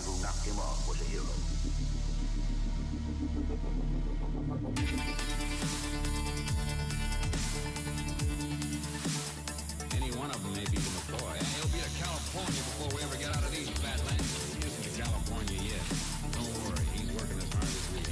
who knocked him off was a hero. Any one of them may be the McCoy. And he'll be to California before we ever get out of these badlands. He isn't to California yet. Don't worry, he's working as hard as we are.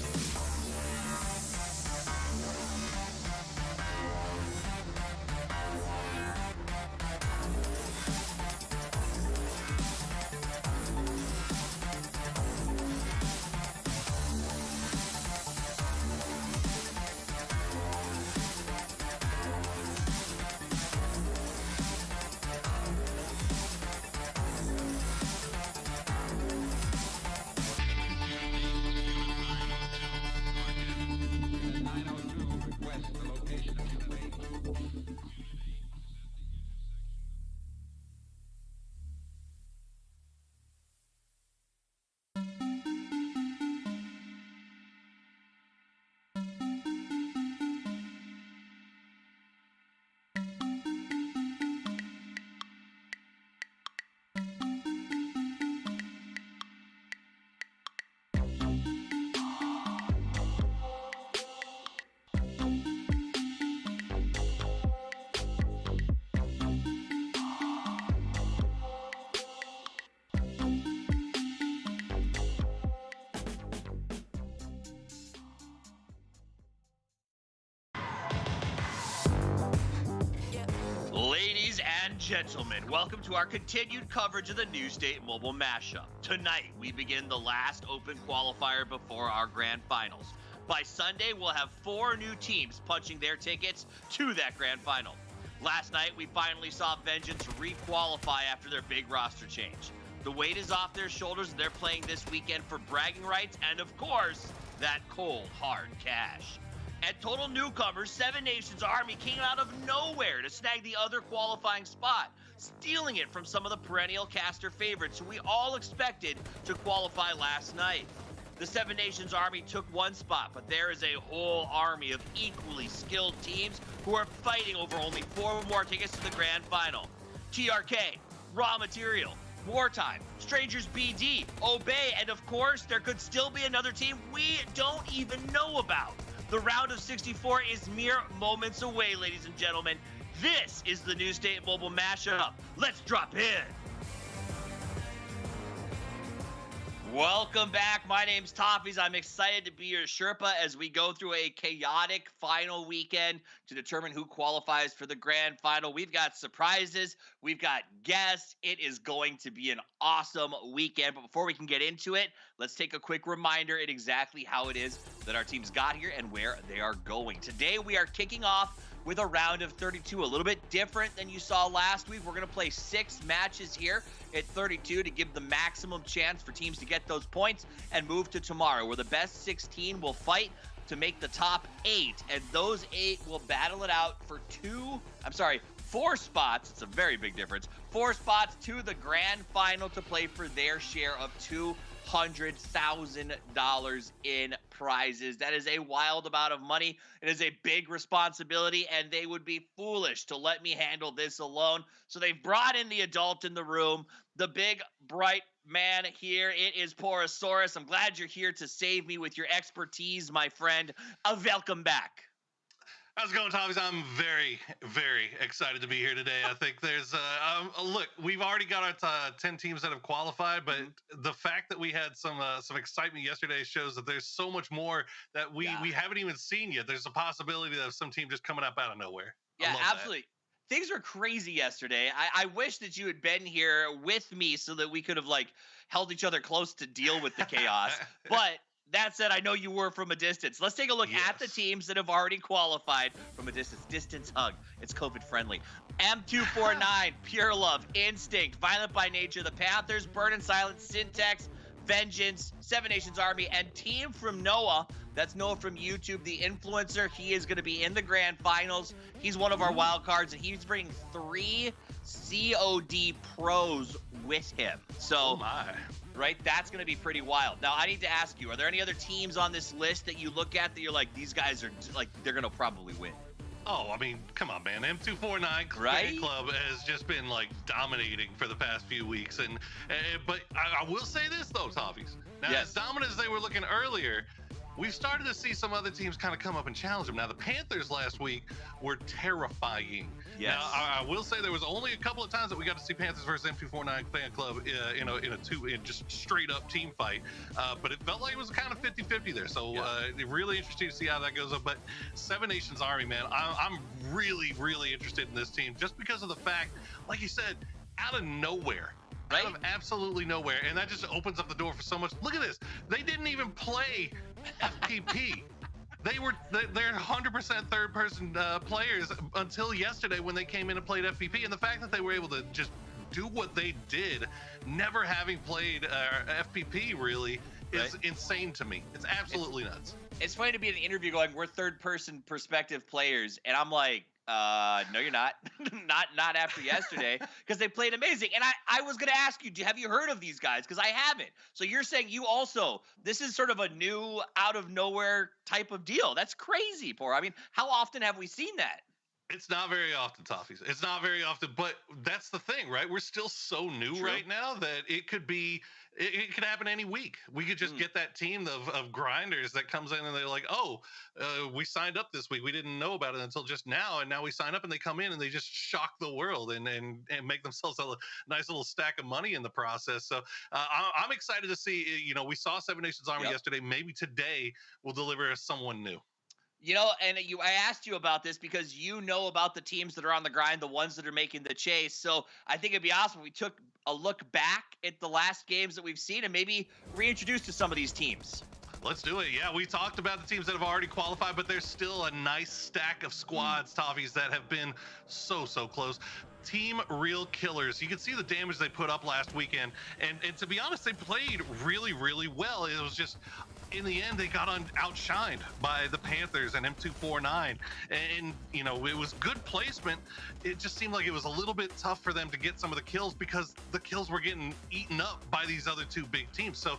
Ladies and gentlemen, welcome to our continued coverage of the New State Mobile Mashup. Tonight, we begin the last Open Qualifier before our Grand Finals. By Sunday, we'll have 4 new teams punching their tickets to that Grand Final. Last night, we finally saw Vengeance re-qualify after their big roster change. The weight is off their shoulders, and they're playing this weekend for bragging rights and, of course, that cold, hard cash. At total newcomers, Seven Nations Army came out of nowhere to snag the other qualifying spot, stealing it from some of the perennial caster favorites who we all expected to qualify last night. The Seven Nations Army took one spot, but there is a whole army of equally skilled teams who are fighting over only 4 more tickets to the Grand Final. TRK, Raw Material, Wartime, Strangers BD, Obey, and of course, there could still be another team we don't even know about. The round of 64 is mere moments away, ladies and gentlemen. This is the New State Mobile Mashup. Let's drop in. Welcome back. My name's Toffees. I'm excited to be your Sherpa as we go through a chaotic final weekend to determine who qualifies for the Grand Final. We've got surprises. We've got guests. It is going to be an awesome weekend. But before we can get into it, let's take a quick reminder at exactly how it is that our teams got here and where they are going. Today, we are kicking off with a round of 32, a little bit different than you saw last week. We're going to play 6 matches here at 32 to give the maximum chance for teams to get those points and move to tomorrow, where the best 16 will fight to make the top 8, and those 8 will battle it out for 4 spots. It's a very big difference. 4 spots to the Grand Final to play for their share of $200,000 in prizes. That is a wild amount of money. It is a big responsibility, and they would be foolish to let me handle this alone. So they've brought in the adult in the room, the big, bright man here. It is Porosaurus. I'm glad you're here to save me with your expertise, my friend. Welcome back. How's it going, Toffees? I'm very, very excited to be here today. I think there's look, we've already got our 10 teams that have qualified, but the fact that we had some excitement yesterday shows that there's so much more that we haven't even seen yet. There's a possibility of some team just coming up out of nowhere. Yeah, absolutely. Things were crazy yesterday. I wish that you had been here with me so that we could have held each other close to deal with the chaos. But that said, I know you were from a distance. Let's take a look at the teams that have already qualified from a distance. Distance hug. It's COVID friendly. M249, Pure Love, Instinct, Violent by Nature, the Panthers, Burn and Silence, Syntax, Vengeance, Seven Nations Army, and team from Noah. That's Noah from YouTube, the influencer. He is going to be in the Grand Finals. He's one of our wild cards, and he's bringing 3 COD pros with him. So, right, that's going to be pretty wild. Now, I need to ask you, are there any other teams on this list that you look at that you're like, these guys are, they're going to probably win? Oh, I mean, come on, man. M249 Right? Club has just been like dominating for the past few weeks, but I will say this though, Toffees. Now, Yes. as dominant as they were looking earlier, we've started to see some other teams kind of come up and challenge them. Now, the Panthers last week were terrifying. Yes. Now, I will say there was only a couple of times that we got to see Panthers versus M249 Fan Club in just straight up team fight, but it felt like it was kind of 50-50 there. So really interesting to see how that goes up. But Seven Nations Army, man, I'm really interested in this team just because of the fact, like you said, out of nowhere. Right? Out of absolutely nowhere, and that just opens up the door for so much. Look at this. They didn't even play FPP. They're 100% third-person players until yesterday when they came in and played FPP, and the fact that they were able to just do what they did, never having played FPP, really is insane to me. It's absolutely nuts. It's funny to be in an interview going, we're third-person perspective players, and I'm like, no, you're not. not after yesterday, because they played amazing. And I was going to ask you, have you heard of these guys? Because I haven't. So you're saying you also, this is sort of a new, out of nowhere type of deal. That's crazy, Poor. I mean, how often have we seen that? It's not very often, Toffees. It's not very often, but that's the thing, right? We're still so new right now that it could be, it could happen any week. We could just get that team of grinders that comes in and they're like, oh, we signed up this week. We didn't know about it until just now. And now we sign up and they come in and they just shock the world and make themselves a nice little stack of money in the process. So I'm excited to see, we saw Seven Nations Army yesterday. Maybe today will deliver us someone new. And I asked you about this because you know about the teams that are on the grind, the ones that are making the chase. So I think it'd be awesome if we took a look back at the last games that we've seen and maybe reintroduce to some of these teams. Let's do it. Yeah, we talked about the teams that have already qualified, but there's still a nice stack of squads, Toffees, that have been so close. Team Real Killers. You can see the damage they put up last weekend. And to be honest, they played really well. It was just, in the end, they got outshined by the Panthers and M249. And, it was good placement. It just seemed like it was a little bit tough for them to get some of the kills because the kills were getting eaten up by these other two big teams. So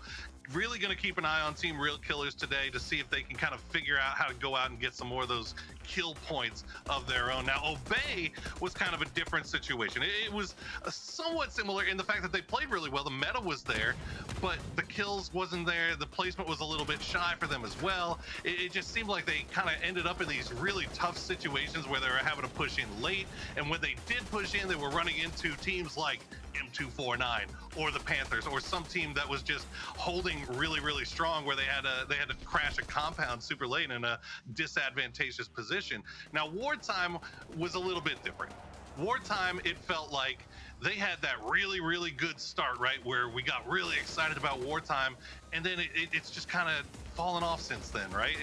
really going to keep an eye on Team Real Killers today to see if they can kind of figure out how to go out and get some more of those kill points of their own. Now, Obey was kind of a different situation. It was somewhat similar in the fact that they played really well. The meta was there, but the kills wasn't there. The placement was a little bit shy for them as well. It just seemed like they kind of ended up in these really tough situations where they were having to push in late, and when they did push in, they were running into teams like M249 or the Panthers or some team that was just holding really strong where they had to crash a compound super late in a disadvantageous position. Now, Wartime was a little bit different. Wartime, it felt like they had that really good start, right, where we got really excited about Wartime, and then it's just kind of fallen off since then, right?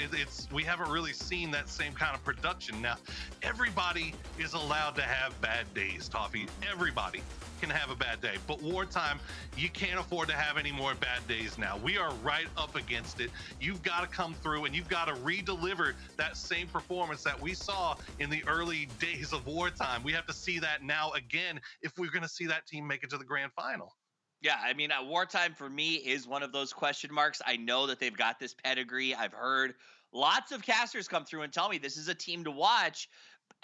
We haven't really seen that same kind of production. Now, everybody is allowed to have bad days, Toffee. Everybody can have a bad day, but Wartime, you can't afford to have any more bad days now. We are right up against it. You've got to come through and you've got to re-deliver that same performance that we saw in the early days of Wartime. We have to see that now again if we're going to see that team make it to the grand final. Yeah, I mean, Wartime for me is one of those question marks. I know that they've got this pedigree. I've heard lots of casters come through and tell me this is a team to watch.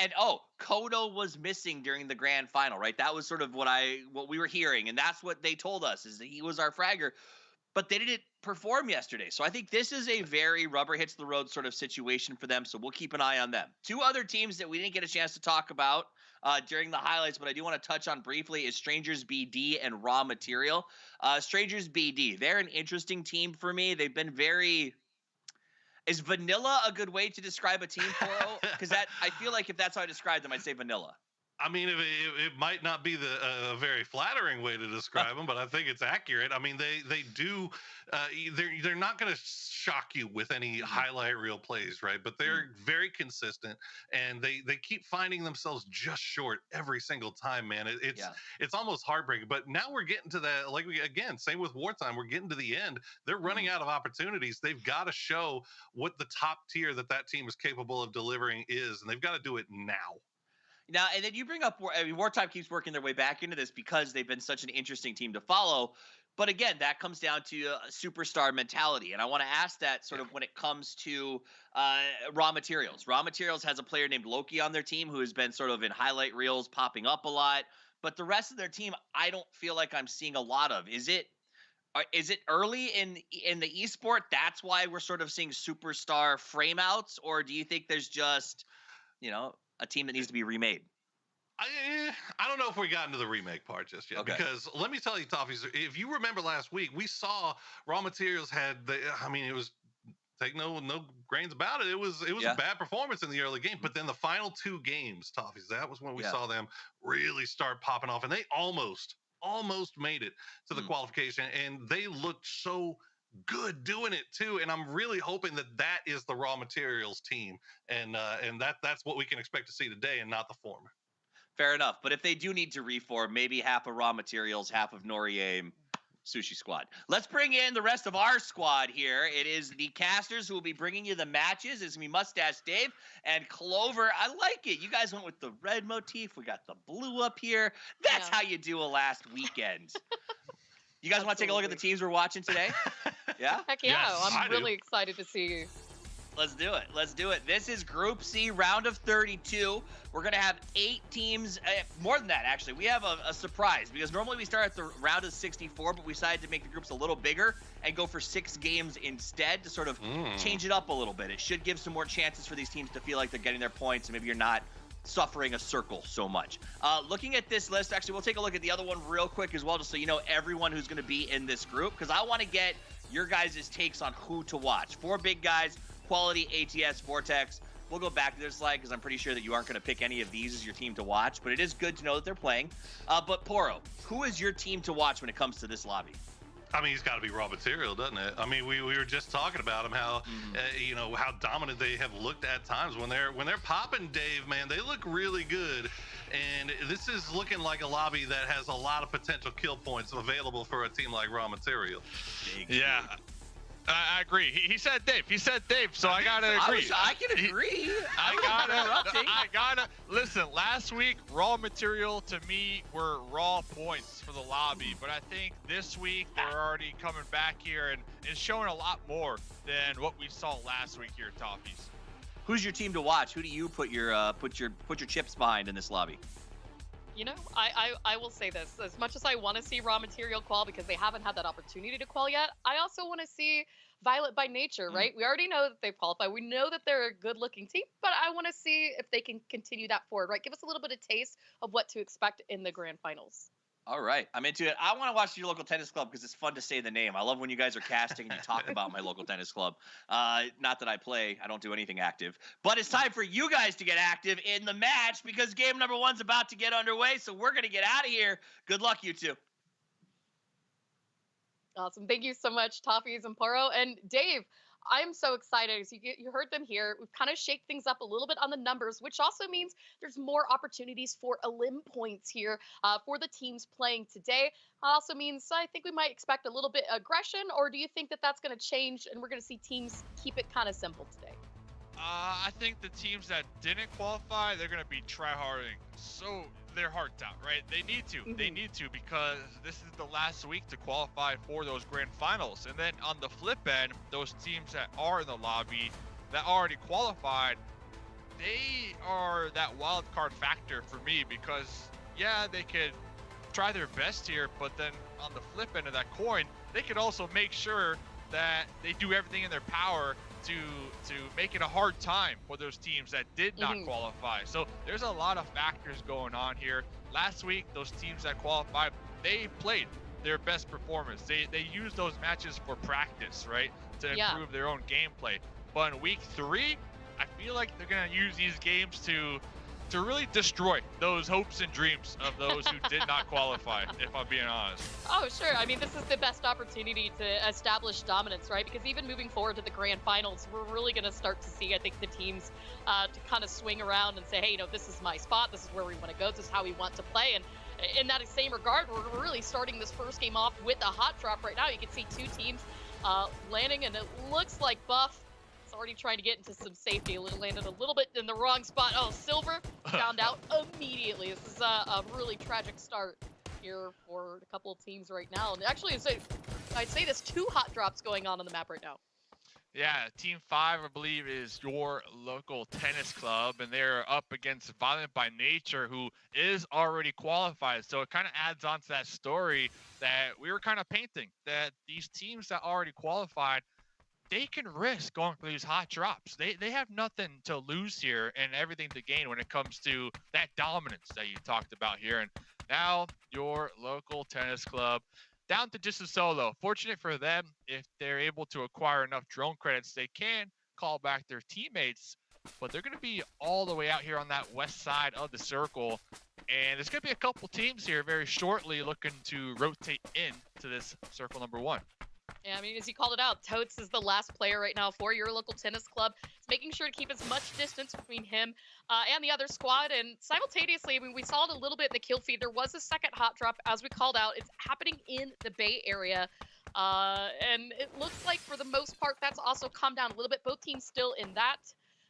And Kodo was missing during the grand final, right? That was sort of what we were hearing, and that's what they told us, is that he was our fragger. But they didn't perform yesterday. So I think this is a very rubber hits the road sort of situation for them. So we'll keep an eye on them. Two other teams that we didn't get a chance to talk about during the highlights, but I do want to touch on briefly, is Strangers BD and Raw Material. Strangers BD, they're an interesting team for me. They've been very... Is vanilla a good way to describe a team, Poro? Because I feel like if that's how I describe them, I'd say vanilla. I mean, it might not be a very flattering way to describe them, but I think it's accurate. I mean, they do. They're not going to shock you with any highlight reel plays, right? But they're very consistent, and they keep finding themselves just short every single time, man. It's almost heartbreaking. But now we're getting to that. Again, same with Wartime. We're getting to the end. They're running out of opportunities. They've got to show what the top tier that team is capable of delivering is, and they've got to do it now. Now, and then you bring up, Wartime keeps working their way back into this because they've been such an interesting team to follow. But again, that comes down to superstar mentality. And I want to ask that sort of when it comes to raw materials. Raw materials has a player named Loki on their team who has been sort of in highlight reels, popping up a lot. But the rest of their team, I don't feel like I'm seeing a lot of. Is it early in the esport? That's why we're sort of seeing superstar frameouts, or do you think there's just, a team that needs to be remade? I don't know if we got into the remake part just yet, because let me tell you, Toffees, if you remember last week, we saw Raw Materials it was, take no grains about it. It was a bad performance in the early game, but then the final 2 games, Toffees, that was when we saw them really start popping off, and they almost made it to the qualification, and they looked so good doing it too. And I'm really hoping that is the Raw Materials team, and that's what we can expect to see today, and not the former. Fair enough. But if they do need to reform, maybe half of Raw Materials, half of Norie Sushi Squad. Let's bring in the rest of our squad here. It is the casters who will be bringing you the matches. It's me, Mustache Dave, and Clover. I like it. You guys went with the red motif. We got the blue up here. That's how you do a last weekend. You guys want to take a look at the teams we're watching today? Yeah? Heck yeah. Yes, I'm really excited to see. Let's do it. Let's do it. This is Group C, round of 32. We're going to have 8 teams. More than that, actually. We have a surprise, because normally we start at the round of 64, but we decided to make the groups a little bigger and go for 6 games instead to sort of change it up a little bit. It should give some more chances for these teams to feel like they're getting their points, and maybe you're not suffering a circle so much. Looking at this list, actually, we'll take a look at the other one real quick as well, just so you know everyone who's going to be in this group, because I want to get your guys' takes on who to watch. 4 big guys. Quality, ATS, Vortex. We'll go back to this slide because I'm pretty sure that you aren't going to pick any of these as your team to watch, but it is good to know that they're playing. But Poro, who is your team to watch when it comes to this lobby? I mean, he's got to be Raw Material, doesn't it? I mean, we were just talking about him, how how dominant they have looked at times when they're popping. Dave, man, they look really good, and this is looking like a lobby that has a lot of potential kill points available for a team like Raw Material. Yeah. I agree. He said Dave. So I gotta agree. I can agree. I gotta listen. Last week, Raw Material to me were raw points for the lobby, but I think this week they're already coming back here and showing a lot more than what we saw last week here at Toffees. Who's your team to watch? Who do you put your chips behind in this lobby? I will say this. As much as I want to see Raw Material qual because they haven't had that opportunity to qual yet, I also want to see Violet by Nature, right? We already know that they've qualified. We know that they're a good-looking team, but I want to see if they can continue that forward, right? Give us a little bit of taste of what to expect in the grand finals. All right, I'm into it. I want to watch your local tennis club because it's fun to say the name. I love when you guys are casting and you talk about my local tennis club. Not that I play. I don't do anything active. But it's time for you guys to get active in the match because game number 1's about to get underway, so we're going to get out of here. Good luck, you two. Awesome. Thank you so much, Toffees and Poro. And Dave, I'm so excited. So you heard them here. We've kind of shaked things up a little bit on the numbers, which also means there's more opportunities for elim points here for the teams playing today. Also means I think we might expect a little bit of aggression, or do you think that that's going to change and we're going to see teams keep it kind of simple today? I think the teams that didn't qualify, they're going to be try-harding so their hearts out, right? They need to. They need to because this is the last week to qualify for those grand finals. And then on the flip end, those teams that are in the lobby that already qualified, they are that wild card factor for me because, yeah, they could try their best here, but then on the flip end of that coin, they could also make sure that they do everything in their power to make it a hard time for those teams that did not qualify. So there's a lot of factors going on here. Last week, those teams that qualified, they played their best performance. They used those matches for practice, right, to improve their own gameplay. But in week 3, I feel like they're gonna use these games to really destroy those hopes and dreams of those who did not qualify, if I'm being honest. Oh, sure. I mean, this is the best opportunity to establish dominance, right? Because even moving forward to the grand finals, we're really going to start to see, I think, the teams to kind of swing around and say, hey, this is my spot. This is where we want to go. This is how we want to play. And in that same regard, we're really starting this first game off with a hot drop right now. You can see 2 teams landing, and it looks like Buff already trying to get into some safety. Landed a little bit in the wrong spot. Oh, Silver found out immediately. This is a really tragic start here for a couple of teams right now. And actually, I'd say there's 2 hot drops going on the map right now. Yeah, Team 5, I believe, is your local tennis club, and they're up against Violent by Nature, who is already qualified. So it kind of adds on to that story that we were kind of painting, that these teams that already qualified, they can risk going for these hot drops. They have nothing to lose here and everything to gain when it comes to that dominance that you talked about here. And now your local tennis club down to just a solo. Fortunate for them, if they're able to acquire enough drone credits, they can call back their teammates. But they're going to be all the way out here on that west side of the circle. And there's going to be a couple teams here very shortly looking to rotate in to this circle number 1. Yeah, I mean, as you called it out, Totes is the last player right now for your local tennis club. It's making sure to keep as much distance between him and the other squad. And simultaneously, I mean, we saw it a little bit in the kill feed. There was a second hot drop, as we called out. It's happening in the Bay Area. And it looks like, for the most part, that's also calmed down a little bit. Both teams still in that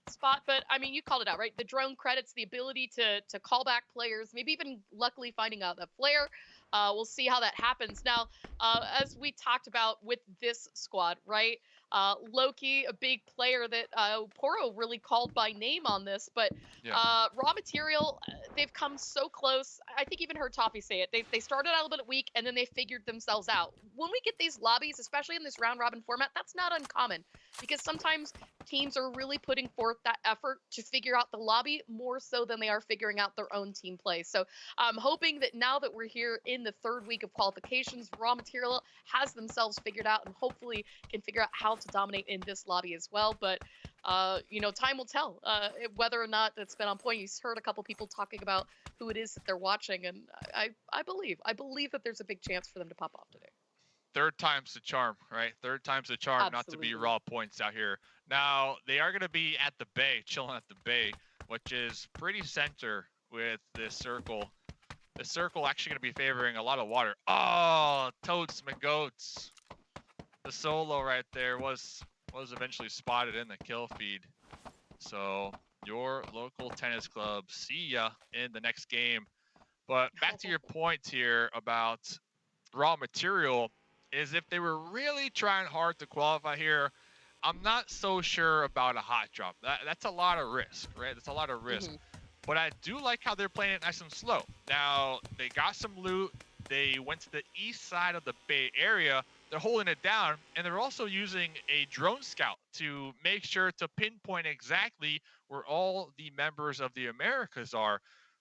spot. But, I mean, you called it out, right? The drone credits, the ability to call back players, maybe even luckily finding out that flare. We'll see how that happens. Now, as we talked about with this squad, right? Loki, a big player that Poro really called by name on this, but Raw Material, they've come so close. I think even heard Toffee say it. They started out a little bit weak, and then they figured themselves out. When we get these lobbies, especially in this round-robin format, that's not uncommon, because sometimes teams are really putting forth that effort to figure out the lobby more so than they are figuring out their own team play. So I'm hoping that now that we're here in the 3rd week of qualifications, Raw Material has themselves figured out and hopefully can figure out how to dominate in this lobby as well. But you know, time will tell whether or not it's been on point. You heard a couple people talking about who it is that they're watching, and I believe that there's a big chance for them to pop off today. 3rd time's the charm, right? 3rd time's the charm. Absolutely. Not to be raw points out here. Now, they are going to be at the bay, chilling at the bay, which is pretty center with this circle. The circle actually going to be favoring a lot of water. Oh, Totes McGoats. The solo right there was eventually spotted in the kill feed. So your local tennis club, see ya in the next game. But back to your point here about Raw Material, is if they were really trying hard to qualify here, I'm not so sure about a hot drop. That's a lot of risk, right? That's a lot of risk. But I do like how they're playing it nice and slow. Now, they got some loot. They went to the east side of the Bay Area. They're holding it down, and they're also using a drone scout to make sure to pinpoint exactly where all the members of the Americas are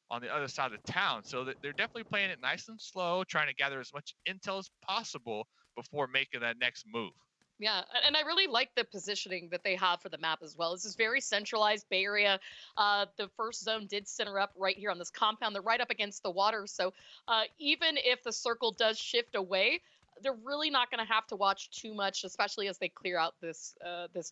on the other side of the town. So they're definitely playing it nice and slow, trying to gather as much intel as possible before making that next move. Yeah, and I really like the positioning that they have for the map as well. This is very centralized Bay Area. The first zone did center up right here on this compound. They're right up against the water. So even if the circle does shift away, they're really not going to have to watch too much, especially as they clear out this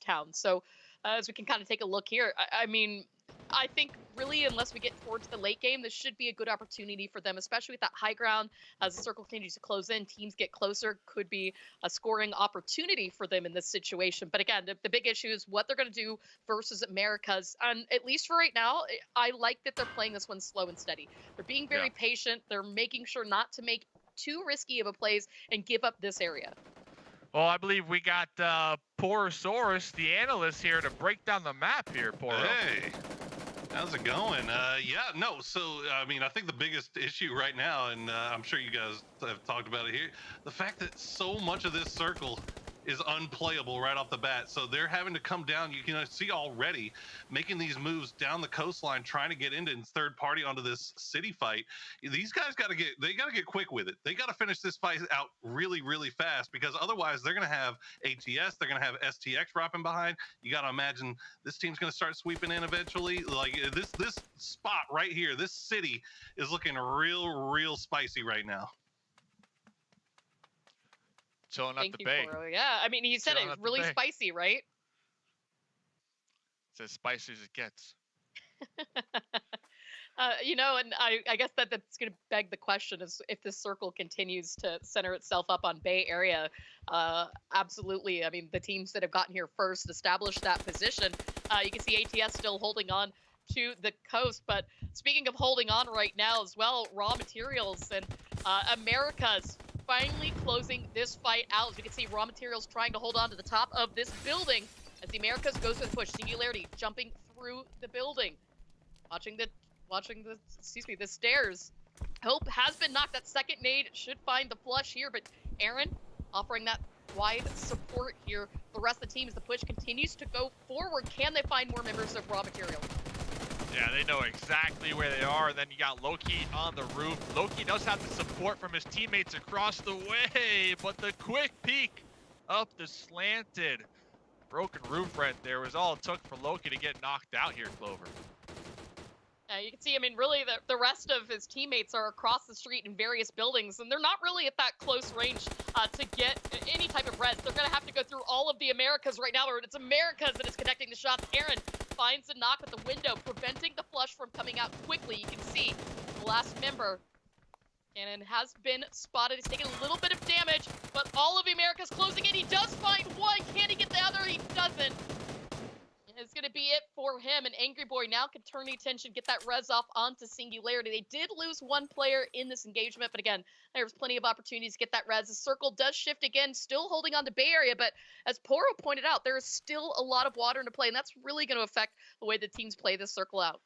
town. So as we can kind of take a look here, I mean, I think really, unless we get towards the late game, this should be a good opportunity for them, especially with that high ground. As the circle continues to close in, teams get closer, could be a scoring opportunity for them in this situation. But again, the big issue is what they're going to do versus Americas. And at least for right now, I like that they're playing this one slow and steady. They're being very patient. They're making sure not to make too risky of a plays and give up this area. Well, I believe we got Porosaurus, the analyst, here to break down the map here, Poro. Hey, how's it going? So, I mean, I think the biggest issue right now, and I'm sure you guys have talked about it here, the fact that so much of this circle is unplayable right off the bat. So they're having to come down. You can see already making these moves down the coastline, trying to get into third party onto this city fight. These guys got to get quick with it. They got to finish this fight out really, really fast, because otherwise they're going to have ATS, they're going to have STX dropping behind. You got to imagine this team's going to start sweeping in eventually. Like this spot right here, this city is looking real spicy right now. Chilling at the bay. Poro. Yeah, I mean, he said it was really spicy, right? It's as spicy as it gets. You know, and I guess that's going to beg the question is if this circle continues to center itself up on Bay Area. Absolutely. I mean, the teams that have gotten here first established that position. You can see ATS still holding on to the coast. But speaking of holding on right now as well, Raw Materials, and America's finally closing this fight out. As you can see, Raw Materials trying to hold on to the top of this building as the Americas goes for the push. Singularity jumping through the building, watching the stairs. Hope has been knocked. That second nade should find the flush here, but Aaron offering that wide support here. The rest of the team, as the push continues to go forward, can they find more members of Raw Materials? Yeah, they know exactly where they are. And then you got Loki on the roof. Loki does have the support from his teammates across the way, but the quick peek up the slanted broken roof right there was all it took for Loki to get knocked out here, Clover. You can see, I mean, really, the rest of his teammates are across the street in various buildings, and they're not really at that close range to get any type of res. They're going to have to go through all of the Americas right now, or it's Americas that is connecting the shots. Aaron finds a knock at the window, preventing the flush from coming out quickly. You can see the last member, and has been spotted. He's taking a little bit of damage, but all of the Americas closing in. He does find one. Can he get the other? He doesn't. It's going to be it for him, and Angry Boy now can turn the attention, get that res off onto Singularity. They did lose one player in this engagement, but again, there's plenty of opportunities to get that res. The circle does shift again, still holding on to Bay Area, but as Poro pointed out, there is still a lot of water into play, and that's really going to affect the way the teams play this circle out.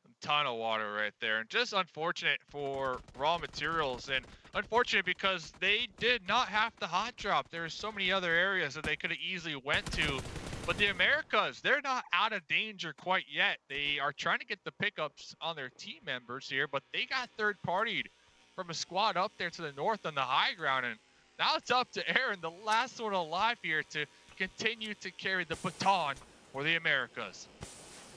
A ton of water right there, and just unfortunate for Raw Materials, and unfortunate because they did not have the hot drop. There's so many other areas that they could have easily went to. But the Americas, they're not out of danger quite yet. They are trying to get the pickups on their team members here, but they got third-partied from a squad up there to the north on the high ground. And now it's up to Aaron, the last one alive here, to continue to carry the baton for the Americas.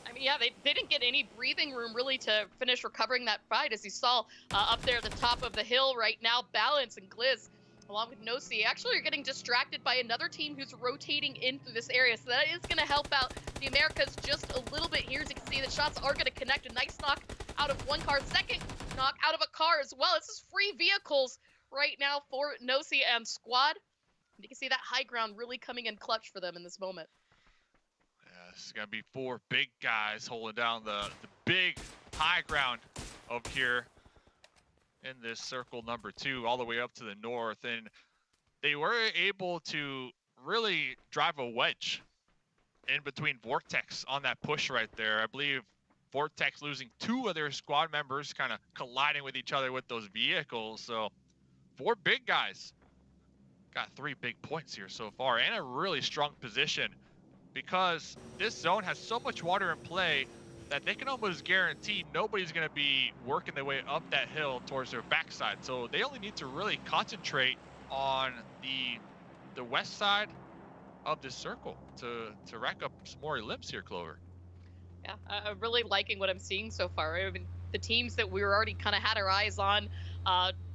I mean, yeah, they didn't get any breathing room really to finish recovering that fight. As you saw up there at the top of the hill right now, Balance and Gliz, along with Nosy, actually are getting distracted by another team who's rotating in through this area. So that is going to help out the Americas just a little bit here. As you can see, the shots are going to connect. A nice knock out of one car. Second knock out of a car as well. This is free vehicles right now for Nosy and squad. You can see that high ground really coming in clutch for them in this moment. Yeah, this is going to be 4 big guys holding down the big high ground up here in this circle number 2 all the way up to the north, and they were able to really drive a wedge in between Vortex on that push right there. I believe Vortex losing 2 of their squad members, kind of colliding with each other with those vehicles. So 4 big guys got 3 big points here so far, and a really strong position because this zone has so much water in play that they can almost guarantee nobody's going to be working their way up that hill towards their backside. So they only need to really concentrate on the west side of this circle to rack up some more limbs here, Clover. Yeah, I'm really liking what I'm seeing so far. I mean, the teams that we were already kind of had our eyes on,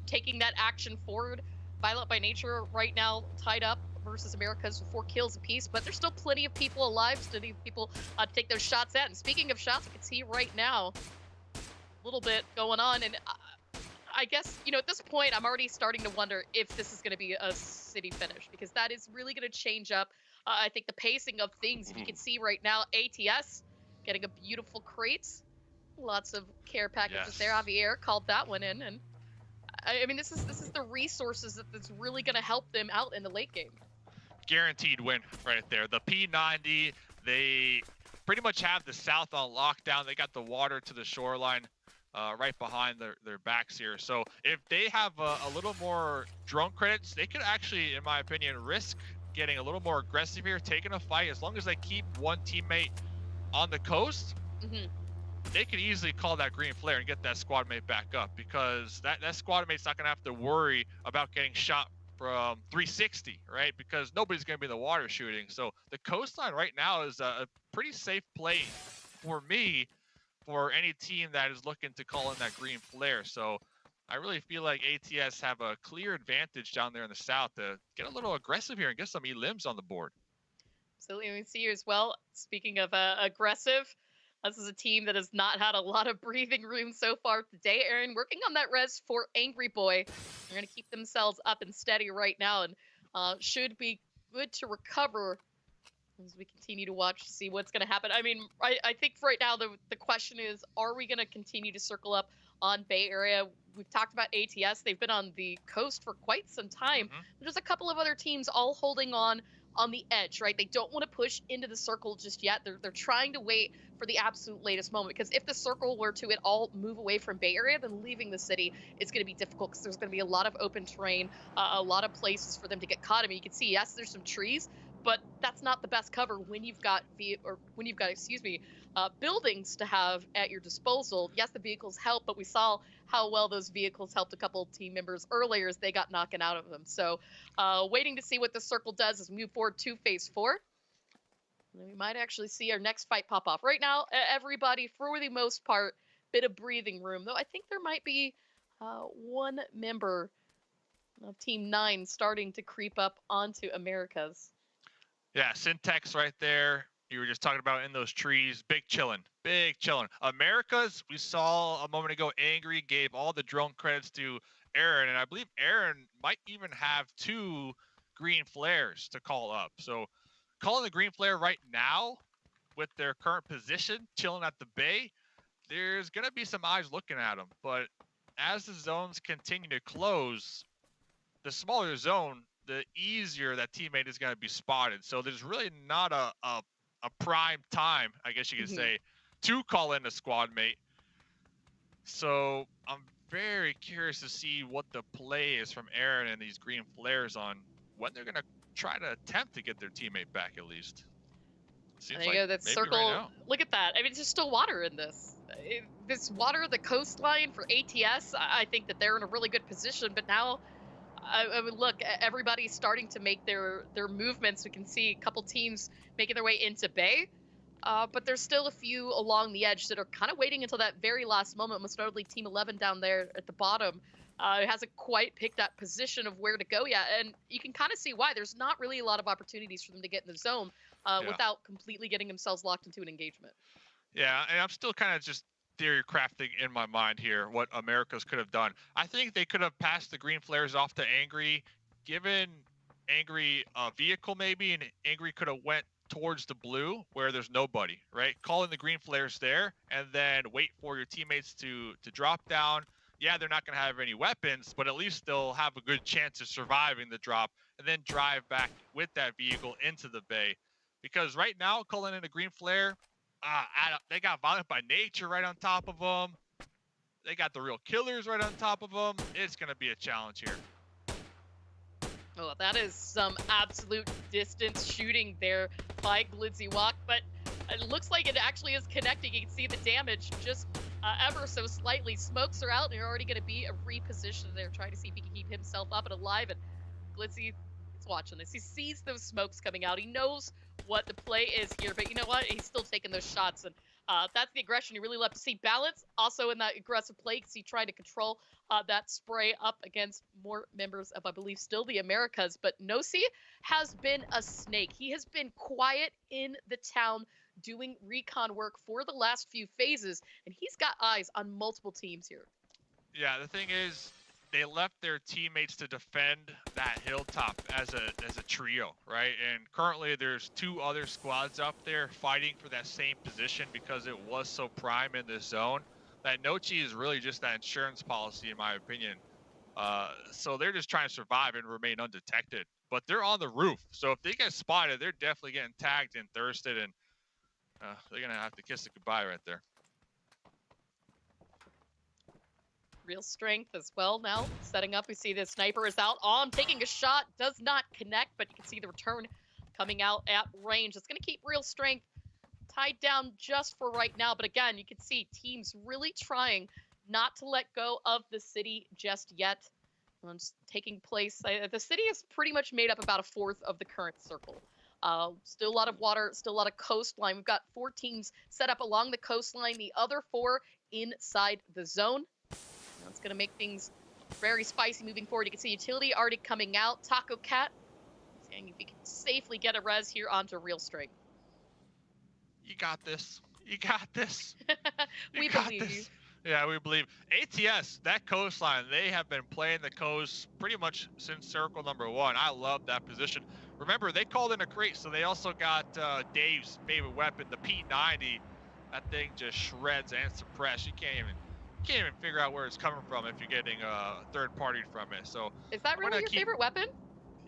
taking that action forward. Violent by Nature right now tied up versus Americas with 4 kills apiece, but there's still plenty of people alive, still need people to take those shots at. And speaking of shots, you can see right now a little bit going on, and I guess, you know, at this point, I'm already starting to wonder if this is going to be a city finish, because that is really going to change up, I think, the pacing of things. If you can see right now, ATS getting a beautiful crate, lots of care packages there. Javier called that one in, and I mean, this is the resources that's really going to help them out in the late game. Guaranteed win right there. The P90, they pretty much have the south on lockdown. They got the water to the shoreline right behind their backs here. So if they have a little more drone credits, they could actually, in my opinion, risk getting a little more aggressive here, taking a fight. As long as they keep one teammate on the coast, they could easily call that green flare and get that squad mate back up, because that squad mate's not going to have to worry about getting shot from 360, right? Because nobody's going to be in the water shooting. So the coastline right now is a pretty safe play for me, for any team that is looking to call in that green flare. So I really feel like ATS have a clear advantage down there in the south to get a little aggressive here and get some limbs on the board. Absolutely. We see you as well. Speaking of aggressive, this is a team that has not had a lot of breathing room so far today. Aaron, working on that res for Angry Boy. They're going to keep themselves up and steady right now, and should be good to recover as we continue to watch to see what's going to happen. I mean, I think for right now, the question is, are we going to continue to circle up on Bay Area? we've talked about ATS. They've been on the coast for quite some time. There's a couple of other teams all holding on the edge, right? They don't want to push into the circle just yet. They're trying to wait for the absolute latest moment, because if the circle were to at all move away from Bay Area, then leaving the city is going to be difficult, because there's going to be a lot of open terrain, a lot of places for them to get caught. I mean, you can see, yes, there's some trees, but that's not the best cover when you've got buildings to have at your disposal. Yes, the vehicles help, but we saw how well those vehicles helped a couple of team members earlier as they got knocking out of them. So waiting to see what the circle does as we move forward to phase 4. And we might actually see our next fight pop off. Right now, everybody, for the most part, bit of breathing room, though I think there might be one member of Team 9 starting to creep up onto Americas. Yeah, Syntax right there. You were just talking about in those trees. Big chillin'. Big chillin'. Americas, we saw a moment ago, Angry gave all the drone credits to Aaron, and I believe Aaron might even have 2 green flares to call up. So calling the green flare right now with their current position, chilling at the bay, there's going to be some eyes looking at them. But as the zones continue to close, the smaller the zone, the easier that teammate is going to be spotted. So there's really not a prime time, I guess you could say, to call in a squad mate. So I'm very curious to see what the play is from Aaron and these green flares on when they're going to try to attempt to get their teammate back at least. Seems there you go, that circle. Right, look at that. I mean, there's still water in this. This water, the coastline for ATS, I think that they're in a really good position. But now, I mean, look, everybody's starting to make their movements. We can see a couple teams making their way into Bay. But there's still a few along the edge that are kind of waiting until that very last moment, most notably Team 11 down there at the bottom. Hasn't quite picked that position of where to go yet. And you can kind of see why. There's not really a lot of opportunities for them to get in the zone without completely getting themselves locked into an engagement. Yeah, and I'm still kind of just theory crafting in my mind here what Americas could have done. I think they could have passed the green flares off to Angry, given Angry a vehicle maybe, and Angry could have went towards the blue where there's nobody, right? Call in the green flares there, and then wait for your teammates to drop down. Yeah, they're not going to have any weapons, but at least they'll have a good chance of surviving the drop, and then drive back with that vehicle into the bay. Because right now, calling in a green flare, they got Violent by Nature right on top of them. They got the real killers right on top of them. It's going to be a challenge here. Oh, that is some absolute distance shooting there by Glitzy Walk, but it looks like it actually is connecting. You can see the damage just ever so slightly. Smokes are out, and you're already going to be a reposition there, trying to see if he can keep himself up and alive. And Glitzy is watching this. He sees those smokes coming out. He knows what the play is here, but you know what? He's still taking those shots, and that's the aggression you really love to see. Balance also in that aggressive play, because he tried to control that spray up against more members of, I believe, still the Americas. But Nosy has been a snake. He has been quiet in the town doing recon work for the last few phases, and he's got eyes on multiple teams here. Yeah, the thing is, they left their teammates to defend that hilltop as a trio, right? And currently there's 2 other squads up there fighting for that same position because it was so prime in this zone. That Nochi is really just that insurance policy, in my opinion. So they're just trying to survive and remain undetected. But they're on the roof, so if they get spotted, they're definitely getting tagged and thirsted, and they're gonna have to kiss it goodbye right there. Real strength as well now. Setting up, we see the sniper is out on, taking a shot, does not connect, but you can see the return coming out at range. It's going to keep Real strength tied down just for right now. But again, you can see teams really trying not to let go of the city just yet. It's taking place. The city is pretty much made up about 1/4 of the current circle. Still a lot of water, still a lot of coastline. We've got 4 teams set up along the coastline, the other 4 inside the zone. That's going to make things very spicy moving forward. You can see utility already coming out. Taco Cat saying if you can safely get a res here onto Real strength. You got this. You got this. We believe you. Yeah, we believe. ATS, that coastline, they have been playing the coast pretty much since circle number 1. I love that position. Remember, they called in a crate, so they also got Dave's favorite weapon, the P90. That thing just shreds and suppress. You can't even can't even figure out where it's coming from if you're getting third party from it. So Is that really your favorite weapon?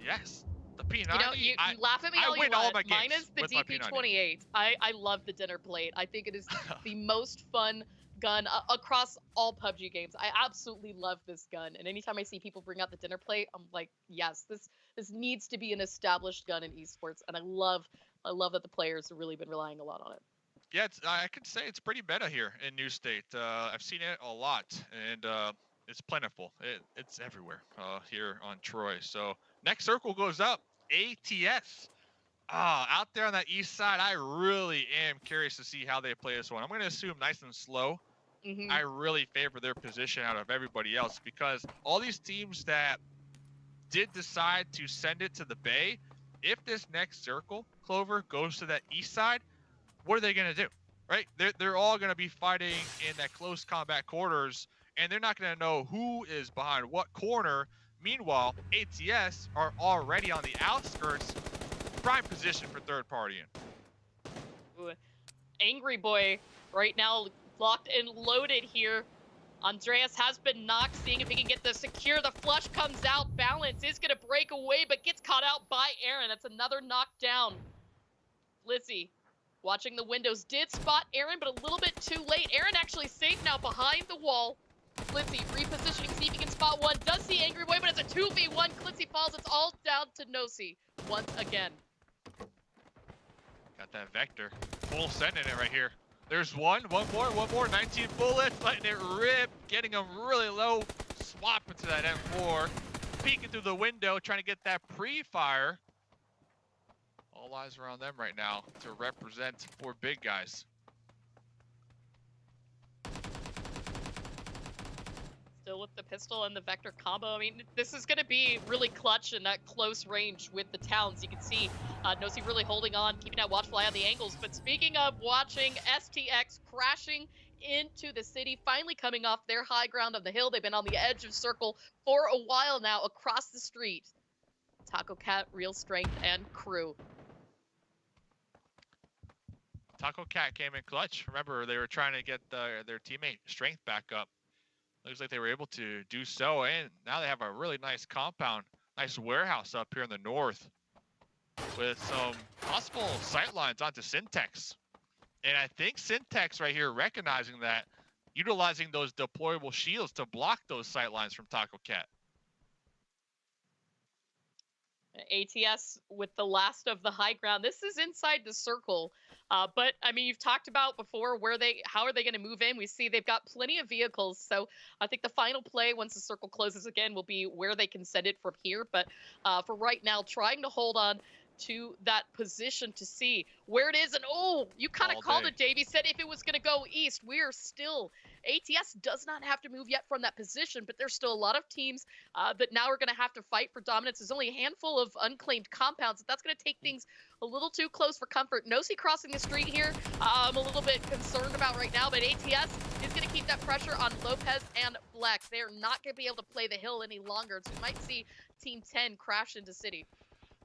yes, the P90. You know, you laugh at me all you win all want. my Mine games is the with my DP28. I love the dinner plate. I think it is the most fun gun across all PUBG games. I absolutely love this gun, and anytime I see people bring out the dinner plate, I'm like, yes, this needs to be an established gun in esports, and I love that the players have really been relying a lot on it. Yeah, I could say it's pretty meta here in New State. I've seen it a lot, and it's plentiful. It's everywhere here on Troy. So next circle goes up, ATS. Out there on that east side, I really am curious to see how they play this one. I'm going to assume nice and slow. I really favor their position out of everybody else because all these teams that did decide to send it to the Bay, if this next circle, Clover, goes to that east side, what are they going to do, right? They're all going to be fighting in that close combat quarters, and they're not going to know who is behind what corner. Meanwhile, ATS are already on the outskirts, prime position for third party in. Ooh. Angry Boy right now locked and loaded here. Andreas has been knocked, seeing if he can get the secure. The flush comes out. Balance is going to break away, but gets caught out by Aaron. That's another knockdown. Lizzie, watching the windows, did spot Aaron, but a little bit too late. Aaron actually safe now behind the wall. Clitzy repositioning, see if he can spot one. Does see Angry Boy, but it's a 2v1. Clitzy falls. It's all down to Nosy once again. Got that Vector. Full sending it right here. There's one more. 19 bullets, letting it rip, getting him really low. Swap into that M4. Peeking through the window, trying to get that pre-fire. All eyes are on them right now to represent 4 big guys. Still with the pistol and the Vector combo. I mean, this is going to be really clutch in that close range with the towns. You can see Nosy really holding on, keeping that watchful eye on the angles. But speaking of watching, STX crashing into the city, finally coming off their high ground of the hill. They've been on the edge of circle for a while now across the street. Taco Cat, Real Strength, and crew. Taco Cat came in clutch. Remember, they were trying to get their teammate Strength back up. Looks like they were able to do so, and now they have a really nice compound, nice warehouse up here in the north with some possible sightlines onto Syntex. And I think Syntex right here recognizing that, utilizing those deployable shields to block those sightlines from Taco Cat. ATS with the last of the high ground. This is inside the circle. But I mean, you've talked about before how are they going to move in? We see they've got plenty of vehicles. So I think the final play once the circle closes again will be where they can send it from here. But for right now, trying to hold on to that position to see where it is. And oh, you kind of called it, Dave. You said if it was going to go east, we are still, ATS does not have to move yet from that position, but there's still a lot of teams that now are going to have to fight for dominance. There's only a handful of unclaimed compounds. That's going to take things a little too close for comfort. Nosy crossing the street here, I'm a little bit concerned about right now, but ATS is going to keep that pressure on Lopez and Flex. They are not going to be able to play the hill any longer, so we might see Team 10 crash into City.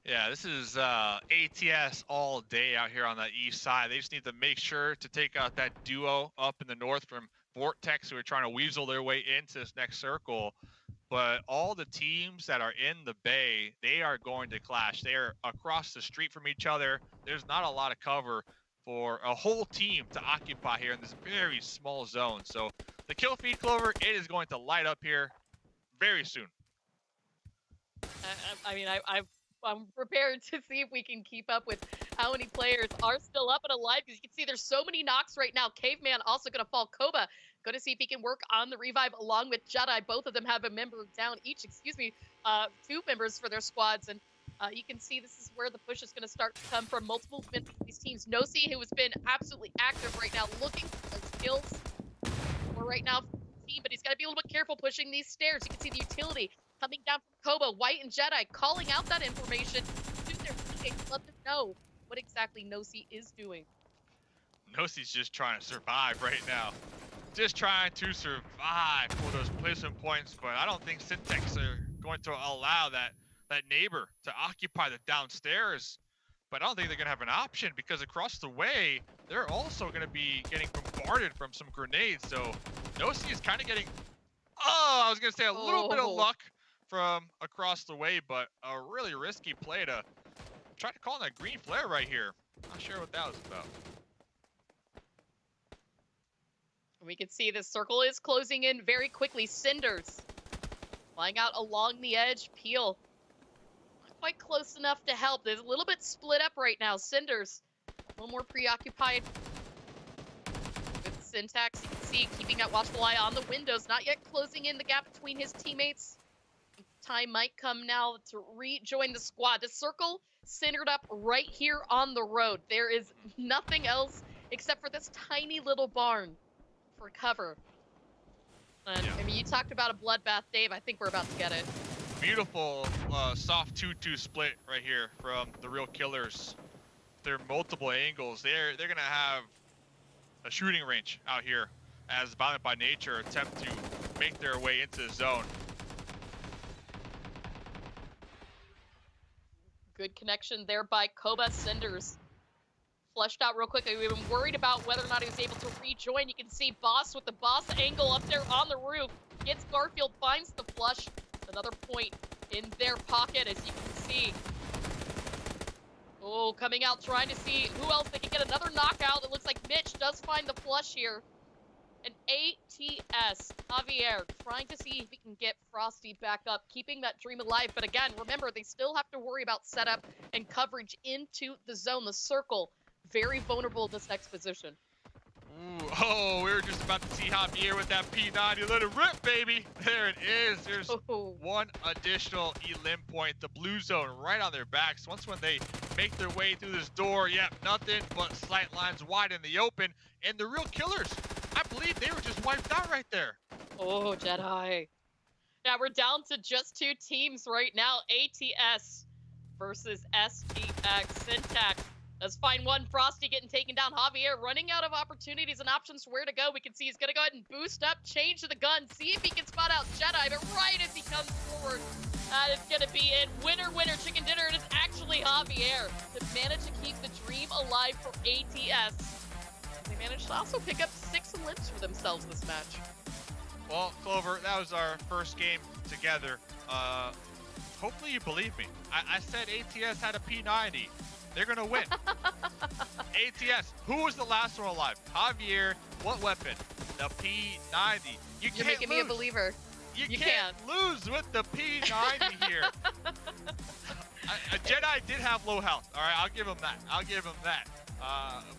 Yeah, this is ATS all day out here on the east side. They just need to make sure to take out that duo up in the north from Vortex who are trying to weasel their way into this next circle. But all the teams that are in the Bay, they are going to clash. They are across the street from each other. There's not a lot of cover for a whole team to occupy here in this very small zone. So the kill feed, Clover, it is going to light up here very soon. I mean, I'm prepared to see if we can keep up with how many players are still up and alive, because you can see there's so many knocks right now. Caveman also going to fall. Koba going to see if he can work on the revive along with Jedi. Both of them have a member down each, 2 members for their squads. And you can see this is where the push is going to start to come from multiple these teams. Nosy, who has been absolutely active right now, looking for those kills for right now, but he's got to be a little bit careful pushing these stairs. You can see the utility coming down from Koba, White, and Jedi, calling out that information to their teammates, let them know what exactly Nosy is doing. Nosy's just trying to survive right now. Just trying to survive for those placement points, but I don't think Syntex are going to allow that neighbor to occupy the downstairs. but I don't think they're going to have an option because across the way, they're also going to be getting bombarded from some grenades. So Nosy is kind of getting, I was going to say a little bit of luck from across the way, but a really risky play to try to call that green flare right here. Not sure what that was about. We can see this circle is closing in very quickly. Cinders flying out along the edge. Peel not quite close enough to help. There's a little bit split up right now. Cinders a little more preoccupied with Syntax. You can see keeping that watchful eye on the windows, not yet closing in the gap between his teammates. Time might come now to rejoin the squad. The circle centered up right here on the road. There is nothing else except for this tiny little barn for cover. And I mean, you talked about a bloodbath, Dave. I think we're about to get it. Beautiful soft 2-2 split right here from the real killers. Their multiple angles. They're gonna have a shooting range out here as Violent by Nature attempt to make their way into the zone. Good connection there by Koba. Cinders flushed out real quickly. We've been worried about whether or not he was able to rejoin. You can see Boss with the Boss angle up there on the roof. Gets Garfield, finds the flush. Another point in their pocket, as you can see. Oh, coming out, trying to see who else they can get another knockout. It looks like Mitch does find the flush here. An ATS, Javier, trying to see if he can get Frosty back up, keeping that dream alive. But again, remember, they still have to worry about setup and coverage into the zone. The circle, very vulnerable in this next position. Ooh, oh, we were just about to see Javier with that P90. Let it rip, baby. There it is. There's one additional elim point. The blue zone right on their backs. Once when they make their way through this door, yep, nothing but sight lines wide in the open. And the real killers, I believe they were just wiped out right there. Oh, Jedi. Now we're down to just two teams right now. ATS versus STX. Syntax does find one. Frosty getting taken down. Javier running out of opportunities and options where to go. We can see he's going to go ahead and boost up, change to the gun, see if he can spot out Jedi. But right as he comes forward, that is going to be it. Winner, winner, chicken dinner. And it's actually Javier to manage to keep the dream alive for ATS. They managed to also pick up 6 limbs for themselves this match. Well, Clover, that was our first game together. Hopefully you believe me. I said ATS had a P90. They're going to win. ATS, who was the last one alive? Javier, what weapon? The P90. You're making me a believer. You can't lose with the P90 here. A Jedi did have low health. All right, I'll give him that.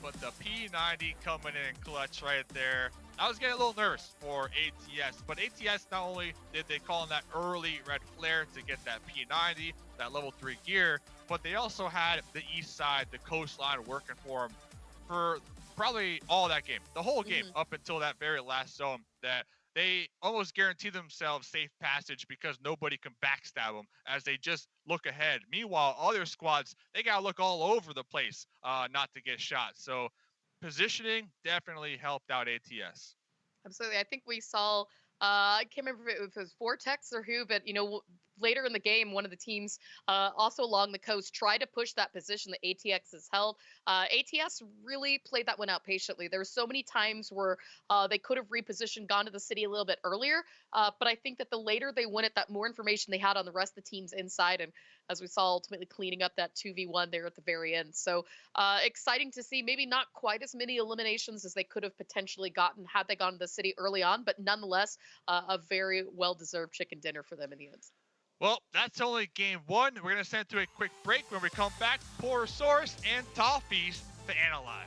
But the P90 coming in clutch right there. I was getting a little nervous for ATS, but ATS not only did they call in that early red flare to get that P90, that level 3 gear, but they also had the east side, the coastline working for them for probably all that game, the whole game up until that very last zone that they almost guarantee themselves safe passage because nobody can backstab them as they just look ahead. Meanwhile, other squads, they got to look all over the place not to get shot. So positioning definitely helped out ATS. Absolutely. I think we saw, I can't remember if it was Vortex or who, but, you know, later in the game, one of the teams also along the coast tried to push that position that ATX has held. ATS really played that one out patiently. There were so many times where they could have repositioned, gone to the city a little bit earlier, but I think that the later they won it, that more information they had on the rest of the teams inside, and as we saw, ultimately cleaning up that 2v1 there at the very end. So exciting to see, maybe not quite as many eliminations as they could have potentially gotten had they gone to the city early on, but nonetheless, a very well-deserved chicken dinner for them in the end. Well, that's only game 1. We're going to send it to a quick break. When we come back, Porosaurus and Toffees to analyze.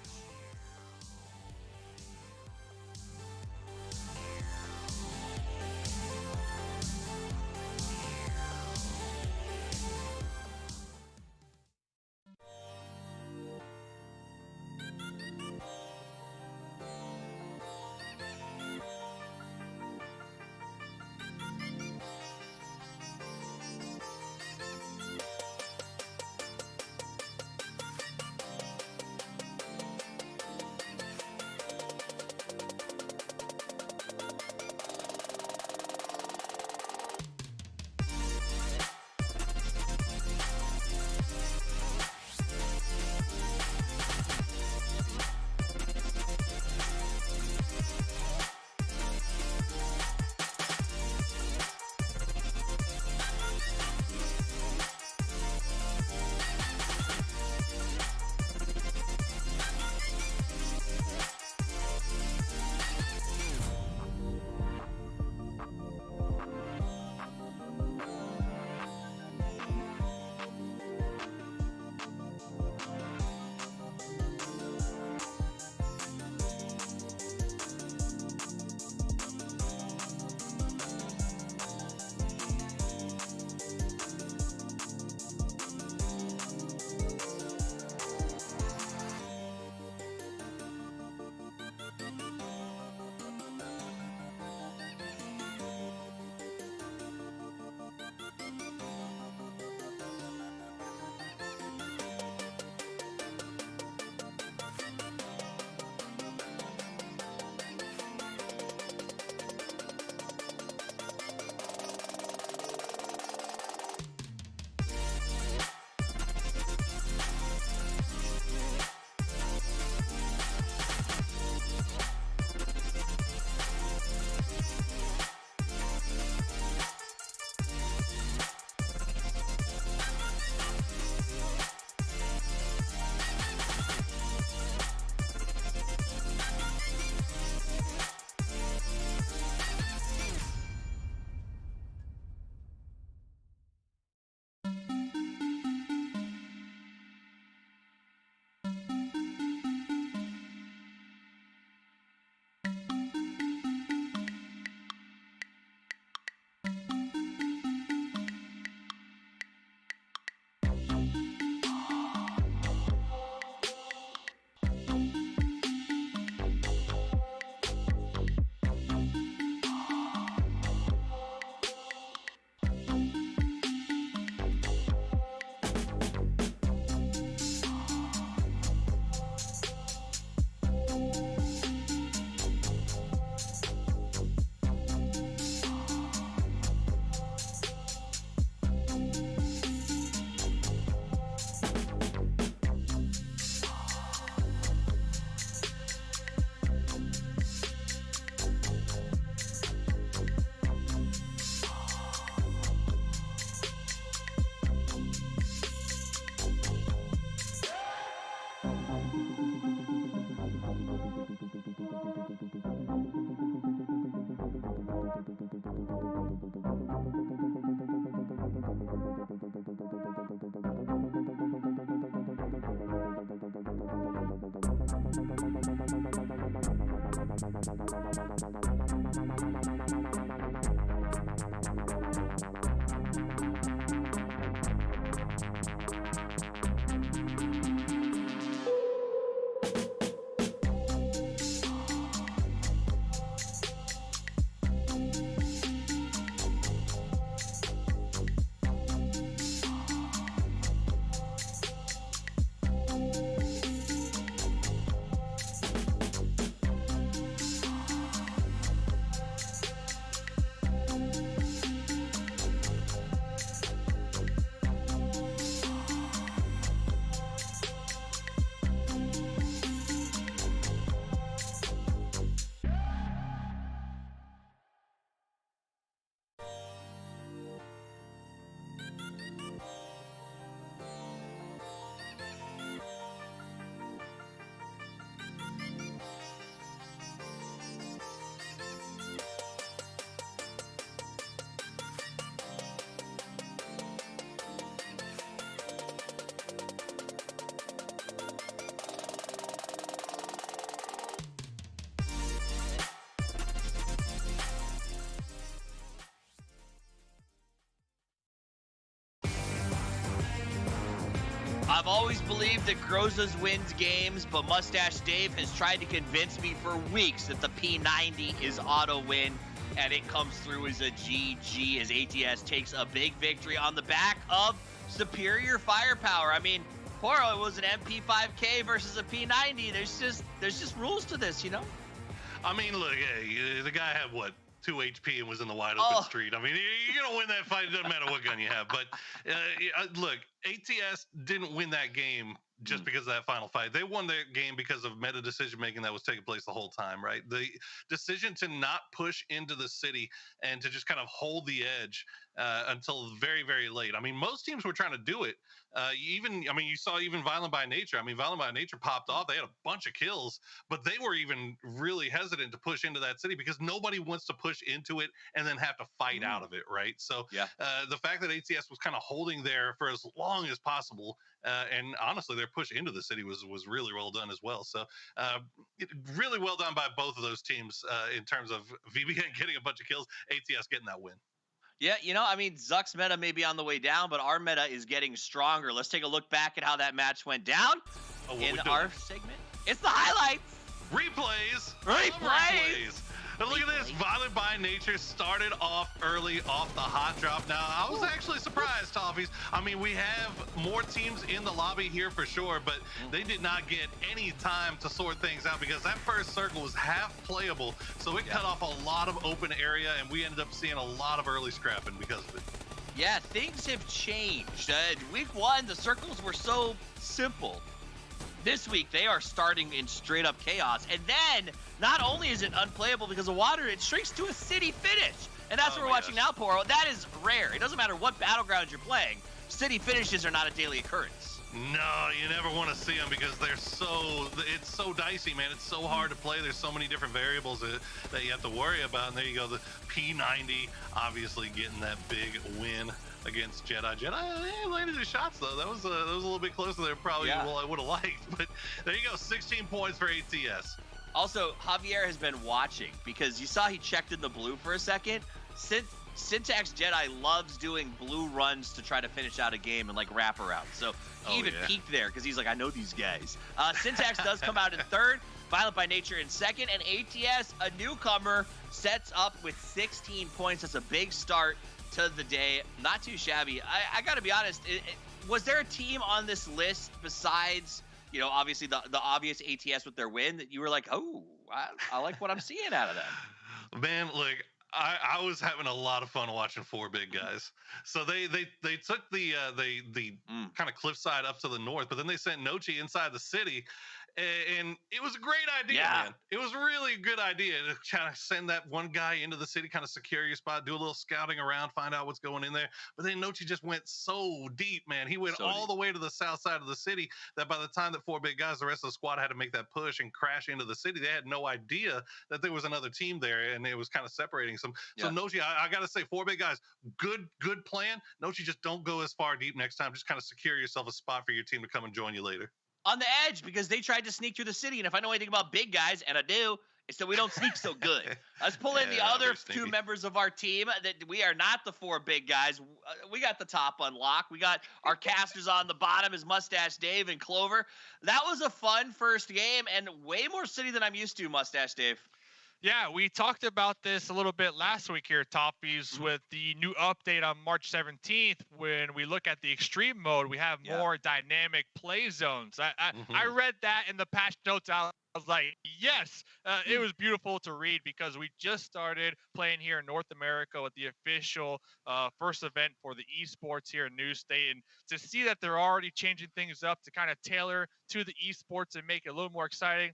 I've always believed that Grozas wins games, but Mustache Dave has tried to convince me for weeks that the P90 is auto win, and it comes through as a GG as ATS takes a big victory on the back of superior firepower. I mean, Poro, it was an MP5K versus a P90. There's just rules to this, you know? I mean, look, hey, the guy had what? 2 HP and was in the wide open street. I mean, you're gonna win that fight. It doesn't matter what gun you have. But look, ATS didn't win that game just because of that final fight. They won their game because of meta decision making that was taking place the whole time, right? The decision to not push into the city and to just kind of hold the edge until very, very late. I mean, most teams were trying to do it. You saw even Violent by Nature. I mean, Violent by Nature popped off. They had a bunch of kills, but they were even really hesitant to push into that city because nobody wants to push into it and then have to fight out of it, right? So the fact that ATS was kind of holding there for as long as possible, and honestly, their push into the city was really well done as well. So really well done by both of those teams in terms of VBN getting a bunch of kills, ATS getting that win. Yeah, you know, I mean, Zuck's meta may be on the way down, but our meta is getting stronger. Let's take a look back at how that match went down in our segment. It's the highlights. Replays. And look at this. Violent by Nature started off early off the hot drop. Now, I was actually surprised, Toffees. I mean, we have more teams in the lobby here for sure, but they did not get any time to sort things out because that first circle was half playable. So it cut off a lot of open area, and we ended up seeing a lot of early scrapping because of it. Yeah, things have changed. Week 1, the circles were so simple. This week, they are starting in straight up chaos. And then, not only is it unplayable because of water, it shrinks to a city finish. And that's what we're watching now, Poro. That is rare. It doesn't matter what battlegrounds you're playing. City finishes are not a daily occurrence. No, you never want to see them because it's so dicey, man. It's so hard to play. There's so many different variables that you have to worry about. And there you go, the P90 obviously getting that big win against Jedi. Jedi landed his shots though. That was a little bit closer than probably what I would have liked. But there you go, 16 points for ATS. Also, Javier has been watching because you saw he checked in the blue for a second. Syntax Jedi loves doing blue runs to try to finish out a game and like wrap around. So he even peeked there because he's like, I know these guys. Syntax does come out in third, Violent by Nature in second, and ATS, a newcomer, sets up with 16 points. That's a big start to the day. Not too shabby. I gotta be honest, was there a team on this list besides, you know, obviously the obvious ATS with their win that you were like, oh, I like what I'm seeing out of them? Man, look, I was having a lot of fun watching 4 big guys. So they took the kind of cliffside up to the north, but then they sent Nochi inside the city. And it was a great idea, man. It was really a good idea to kind of send that one guy into the city, kind of secure your spot, do a little scouting around, find out what's going in there. But then Nochi just went so deep, man. He went all the way to the south side of the city that by the time that 4 big guys, the rest of the squad had to make that push and crash into the city. They had no idea that there was another team there, and it was kind of separating some. So Nochi, I got to say, 4 big guys, good plan. Nochi, just don't go as far deep next time. Just kind of secure yourself a spot for your team to come and join you later. on the edge because they tried to sneak through the city. And if I know anything about big guys, and I do, it's that we don't sneak so good. Let's pull in the other two members of our team. That we are not the 4 big guys. We got the top unlocked. We got our casters on the bottom is Mustache Dave and Clover. That was a fun first game and way more city than I'm used to, Mustache Dave. Yeah, we talked about this a little bit last week here, Toppies, with the new update on March 17th. When we look at the extreme mode, we have more dynamic play zones. I read that in the patch notes. I was like, yes, it was beautiful to read because we just started playing here in North America with the official first event for the esports here in New State. And to see that they're already changing things up to kind of tailor to the esports and make it a little more exciting,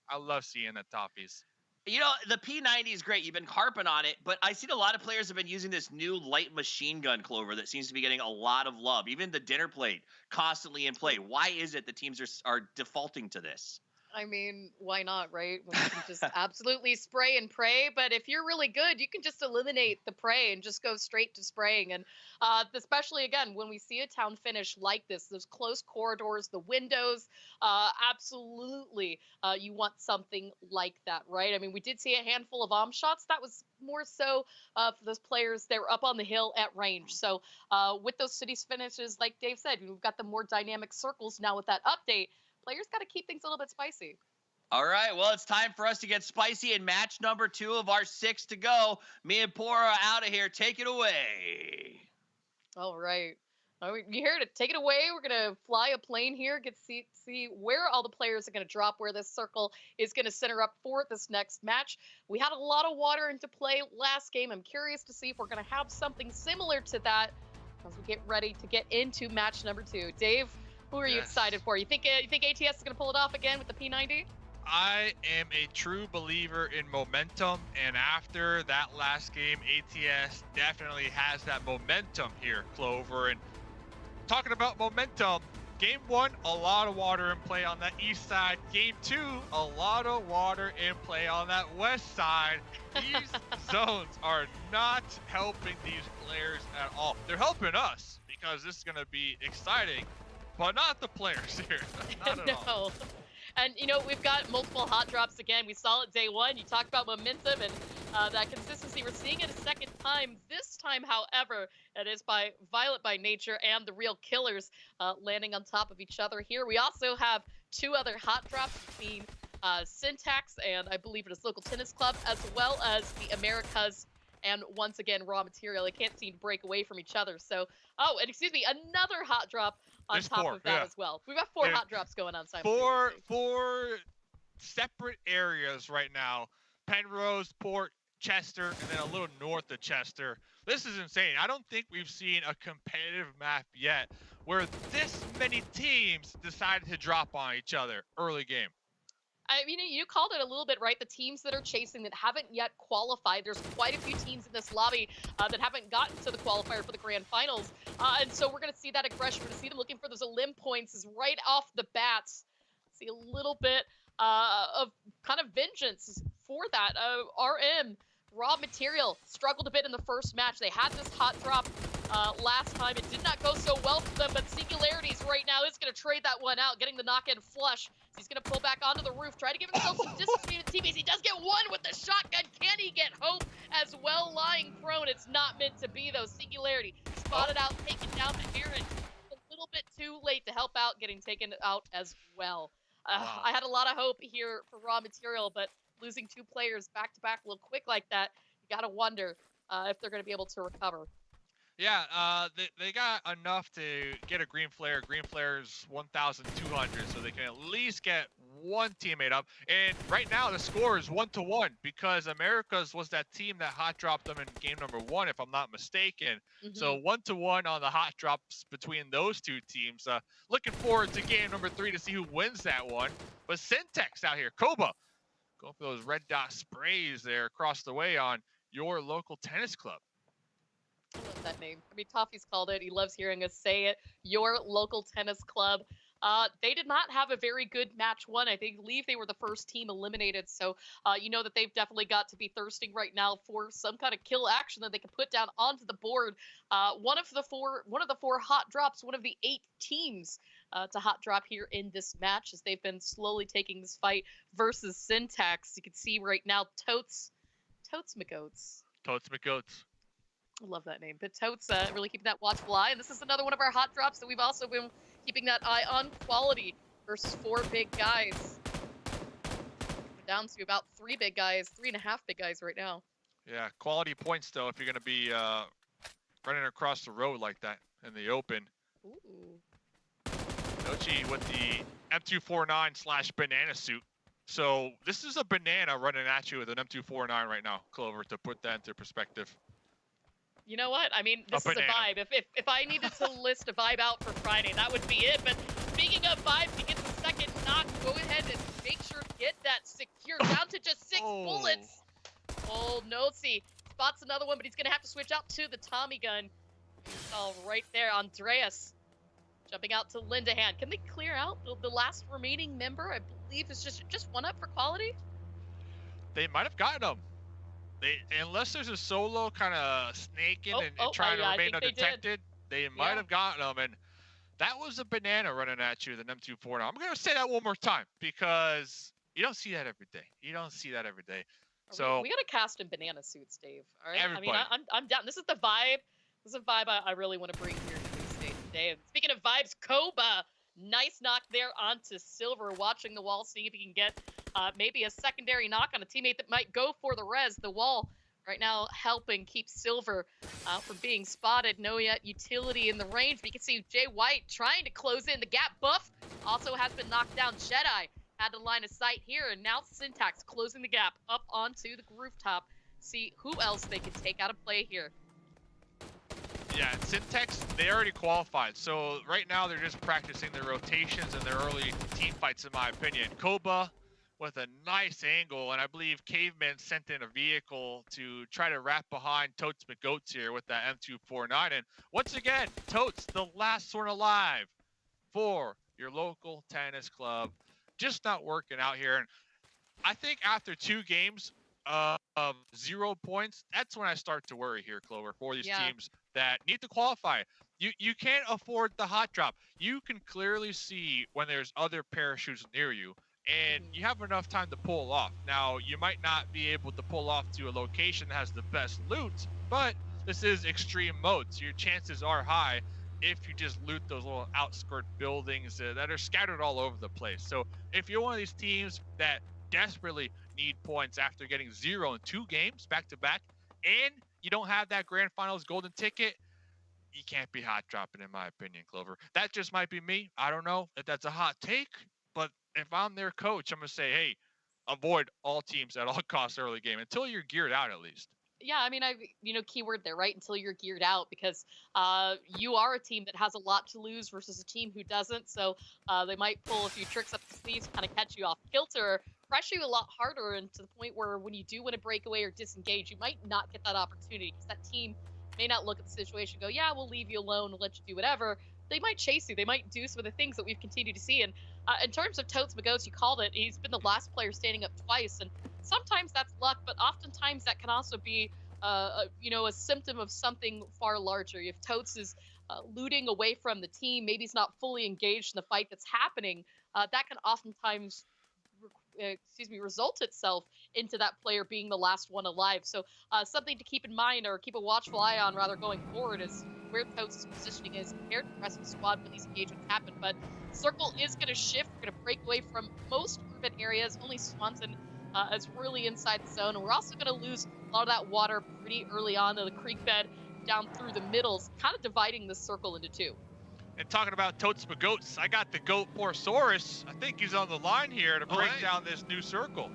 I love seeing that, Toppies. You know, the P90 is great. You've been harping on it, but I've seen a lot of players have been using this new light machine gun, Clover, that seems to be getting a lot of love. Even the dinner plate constantly in play. Why is it the teams are defaulting to this? I mean, why not, right? When you can just absolutely spray and pray. But if you're really good, you can just eliminate the prey and just go straight to spraying. And especially, again, when we see a town finish like this, those close corridors, the windows, absolutely, you want something like that, right? I mean, we did see a handful of bomb shots. That was more so for those players that were up on the hill at range. So with those cities finishes, like Dave said, we've got the more dynamic circles now with that update. Players got to keep things a little bit spicy. All right, well, it's time for us to get spicy in match number 2 of our 6 to go. Me and Pora are out of here. Take it away. All right. You heard it. Take it away. We're going to fly a plane here, get to see where all the players are going to drop, where this circle is going to center up for this next match. We had a lot of water into play last game. I'm curious to see if we're going to have something similar to that as we get ready to get into match number 2. Dave, who are you excited for? You think ATS is going to pull it off again with the P90? I am a true believer in momentum, and after that last game, ATS definitely has that momentum here, Clover. And talking about momentum, game 1, a lot of water in play on that east side. Game 2, a lot of water in play on that west side. These zones are not helping these players at all. They're helping us because this is going to be exciting. But not the players here. Not at all. And, you know, we've got multiple hot drops again. We saw it day 1. You talked about momentum and that consistency. We're seeing it a second time. This time, however, it is by Violet by Nature and the Real Killers landing on top of each other here. We also have 2 other hot drops between Syntax and I believe it is Local Tennis Club, as well as the Americas and once again, Raw Material. They can't seem to break away from each other. So, oh, and excuse me, another hot drop on top of that as well. We've got 4 hot drops going on simultaneously. Four separate areas right now. Penrose, Port, Chester, and then a little north of Chester. This is insane. I don't think we've seen a competitive map yet where this many teams decided to drop on each other early game. I mean, you called it a little bit, right? The teams that are chasing that haven't yet qualified. There's quite a few teams in this lobby that haven't gotten to the qualifier for the grand finals. And so we're going to see that aggression. We're going to see them looking for those elim points is right off the bats. See a little bit of kind of vengeance for that. RM, Raw Material, struggled a bit in the first match. They had this hot drop last time. It did not go so well for them, but Singularities right now is going to trade that one out, getting the knock-in flush. He's going to pull back onto the roof, try to give himself some distance between teammates. He does get one with the shotgun. Can he get Hope as well lying prone? It's not meant to be, though. Singularity spotted out, taken down to Aaron. A little bit too late to help out, getting taken out as well. Wow. I had a lot of hope here for Raw Material, but losing 2 players back-to-back a little quick like that, you got to wonder if they're going to be able to recover. Yeah, they got enough to get a green flare. Green flare's 1,200, so they can at least get 1 teammate up. And right now the score is 1-1 because Americas was that team that hot dropped them in game number 1, if I'm not mistaken. So 1-1 on the hot drops between those 2 teams. Looking forward to game number 3 to see who wins that one. But Syntax out here, Koba, going for those red dot sprays there across the way on your local tennis club. I love that name. I mean, Toffee's called it. He loves hearing us say it. Your local tennis club. They did not have a very good match 1. I believe they were the first team eliminated. So you know that they've definitely got to be thirsting right now for some kind of kill action that they can put down onto the board. One of the four hot drops, one of the 8 teams to Hot Drop here in this match, as they've been slowly taking this fight versus Syntax. You can see right now Totes McGoats. Totes McGoats. I love that name. But Totes really keeping that watchful eye. And this is another one of our hot drops that we've also been keeping that eye on. Quality versus 4 big guys. We're down to about 3 big guys, 3.5 big guys right now. Yeah, quality points though if you're gonna be running across the road like that in the open. Ooh. Nochi with the M249/banana suit. So this is a banana running at you with an M249 right now, Clover, to put that into perspective. You know what? I mean, this is a vibe. If I needed to list a vibe out for Friday, that would be it. But speaking of vibes, he gets the second knock. Go ahead and make sure to get that secure. Down to just 6 bullets. Oh, Nozi spots another one, but he's going to have to switch out to the Tommy gun. Oh, right there, Andreas jumping out to Lindahan. Can they clear out the last remaining member? I believe it's just 1 up for quality. They might have gotten him. Unless there's a solo kind of snaking and trying to remain undetected, they might have gotten him. And that was a banana running at you, the M249. I'm going to say that one more time because you don't see that every day. You don't see that every day. So we got to cast in banana suits, Dave. All right. Everybody. I mean, I'm down. This is the vibe. This is a vibe I really want to bring here to the state today. And speaking of vibes, Koba, nice knock there onto Silver, watching the wall, seeing if he can get maybe a secondary knock on a teammate that might go for the res. The wall right now helping keep Silver from being spotted. No yet utility in the range. But you can see Jay White trying to close in. The gap buff also has been knocked down. Jedi had a line of sight here, and now Syntax closing the gap up onto the rooftop. See who else they can take out of play here. Yeah, Syntax, they already qualified. So right now they're just practicing their rotations and their early team fights, in my opinion. Koba with a nice angle, and I believe Caveman sent in a vehicle to try to wrap behind Totes McGoats here with that M249. And once again, Totes, the last one alive for your local tennis club. Just not working out here. And I think after 2 games of 0 points, that's when I start to worry here, Clover, for these teams that need to qualify. You can't afford the hot drop. You can clearly see when there's other parachutes near you, and you have enough time to pull off. Now, you might not be able to pull off to a location that has the best loot, but this is extreme mode, so your chances are high if you just loot those little outskirt buildings that are scattered all over the place. So if you're one of these teams that desperately need points after getting 0 in 2 games back-to-back, and you don't have that grand finals golden ticket, you can't be hot dropping, in my opinion, Clover. That just might be me. I don't know if that's a hot take, but if I'm their coach, I'm going to say, hey, avoid all teams at all costs early game until you're geared out at least. Yeah, I mean, keyword there, right? Until you're geared out, because you are a team that has a lot to lose versus a team who doesn't. So they might pull a few tricks up the sleeves, kind of catch you off kilter, pressure you a lot harder, and to the point where when you do win a breakaway or disengage, you might not get that opportunity because that team may not look at the situation and go, yeah, we'll leave you alone and let you do whatever. They might chase you. They might do some of the things that we've continued to see. And in terms of Totes McGoats, you called it, he's been the last player standing up twice. And sometimes that's luck, but oftentimes that can also be, a symptom of something far larger. If Totes is looting away from the team, maybe he's not fully engaged in the fight that's happening, that can oftentimes result itself into that player being the last one alive. So something to keep in mind, or keep a watchful eye on rather, going forward, is where Totes' positioning is compared to the rest of the squad when these engagements happen. But circle is going to shift. We're going to break away from most urban areas. Only Swanson is really inside the zone. And we're also going to lose a lot of that water pretty early on in the creek bed down through the middles, kind of dividing the circle into 2. And talking about Totes McGoats, I got the Goat Porosaurus. I think he's on the line here to break down this new circle.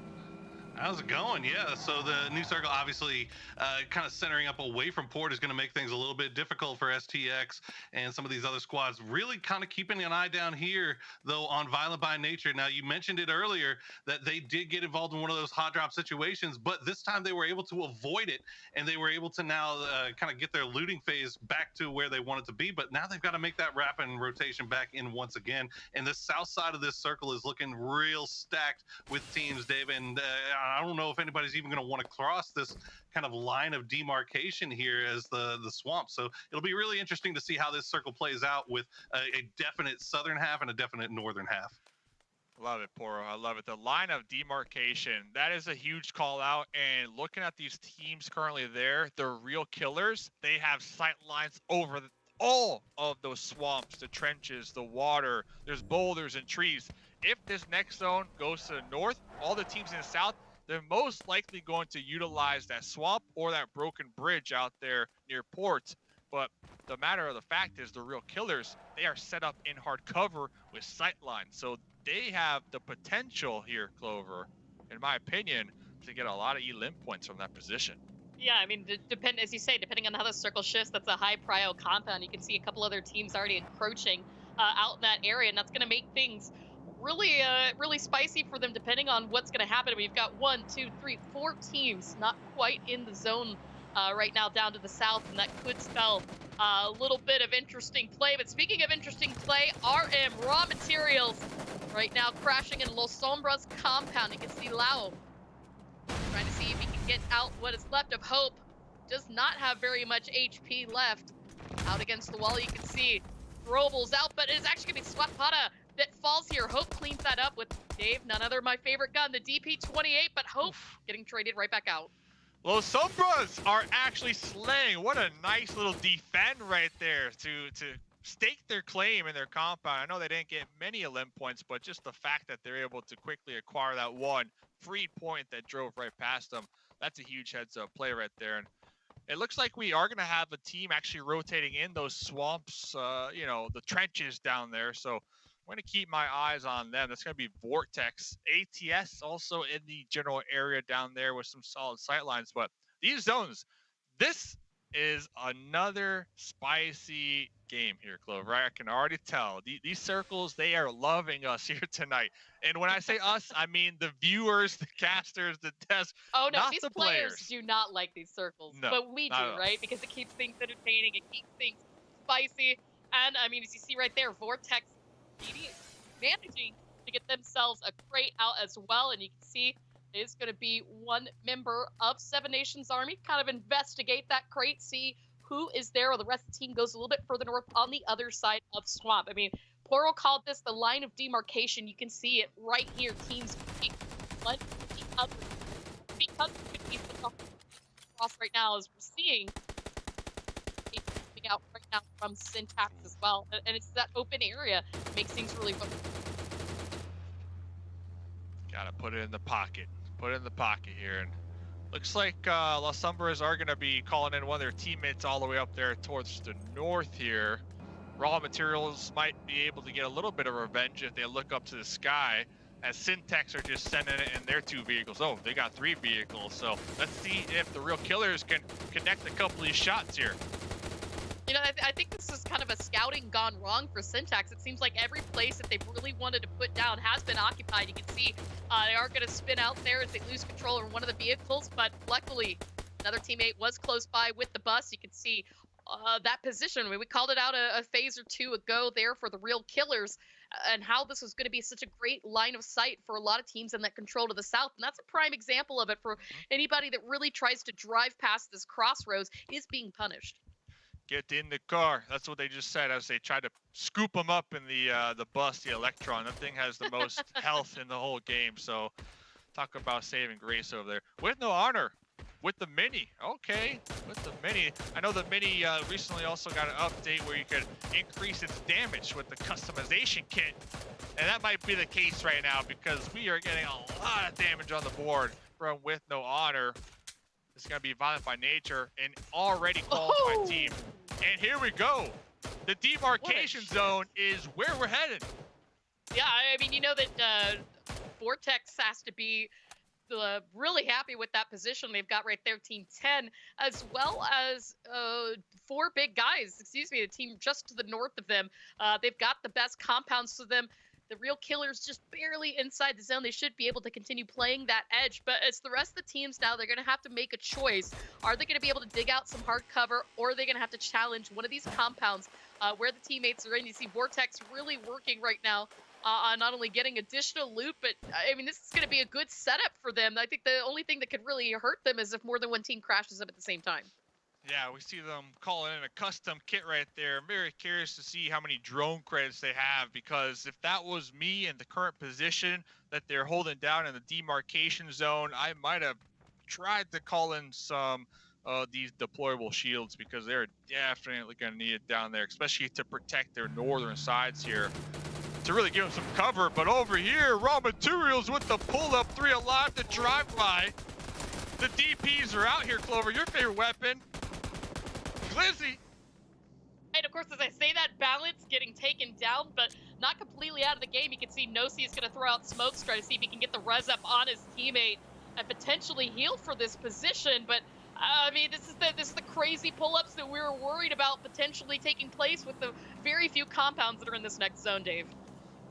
How's it going? Yeah, so the new circle obviously kind of centering up away from port is going to make things a little bit difficult for STX and some of these other squads. Really kind of keeping an eye down here, though, on Violent by Nature. Now, you mentioned it earlier that they did get involved in one of those hot drop situations, but this time they were able to avoid it, and they were able to now kind of get their looting phase back to where they wanted to be. But now they've got to make that rapid rotation back in once again. And the south side of this circle is looking real stacked with teams, Dave. And I don't know if anybody's even going to want to cross this kind of line of demarcation here as the swamp. So it'll be really interesting to see how this circle plays out with a definite southern half and a definite northern half. Love it, Poro. I love it. The line of demarcation, that is a huge call out. And looking at these teams currently there, they're real killers. They have sight lines over all of those swamps, the trenches, the water. There's boulders and trees. If this next zone goes to the north, all the teams in the south, they're most likely going to utilize that swamp or that broken bridge out there near port. But the matter of the fact is the real killers, they are set up in hard cover with sight lines. So they have the potential here, Clover, in my opinion, to get a lot of elim points from that position. Yeah, I mean, as you say, depending on how the circle shifts, that's a high prio compound. You can see a couple other teams already encroaching out in that area, and that's going to make things really, really spicy for them, depending on what's going to happen. We've got 1, 2, 3, 4 teams not quite in the zone right now down to the south, and that could spell a little bit of interesting play. But speaking of interesting play, RM Raw Materials right now crashing in Los Sombras compound. You can see Lau trying to see if he can get out what is left of Hope. Does not have very much HP left. Out against the wall, you can see Robles out, but it is actually going to be Swatpada that falls here. Hope cleans that up with Dave, none other my favorite gun, the DP-28, but Hope getting traded right back out. Los Sombras are actually slaying. What a nice little defend right there to stake their claim in their compound. I know they didn't get many elim points, but just the fact that they're able to quickly acquire that one free point that drove right past them, that's a huge heads-up play right there. And it looks like we are going to have a team actually rotating in those swamps, you know, the trenches down there. So I'm going to keep my eyes on them. That's going to be Vortex. ATS also in the general area down there with some solid sight lines. But these zones, this is another spicy game here, Clover. I can already tell. These circles, they are loving us here tonight. And when I say us, I mean the viewers, the casters, the devs. Oh, no, not these the players do not like these circles. No, but we do, right? Because it keeps things entertaining. It keeps things spicy. And, I mean, as you see right there, Vortex managing to get themselves a crate out as well. And you can see is going to be one member of Seven Nations Army, kind of investigate that crate, see who is there, or the rest of the team goes a little bit further north on the other side of Swamp. I mean, Poro called this the line of demarcation. You can see it right here. Teams one the other. Because it's across right now, as we're seeing coming out right now from Syntax as well. And it's that open area makes things really fun. Gotta put it in the pocket. Put it in the pocket here. And looks like Los Sombras are going to be calling in one of their teammates all the way up there towards the north here. Raw Materials might be able to get a little bit of revenge if they look up to the sky, as Syntax are just sending it in their 2 vehicles. Oh, they got 3 vehicles. So let's see if the real killers can connect a couple of these shots here. You know, I think this is kind of a scouting gone wrong for Syntax. It seems like every place that they've really wanted to put down has been occupied. You can see they are going to spin out there as they lose control over one of the vehicles, but luckily another teammate was close by with the bus. You can see that position. I mean, we called it out a phase or 2 ago there for the real killers, and how this was going to be such a great line of sight for a lot of teams in that control to the south. And that's a prime example of it for anybody that really tries to drive past this crossroads is being punished. Get in the car. That's what they just said as they tried to scoop them up in the bus, the Electron. That thing has the most health in the whole game. So talk about saving grace over there. With no honor. With the Mini. Okay. With the Mini. I know the Mini recently also got an update where you could increase its damage with the customization kit. And that might be the case right now because we are getting a lot of damage on the board from With No Honor. It's going to be Violent by Nature, an already qualified team. And here we go. The demarcation zone is where we're headed. Yeah, I mean, you know that Vortex has to be really happy with that position they've got right there, Team 10, as well as 4 big guys, excuse me, the team just to the north of them. They've got the best compounds to them. The real killers just barely inside the zone. They should be able to continue playing that edge, but it's the rest of the teams now. They're going to have to make a choice. Are they going to be able to dig out some hard cover, or are they going to have to challenge one of these compounds where the teammates are in? You see Vortex really working right now not only getting additional loot, but I mean, this is going to be a good setup for them. I think the only thing that could really hurt them is if more than one team crashes them at the same time. Yeah, we see them calling in a custom kit right there. I'm very curious to see how many drone credits they have, because if that was me in the current position that they're holding down in the demarcation zone, I might have tried to call in some these deployable shields, because they're definitely going to need it down there, especially to protect their northern sides here, to really give them some cover. But over here, raw materials with the pull-up, 3 alive to drive by. The DPs are out here, Clover, your favorite weapon. Glizzy. And of course, as I say that, balance getting taken down, but not completely out of the game. You can see Nosy is going to throw out smokes, try to see if he can get the res up on his teammate and potentially heal for this position. But I mean, this is the crazy pull-ups that we were worried about potentially taking place with the very few compounds that are in this next zone, Dave.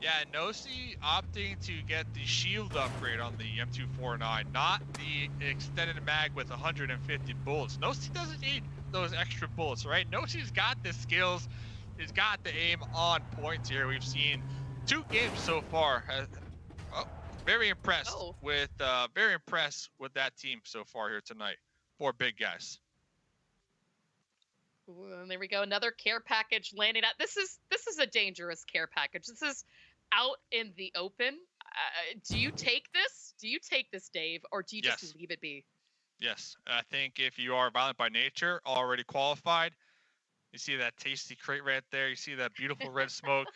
Yeah, Nosy opting to get the shield upgrade on the M249, not the extended mag with 150 bullets. Nosy doesn't need those extra bullets, right? Nosy's got the skills, he's got the aim on points here. We've seen 2 games so far. Very impressed with that team so far here tonight. 4 big guys. Ooh, and there we go, another care package landing out. This is a dangerous care package. This is out in the open. Do you take this? Do you take this, Dave, or do you just leave it be? Yes, I think if you are violent by nature, already qualified, you see that tasty crate right there, you see that beautiful red smoke,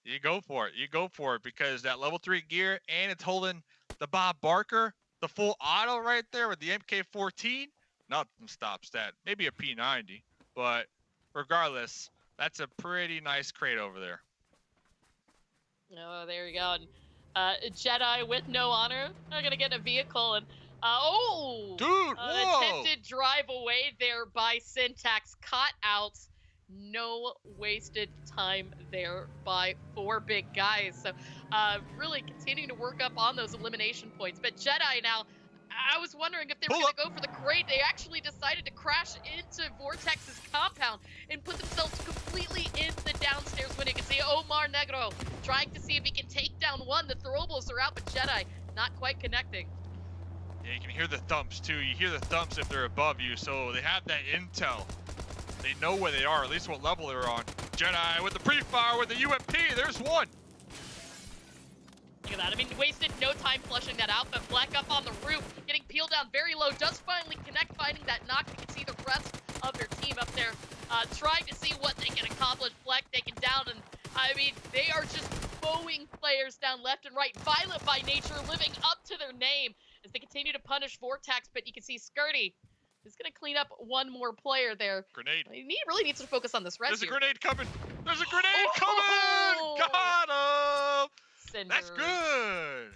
you go for it. You go for it, because that level 3 gear, and it's holding the Bob Barker, the full auto right there with the MK14. Nothing stops that. Maybe a P90, but regardless, that's a pretty nice crate over there. Oh, there you go. And Jedi with no honor are going to get a vehicle, and dude, whoa! Attempted drive away there by Syntax, caught out. No wasted time there by 4 big guys. So really continuing to work up on those elimination points. But Jedi now, I was wondering if they were going to go for the crate. They actually decided to crash into Vortex's compound and put themselves completely in the downstairs window. You can see Omar Negro trying to see if he can take down one. The throwables are out, but Jedi not quite connecting. Yeah, you can hear the thumps too. You hear the thumps if they're above you, so they have that intel. They know where they are, at least what level they're on. Jedi with the pre-fire with the UMP, there's one. Look at that. I mean, wasted no time flushing that out, but Black up on the roof, getting peeled down very low, does finally connect, finding that knock. You can see the rest of their team up there trying to see what they can accomplish. Black taken down, and I mean, they are just mowing players down left and right. Violent by nature, living up to their name as they continue to punish Vortex, but you can see Skirty is going to clean up one more player there. Grenade. He really needs to focus on this res. There's a grenade coming. There's a grenade coming. Got him. Cinder. That's good.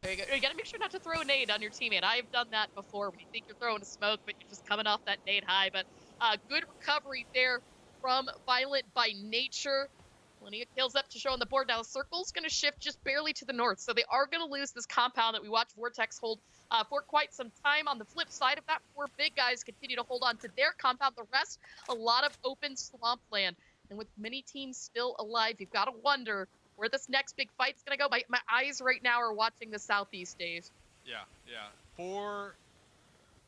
There you go. You got to make sure not to throw a nade on your teammate. I've done that before. When you think you're throwing a smoke, but you're just coming off that nade high. But good recovery there from Violent by nature. Plenty of kills up to show on the board. Now the circle's going to shift just barely to the north, so they are going to lose this compound that we watched Vortex hold for quite some time. On the flip side of that, 4 big guys continue to hold on to their compound. The rest, a lot of open swampland. And with many teams still alive, you've got to wonder where this next big fight's going to go. My eyes right now are watching the southeast, Dave. Yeah. 4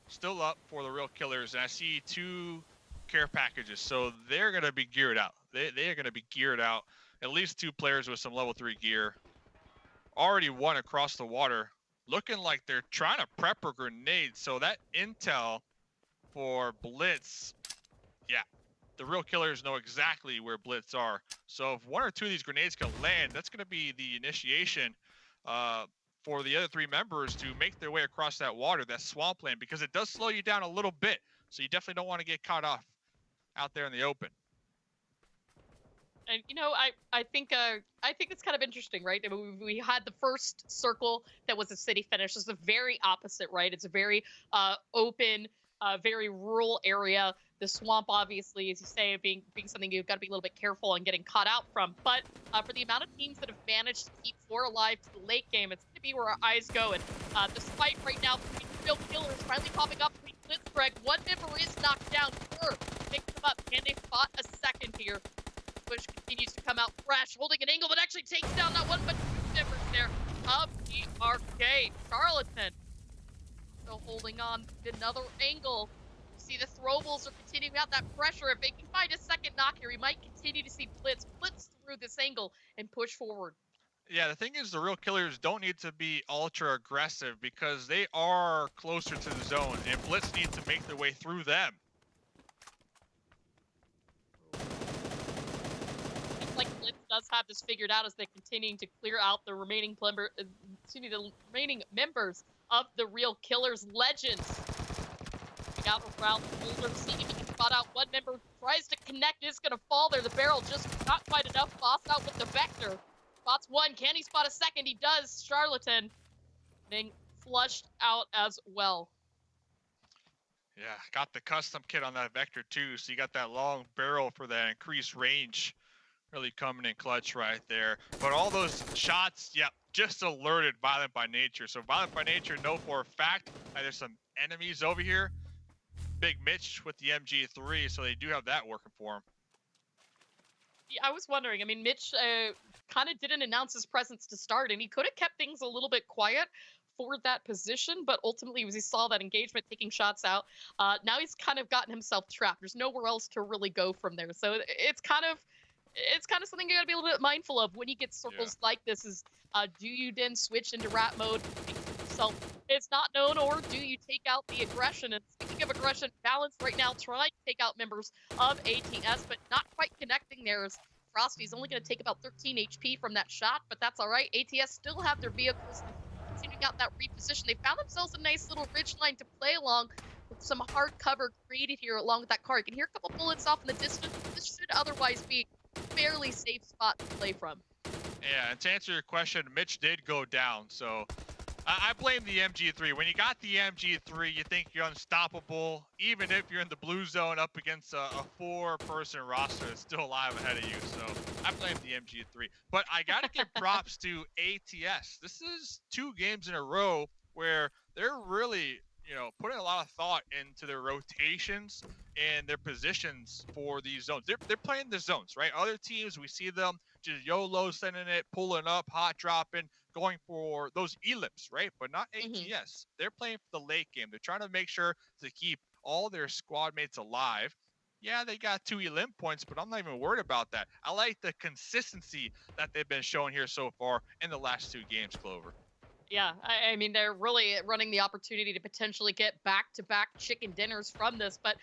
still up for the real killers, and I see 2 care packages, so they're going to be geared out. They are going to be geared out. At least 2 players with some level 3 gear. Already one across the water. Looking like they're trying to prep a grenade. So that intel for Blitz, yeah, the real killers know exactly where Blitz are. So if 1 or 2 of these grenades can land, that's going to be the initiation for the other 3 members to make their way across that water, that swampland, because it does slow you down a little bit. So you definitely don't want to get caught off out there in the open. And you know, I think it's kind of interesting, right? I mean, we had the first circle that was a city finish. It's the very opposite, right? It's a very open, very rural area. The swamp, obviously, as you say, being something you've got to be a little bit careful on getting caught out from. But for the amount of teams that have managed to keep 4 alive to the late game, it's going to be where our eyes go. And despite right now, real killers finally popping up between Blitzcrank. One member is knocked down. Picks them up. Can they spot a second here? push continues to come out fresh, holding an angle, but actually takes down not one but two members there of the arcade. Charlatan still holding on to another angle. See the throwables are continuing out that pressure. If they can find a second knock here, we might continue to see blitz through this angle and push forward. Yeah, the thing is, the real killers don't need to be ultra aggressive because they are closer to the zone, and blitz needs to make their way through them. It's like blitz does have this figured out as they're continuing to clear out the remaining the remaining members of the real killers. Legends out around the boulder, seeing if he can spot out one member, tries to connect, is gonna fall there. The barrel just not quite enough. Boss out with the vector. Spots one, can he spot a second? He does. Charlatan being flushed out as well. Yeah, got the custom kit on that vector too, so you got that long barrel for that increased range. Really coming in clutch right there. But all those shots, yeah, just alerted Violent by Nature. So Violent by Nature know for a fact that there's some enemies over here. Big Mitch with the MG3, so they do have that working for him. Yeah, I was wondering, I mean, Mitch kind of didn't announce his presence to start, and he could have kept things a little bit quiet for that position, but ultimately, as he saw that engagement taking shots out, now he's kind of gotten himself trapped. There's nowhere else to really go from there. So it's kind of something you gotta be a little bit mindful of when you get circles like this is, do you then switch into rat mode, so it's not known, or do you take out the aggression? And speaking of aggression, Balance right now trying to take out members of ATS, but not quite connecting there as Frosty's only gonna take about 13 HP from that shot, but that's all right. ATS still have their vehicles continuing out that reposition. They found themselves a nice little ridge line to play along with some hard cover created here along with that car. You can hear a couple bullets off in the distance. This should otherwise be a fairly safe spot to play from. Yeah, and to answer your question, Mitch did go down, so I blame the MG3. When you got the MG3, you think you're unstoppable. Even if you're in the blue zone up against a four-person roster that's still alive ahead of you. So I blame the MG3. But I got to give props to ATS. This is 2 games in a row where they're really, putting a lot of thought into their rotations and their positions for these zones. They're playing the zones, right? Other teams, we see them just YOLO sending it, pulling up, hot dropping, going for those elims, right? But not ATS. They're playing for the late game. They're trying to make sure to keep all their squad mates alive. Yeah, they got 2 elim points, but I'm not even worried about that. I like the consistency that they've been showing here so far in the last 2 games, Clover. Yeah, I mean, they're really running the opportunity to potentially get back-to-back chicken dinners from this. But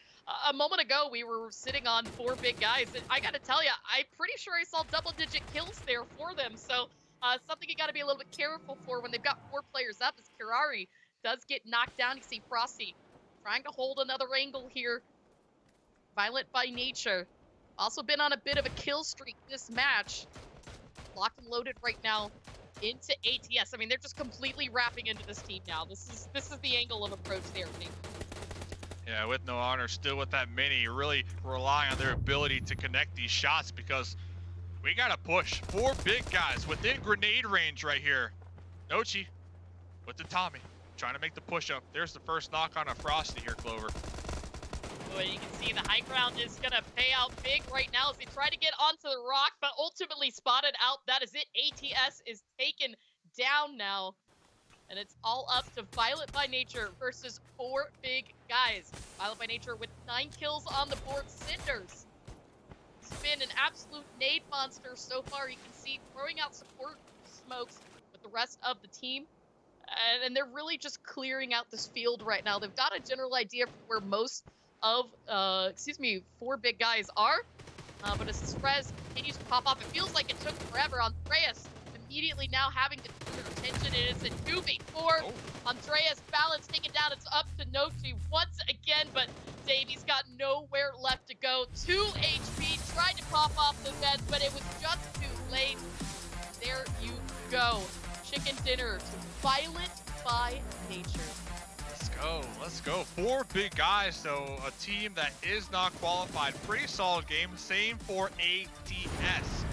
a moment ago, we were sitting on 4 big guys. And I got to tell you, I'm pretty sure I saw double-digit kills there for them. So something you got to be a little bit careful for when they've got 4 players up as Kirari does get knocked down. You see Frosty trying to hold another angle here. Violent by Nature. Also been on a bit of a kill streak this match. Locked and loaded right now into ATS. I mean, they're just completely wrapping into this team now. This is the angle of approach they're taking. Yeah, with no honor, still with that mini, really relying on their ability to connect these shots because we got to push. 4 big guys within grenade range right here. Nochi with the Tommy, trying to make the push up. There's the first knock on a Frosty here, Clover. Well, you can see the high ground is going to pay out big right now as they try to get onto the rock, but ultimately spotted out. That is it. ATS is taken down now. And it's all up to Violent by Nature versus 4 big guys. Violent by Nature with 9 kills on the board. Cinders. It's been an absolute nade monster so far. You can see throwing out support smokes with the rest of the team. And they're really just clearing out this field right now. They've got a general idea for where most of 4 big guys are, but as this Frez continues to pop off, it feels like it took forever. Andreas immediately now having to turn their attention. It is a 2v4. Andreas Balance taken down. It's up to Nochi once again, but Davies got nowhere left to go. 2 HP, tried to pop off the vent, but it was just too late. There you go. Chicken dinner to Violent by Nature. Let's go. 4 big guys, so a team that is not qualified. Pretty solid game. Same for ATS.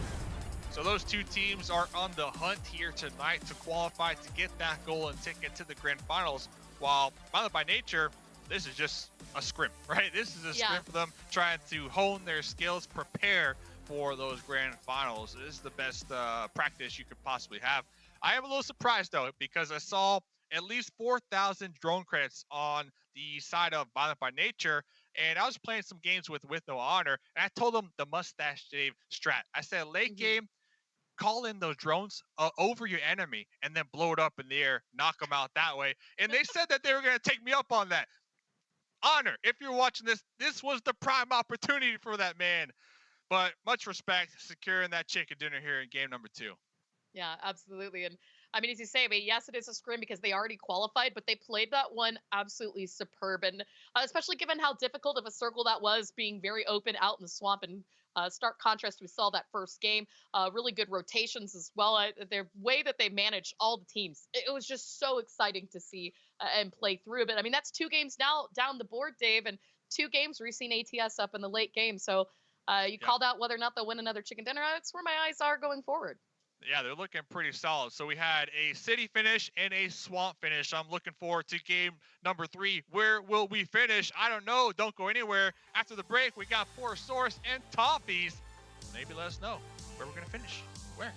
So those 2 teams are on the hunt here tonight to qualify to get that golden ticket to the grand finals. While Violent by Nature, this is just a scrim, right? This is a scrim for them trying to hone their skills, prepare for those grand finals. This is the best practice you could possibly have. I am a little surprised though, because I saw at least 4,000 drone credits on the side of Violent by Nature, and I was playing some games with No Honor, and I told them the mustache shave strat. I said late game, call in those drones over your enemy and then blow it up in the air, knock them out that way. And they said that they were going to take me up on that. Honor, if you're watching this, this was the prime opportunity for that man. But much respect, securing that chicken dinner here in game number 2. Yeah, absolutely. And I mean, as you say, I mean, yes, it is a scrim because they already qualified, but they played that one absolutely superb. And especially given how difficult of a circle that was, being very open out in the swamp. And stark contrast, we saw that first game, really good rotations as well. The way that they managed all the teams, it was just so exciting to see and play through. But I mean, that's 2 games now down the board, Dave, and 2 games where you've seen ATS up in the late game. So you called out whether or not they'll win another chicken dinner. That's where my eyes are going forward. Yeah, they're looking pretty solid. So we had a city finish and a swamp finish. I'm looking forward to game number 3. Where will we finish? I don't know. Don't go anywhere. After the break, we got Poor Source and Toffees. Maybe let us know where we're going to finish. Where?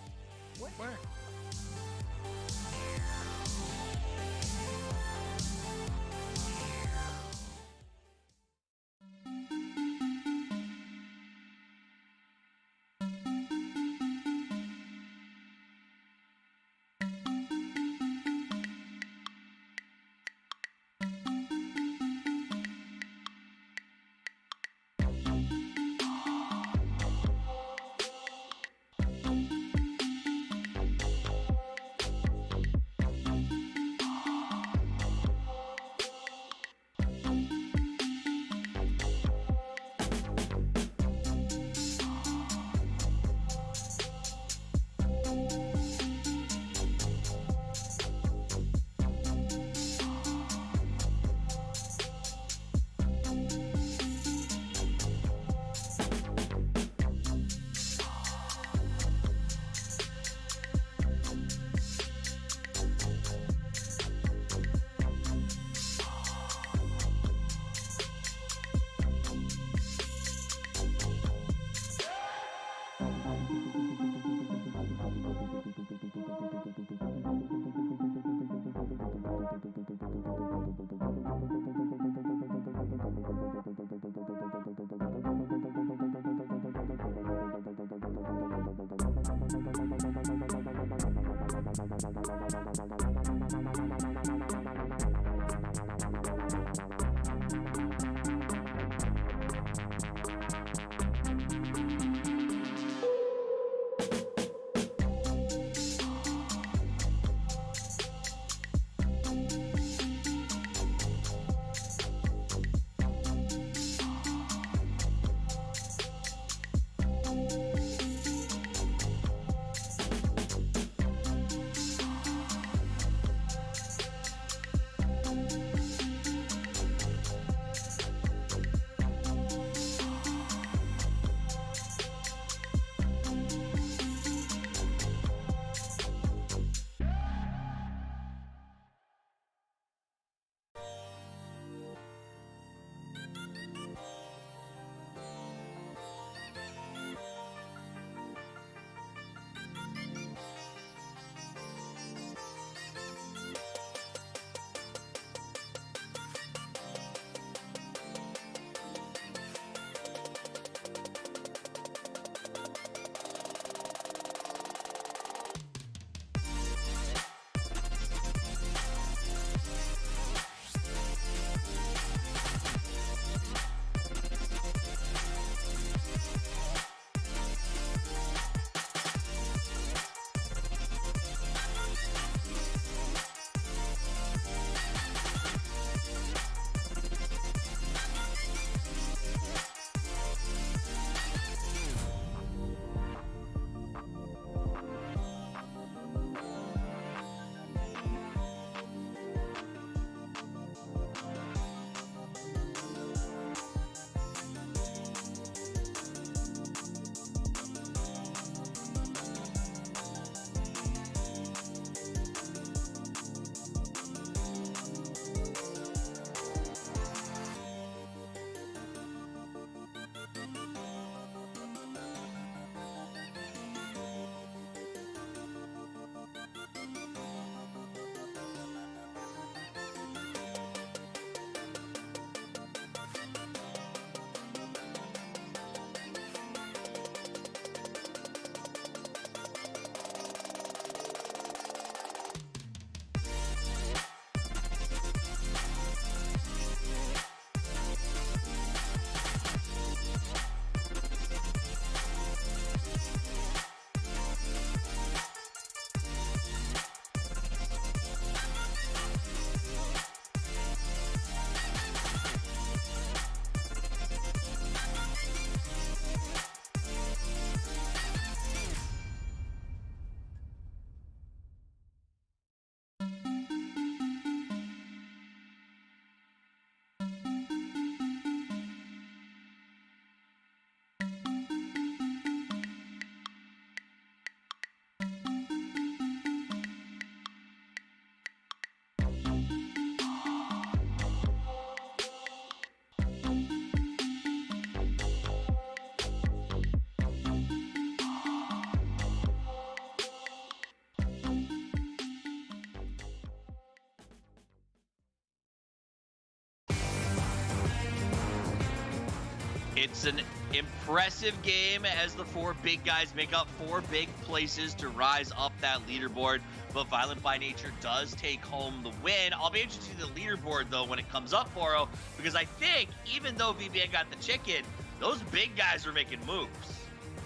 It's an impressive game as the 4 big guys make up 4 big places to rise up that leaderboard. But Violent by Nature does take home the win. I'll be interested to see the leaderboard, though, when it comes up, Poro, because I think even though VBN got the chicken, those big guys are making moves.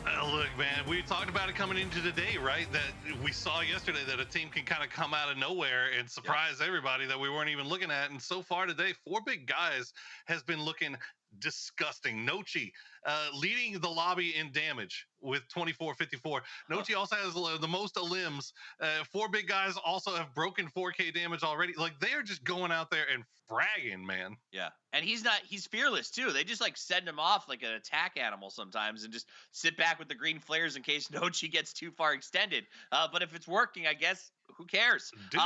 Look, man, we talked about it coming into today, right? That we saw yesterday that a team can kind of come out of nowhere and surprise everybody that we weren't even looking at. And so far today, 4 big guys has been looking disgusting. Nochi leading the lobby in damage with 2454. Nochi also has the most elims. 4 big guys also have broken 4K damage already. Like, they are just going out there and fragging, man. Yeah, and he's fearless too. They just like send him off like an attack animal sometimes and just sit back with the green flares in case Nochi gets too far extended. But if it's working, I guess, who cares? Dude,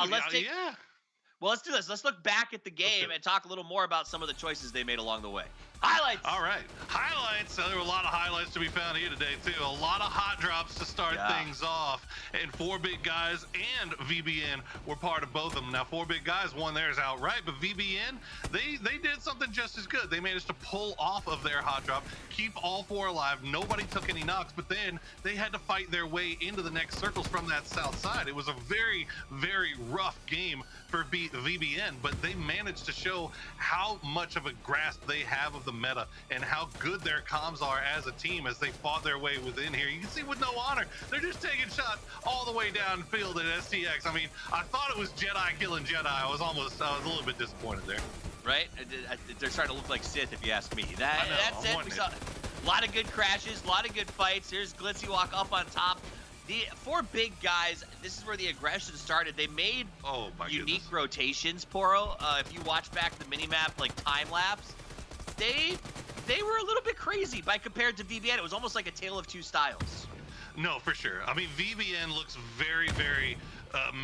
Well, let's do this. Let's look back at the game and talk a little more about some of the choices they made along the way. Highlights. All right. Highlights. There were a lot of highlights to be found here today, too. A lot of hot drops to start things off. And 4 big guys and VBN were part of both of them. Now, 4 big guys won theirs outright, but VBN, they did something just as good. They managed to pull off of their hot drop, keep all 4 alive. Nobody took any knocks, but then they had to fight their way into the next circles from that south side. It was a very, very rough game for VBN, but they managed to show how much of a grasp they have of the meta and how good their comms are as a team as they fought their way within here. You can see with no honor, they're just taking shots all the way downfield at STX. I mean, I thought it was Jedi killing Jedi. I was a little bit disappointed there. Right? They're starting to look like Sith, if you ask me. That's it. We saw a lot of good crashes, a lot of good fights. Here's Glitzy Walk up on top. The 4 big guys, this is where the aggression started. They made unique rotations, Poro. If you watch back the minimap, like time lapse, they were a little bit crazy by compared to VBN. It was almost like a tale of 2 styles. No, for sure. I mean, VBN looks very, very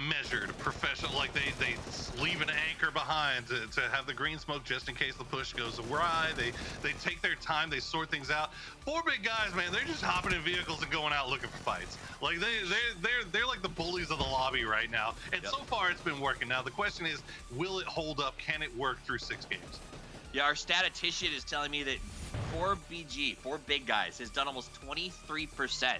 measured, professional. Like they leave an anchor behind to have the green smoke just in case the push goes awry. They take their time. They sort things out. 4 big guys, man, they're just hopping in vehicles and going out looking for fights. Like they're like the bullies of the lobby right now. And so far it's been working. Now the question is, will it hold up? Can it work through 6 games? Yeah, our statistician is telling me that 4 big guys, has done almost 23%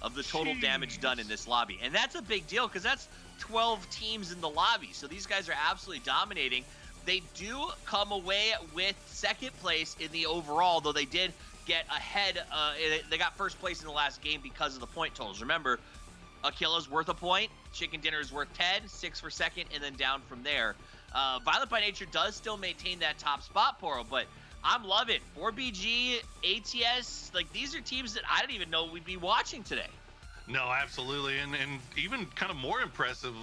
of the total damage done in this lobby. And that's a big deal because that's 12 teams in the lobby. So these guys are absolutely dominating. They do come away with 2nd place in the overall, though they did get ahead. They got 1st place in the last game because of the point totals. Remember, a kill is worth a point, chicken dinner is worth 10, 6 for 2nd, and then down from there. Violent by Nature does still maintain that top spot, Poro, but I'm loving 4BG, ATS. Like, these are teams that I didn't even know we'd be watching today. No, absolutely. And even kind of more impressive,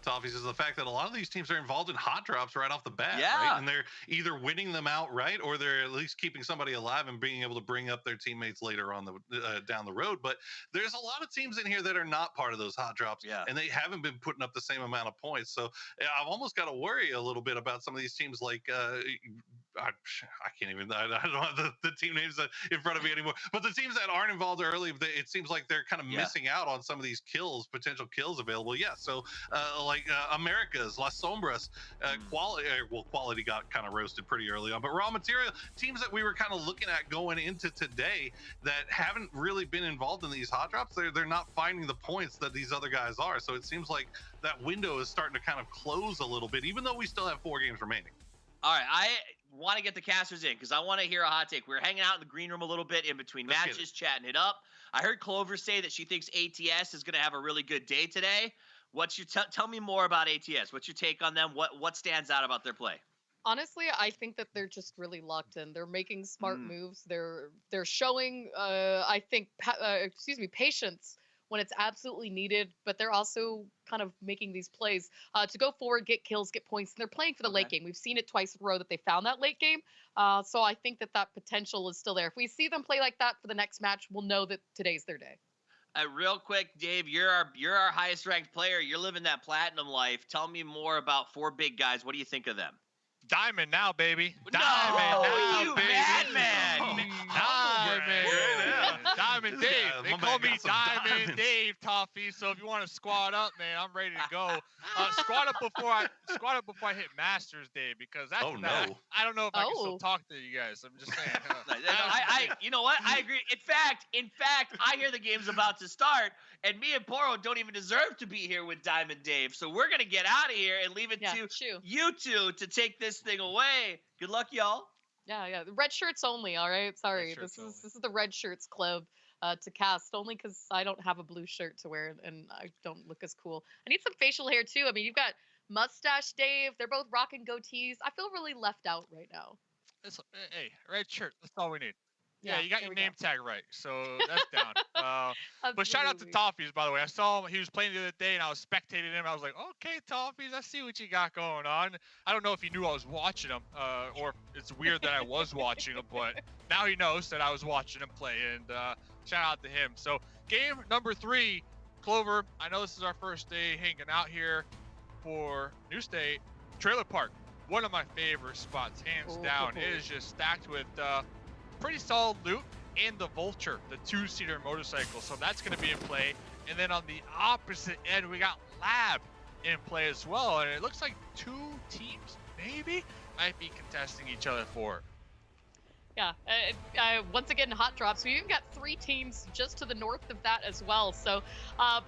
Toffees, is the fact that a lot of these teams are involved in hot drops right off the bat. Right? And they're either winning them outright or they're at least keeping somebody alive and being able to bring up their teammates later on down the road. But there's a lot of teams in here that are not part of those hot drops. And they haven't been putting up the same amount of points. So I've almost got to worry a little bit about some of these teams like I can't even, I don't have the team names in front of me anymore. But the teams that aren't involved early, it seems like they're kind of missing out on some of these potential kills available. So like Americas, Las Sombras, Quality got kind of roasted pretty early on. But Raw Material, teams that we were kind of looking at going into today that haven't really been involved in these hot drops, they're not finding the points that these other guys are. So it seems like that window is starting to kind of close a little bit, even though we still have 4 games remaining. All right, I want to get the casters in because I want to hear a hot take. We were hanging out in the green room a little bit in between matches, chatting it up. I heard Clover say that she thinks ATS is going to have a really good day today. What's your tell me more about ATS? What's your take on them? What stands out about their play? Honestly, I think that they're just really locked in. They're making smart moves. They're showing, I think, patience when it's absolutely needed, but they're also kind of making these plays to go forward, get kills, get points, and they're playing for the late game. We've seen it twice in a row that they found that late game, so I think that potential is still there. If we see them play like that for the next match, we'll know that today's their day. Real quick, Dave, you're our highest ranked player. You're living that platinum life. Tell me more about 4 big guys. What do you think of them? Diamond now, baby. Diamond now, baby. Madman. Diamond. Diamond Dave. Yeah, They my call man me got some Diamond diamonds. Dave, Toffee. So if you want to squad up, man, I'm ready to go. Squad up before I hit Masters Day, because that's Oh, no. I don't know if I can still Oh. talk to you guys. I'm just saying. You know what? I agree. In fact, I hear the game's about to start, and me and Poro don't even deserve to be here with Diamond Dave. So we're gonna get out of here and leave it to true. you two to take this thing away. Good luck, y'all. Yeah. The red shirts only. All right. Sorry. shirts This is the red shirts club to cast only because I don't have a blue shirt to wear and I don't look as cool. I need some facial hair too. I mean, you've got Mustache Dave. They're both rocking goatees. I feel really left out right now. Hey, red shirt. That's all we need. Yeah, you got there your we name go. tag right, so that's down. But shout out to Absolutely. Toffees, by the way. I saw him. He was playing the other day, and I was spectating him. I was like, okay, Toffees, I see what you got going on. I don't know if he knew I was watching him, or if it's weird that I was watching him, but now he knows that I was watching him play, and shout out to him. So game number 3, Clover. I know this is our first day hanging out here for New State. Trailer Park, one of my favorite spots, hands down. It is just stacked with pretty solid loot, and the Vulture, the 2-seater motorcycle. So that's going to be in play. And then on the opposite end, we got Lab in play as well. And it looks like 2 teams maybe might be contesting each other for it. Yeah, once again, hot drops. We've even got 3 teams just to the north of that as well. So,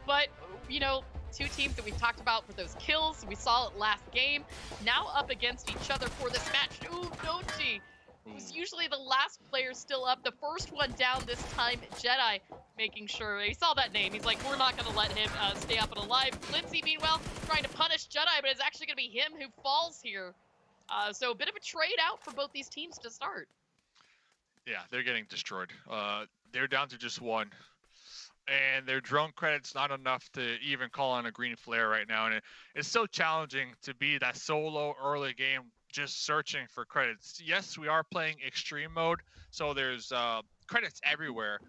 but, you know, 2 teams that we've talked about for those kills. We saw it last game. Now up against each other for this match. Ooh, Doji. Who's usually the last player still up. The first one down this time, Jedi, making sure. He saw that name. He's like, we're not going to let him stay up and alive. Lindsay, meanwhile, trying to punish Jedi, but it's actually going to be him who falls here. So a bit of a trade out for both these teams to start. Yeah, they're getting destroyed. They're down to just 1. And their drone credit's not enough to even call on a green flare right now. And it's so challenging to be that solo early game just searching for credits. Yes, we are playing extreme mode, so there's credits everywhere.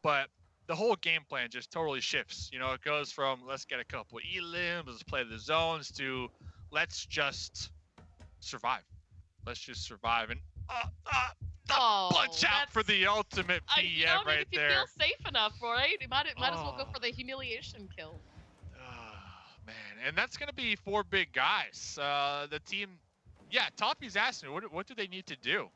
But the whole game plan just totally shifts. You know, it goes from let's get a couple elims, let's play the zones, to let's just survive. Let's just survive. And punch out for the ultimate PM right if you there. feel safe enough, right? You might as well go for the humiliation kill. Man, and that's going to be 4 big guys. The team, yeah, Toppy's asking me, what do they need to do?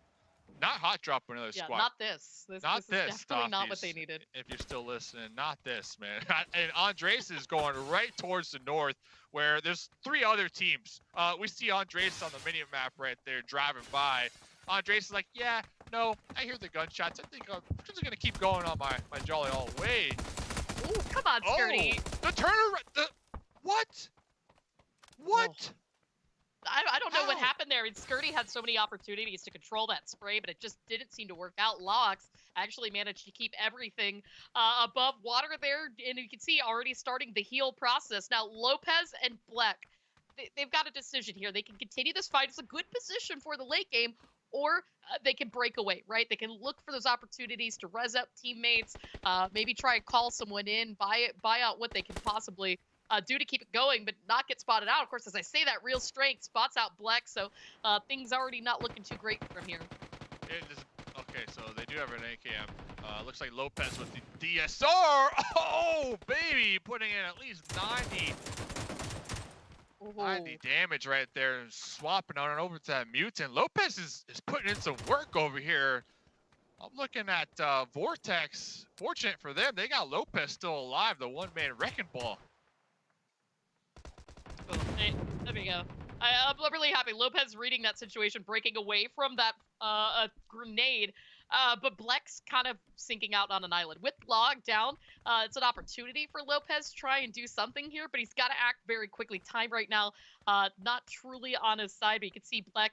Not hot drop another squad. Not this. This is definitely not what they needed. If you're still listening, not this, man. And Andres is going right towards the north, where there's 3 other teams. We see Andres on the mini map right there driving by. Andres is like, yeah, no, I hear the gunshots. I think I'm just gonna keep going on my jolly all the way. Ooh, come on, Skirty. The turnaround. What? What? I don't know what happened there. Skirty had so many opportunities to control that spray, but it just didn't seem to work out. Lox actually managed to keep everything above water there, and you can see already starting the heal process. Now, Lopez and Black, they've got a decision here. They can continue this fight. It's a good position for the late game, or they can break away, right? They can look for those opportunities to res up teammates, maybe try and call someone in, buy out what they can possibly do to keep it going, but not get spotted out. Of course, as I say that, real strength spots out Black, so things already not looking too great from here. Okay, so they do have an AKM. Looks like Lopez with the DSR. Oh, baby, putting in at least 90 damage right there, and swapping on over to that mutant. Lopez is putting in some work over here. I'm looking at Vortex. Fortunate for them, they got Lopez still alive, the one-man wrecking ball. There we go. I'm really happy. Lopez reading that situation, breaking away from that grenade. But Bleck's kind of sinking out on an island. With Log down, it's an opportunity for Lopez to try and do something here, but he's got to act very quickly. Time right now, not truly on his side, but you can see Bleck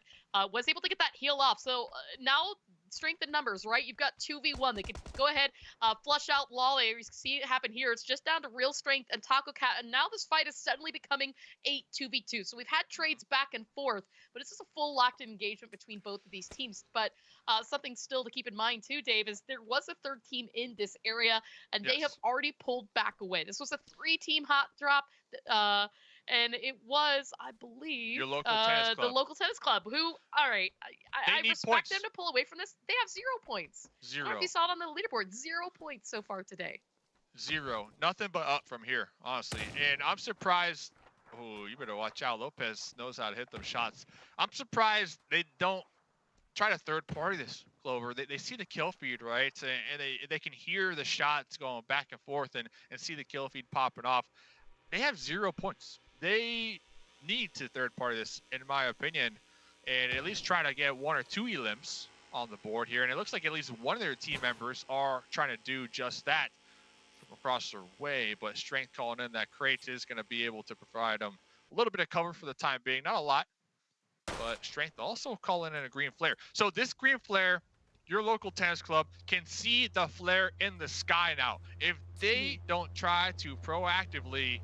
was able to get that heal off. So now, strength in numbers, right? You've got 2v1. They can go ahead, flush out Lolly. You see it happen here. It's just down to real strength and Taco Cat, and now this fight is suddenly becoming a 2v2. So we've had trades back and forth, but this is a full locked-in engagement between both of these teams. But something still to keep in mind too, Dave, is there was a 3rd team in this area, and they have already pulled back away. This was a 3-team hot drop. and it was, I believe, Your local tennis the club. local tennis club. Who, all right, I need respect points. them to pull away from this. They have 0 points. I don't know 0. if you saw it on the leaderboard. 0 points so far today. 0. Nothing but up from here, honestly. And I'm surprised. Oh, you better watch out. Lopez knows how to hit those shots. I'm surprised they don't try to third party this, Clover. They see the kill feed, right? And they can hear the shots going back and forth and see the kill feed popping off. They have 0 points. They need to third party this, in my opinion, and at least try to get 1 or 2 elims on the board here. And it looks like at least one of their team members are trying to do just that from across their way. But Strength calling in that Crate is going to be able to provide them a little bit of cover for the time being. Not a lot, but Strength also calling in a green flare. So this green flare, your local tennis club can see the flare in the sky now. If they don't try to proactively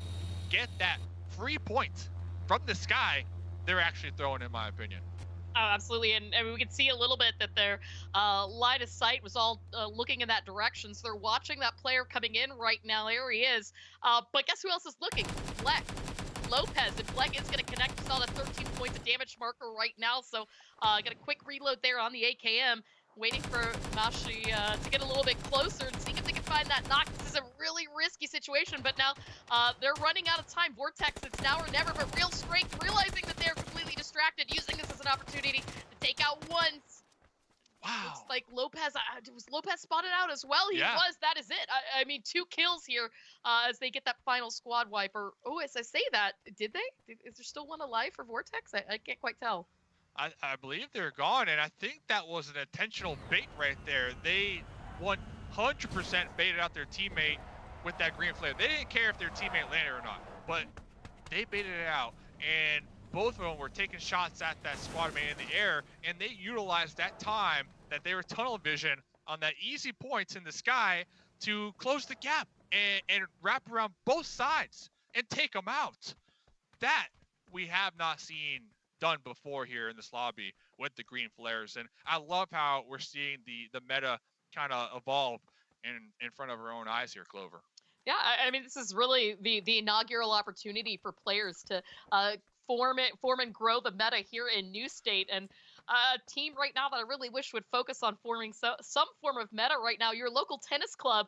get that free point from the sky, they're actually throwing, in my opinion. Oh, absolutely, and we could see a little bit that their line of sight was all looking in that direction, so they're watching that player coming in right now. There he is. But guess who else is looking? Fleck. Lopez, and Fleck is going to connect. We saw that 13 points of damage marker right now, so got a quick reload there on the AKM, waiting for Mashi to get a little bit closer and seeing if they can find that knock. This is a really risky situation, but now they're running out of time. Vortex, it's now or never, but Real Strength, realizing that they're completely distracted, using this as an opportunity to take out one. Wow. Looks like Lopez, was Lopez spotted out as well? He was, that is it. I mean, 2 kills here as they get that final squad wipe. Or, oh, as I say that, did they? Is there still one alive for Vortex? I can't quite tell. I believe they're gone, and I think that was an intentional bait right there. They 100% baited out their teammate with that green flare. They didn't care if their teammate landed or not, but they baited it out, and both of them were taking shots at that squad mate in the air, and they utilized that time that they were tunnel vision on that easy points in the sky to close the gap and wrap around both sides and take them out. That we have not seen done before here in this lobby with the green flares, and I love how we're seeing the meta kind of evolve in front of our own eyes here, Clover. Yeah, I mean, this is really the inaugural opportunity for players to form and grow the meta here in New State, and a team right now that I really wish would focus on forming some form of meta right now. Your local tennis club,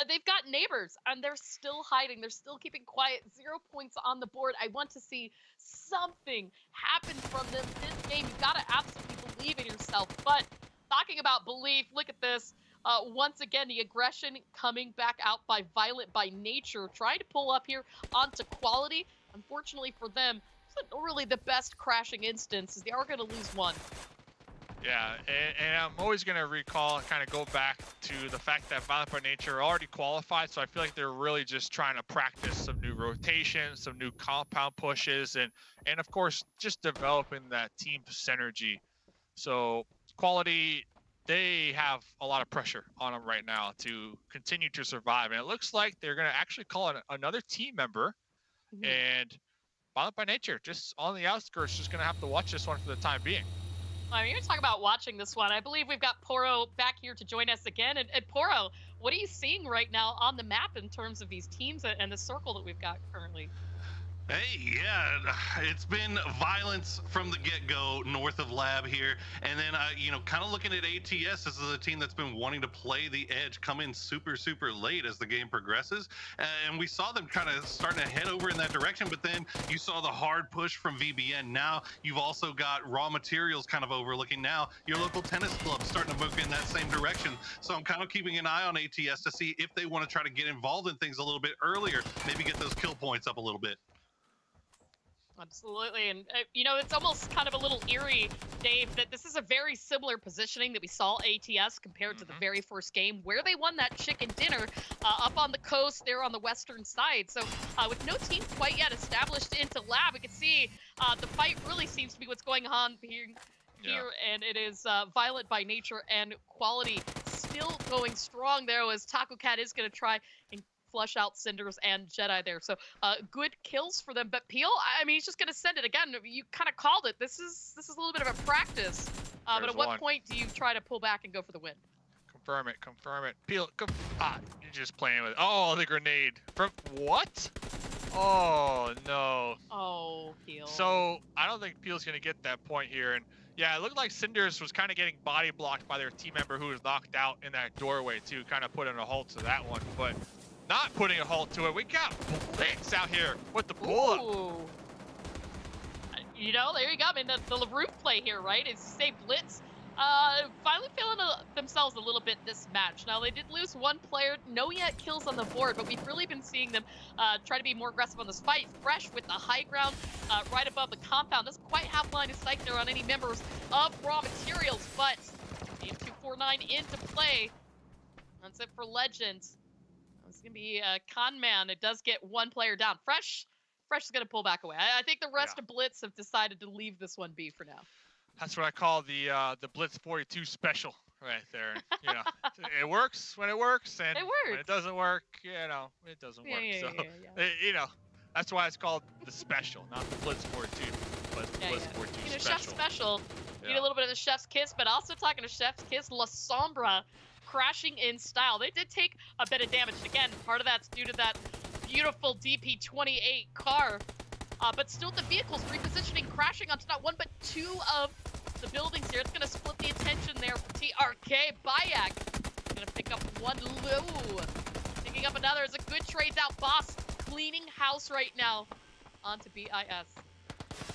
they've got neighbors, and they're still hiding. They're still keeping quiet. 0 points on the board. I want to see something happen from them this game. You've got to absolutely believe in yourself. But talking about belief, look at this. Once again, the aggression coming back out by Violent by Nature, trying to pull up here onto Quality. Unfortunately for them, it's not really the best crashing instance. They are going to lose one. Yeah, and I'm always going to recall and kind of go back to the fact that Violent by Nature are already qualified, so I feel like they're really just trying to practice some new rotations, some new compound pushes, and of course, just developing that team synergy. So Quality, they have a lot of pressure on them right now to continue to survive, and it looks like they're going to actually call in another team member, and Violent by Nature, just on the outskirts, just going to have to watch this one for the time being. I mean, you're talking about watching this one. I believe we've got Poro back here to join us again. And Poro, what are you seeing right now on the map in terms of these teams and the circle that we've got currently? Hey, yeah, it's been violence from the get-go north of Lab here. And then, kind of looking at ATS, this is a team that's been wanting to play the edge, come in super, super late as the game progresses. And we saw them kind of starting to head over in that direction, but then you saw the hard push from VBN. Now you've also got Raw Materials kind of overlooking now. Your local tennis club starting to move in that same direction. So I'm kind of keeping an eye on ATS to see if they want to try to get involved in things a little bit earlier, maybe get those kill points up a little bit. Absolutely, and it's almost kind of a little eerie, Dave, that this is a very similar positioning that we saw ATS compared to the very first game where they won that chicken dinner up on the coast there on the western side. So with no team quite yet established into Lab, we can see the fight really seems to be what's going on here, and it is Violent by Nature and Quality still going strong there as Taco Cat is going to try and flush out Cinders and Jedi there. So good kills for them. But Peel, I mean, he's just going to send it again. You kind of called it. This is a little bit of a practice. But at what point do you try to pull back and go for the win? Confirm it. Confirm it. Peel, you're just playing with it. Oh, the grenade. From what? Oh, no. Oh, Peel. So I don't think Peel's going to get that point here. And yeah, it looked like Cinders was kind of getting body blocked by their team member who was knocked out in that doorway too, kind of putting a halt to that one. But not putting a halt to it, we got Blitz out here with the pull-up. Ooh. You know, there you go. I mean, the roof play here, right? Is to say Blitz finally feeling themselves a little bit this match. Now, they did lose one player, no yet kills on the board, but we've really been seeing them try to be more aggressive on this fight. Fresh with the high ground right above the compound. Doesn't quite have line of sight there on any members of raw materials, but Game 249 into play. That's it for Legends. It's going to be Con Man. It does get one player down. Fresh is going to pull back away. I think the rest of Blitz have decided to leave this one be for now. That's what I call the Blitz 42 special right there. You know, it works when it works, and when it doesn't work, you know, it doesn't work. You know, that's why it's called the special, not the Blitz 42, but the Blitz 42 you know, special. Chef's special. You need a little bit of the Chef's kiss, but also talking to Chef's kiss, La Sombra crashing in style. They did take a bit of damage. Again, part of that's due to that beautiful DP28 car. But still the vehicles repositioning, crashing onto not one but two of the buildings here. It's going to split the attention there for TRK. Bayak going to pick up one low. Picking up another as a good trades out. Boss cleaning house right now onto BIS.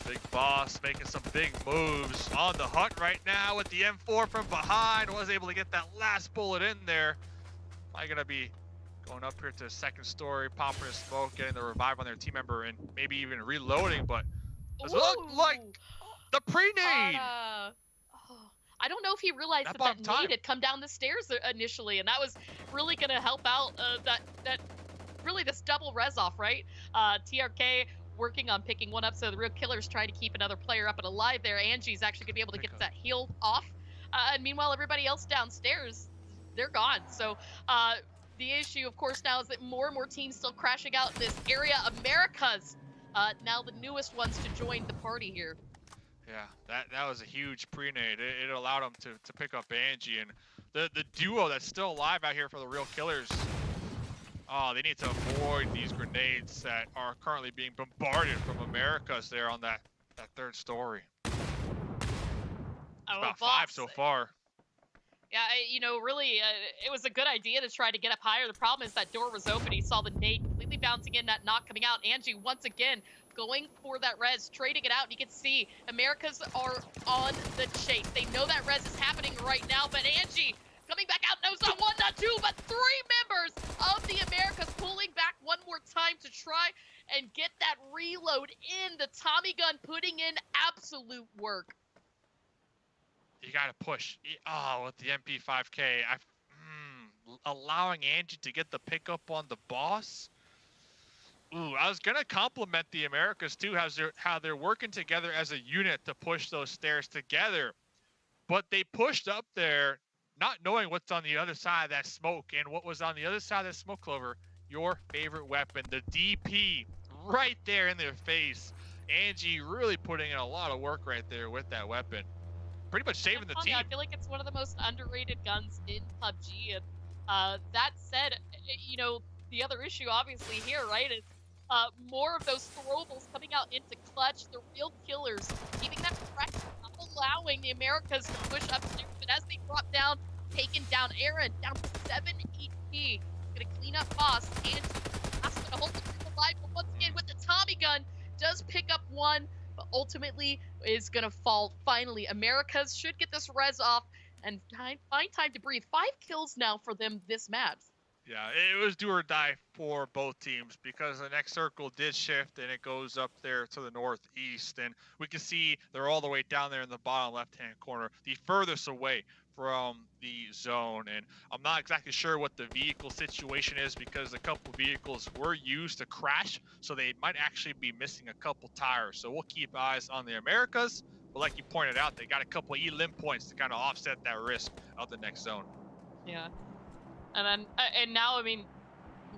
Big Boss making some big moves on the hunt right now with the M4 from behind. Was able to get that last bullet in there. Probably going to be going up here to the second story, popping a smoke, getting the revive on their team member, and maybe even reloading, but does it look like the pre-nade? I don't know if he realized that nade had come down the stairs initially, and that was really going to help out that really this double res off, right? TRK working on picking one up, so the real killer's trying to keep another player up and alive there. Angie's actually going to be able to get that heal off, and meanwhile, everybody else downstairs, they're gone. So, the issue, of course, now is that more and more teams still crashing out in this area. Americas, now the newest ones to join the party here. Yeah, that was a huge pre-nade. It allowed them to pick up Angie, and the duo that's still alive out here for the real killers. Oh, they need to avoid these grenades that are currently being bombarded from Americas there on that third story. About 5 so far. Yeah, you know, really, it was a good idea to try to get up higher. The problem is that door was open. He saw the nade completely bouncing in, that knock coming out. Angie, once again, going for that res, trading it out. And you can see Americas are on the chase. They know that res is happening right now, but Angie coming back out, knows not one, not two, but three members of the Americas pulling back one more time to try and get that reload in. The Tommy gun putting in absolute work. You gotta push. Oh, with the MP5K, allowing Angie to get the pickup on the boss. Ooh, I was gonna compliment the Americas too, how they're working together as a unit to push those stairs together. But they pushed up there, not knowing what's on the other side of that smoke, and what was on the other side of that smoke, Clover, your favorite weapon, the DP, right there in their face. Angie really putting in a lot of work right there with that weapon. Pretty much saving the team. I feel like it's one of the most underrated guns in PUBG. And that said, you know, the other issue obviously here, right, is more of those throwables coming out into clutch. The real killers keeping that pressure, not allowing the Americas to push upstairs. But as they drop down, taking down Aaron, down to 7 HP. Gonna clean up Boss, and that's gonna hold the group alive. But once again, with the Tommy gun, does pick up one, but ultimately is going to fall. Finally, Americas should get this res off and find time to breathe. 5 kills now for them this match. Yeah, it was do or die for both teams because the next circle did shift and it goes up there to the northeast. And we can see they're all the way down there in the bottom left-hand corner, the furthest away from the zone. And I'm not exactly sure what the vehicle situation is because a couple vehicles were used to crash, so they might actually be missing a couple tires. So we'll keep eyes on the Americas, but like you pointed out, they got a couple elim points to kind of offset that risk of the next zone. Yeah, and now, I mean,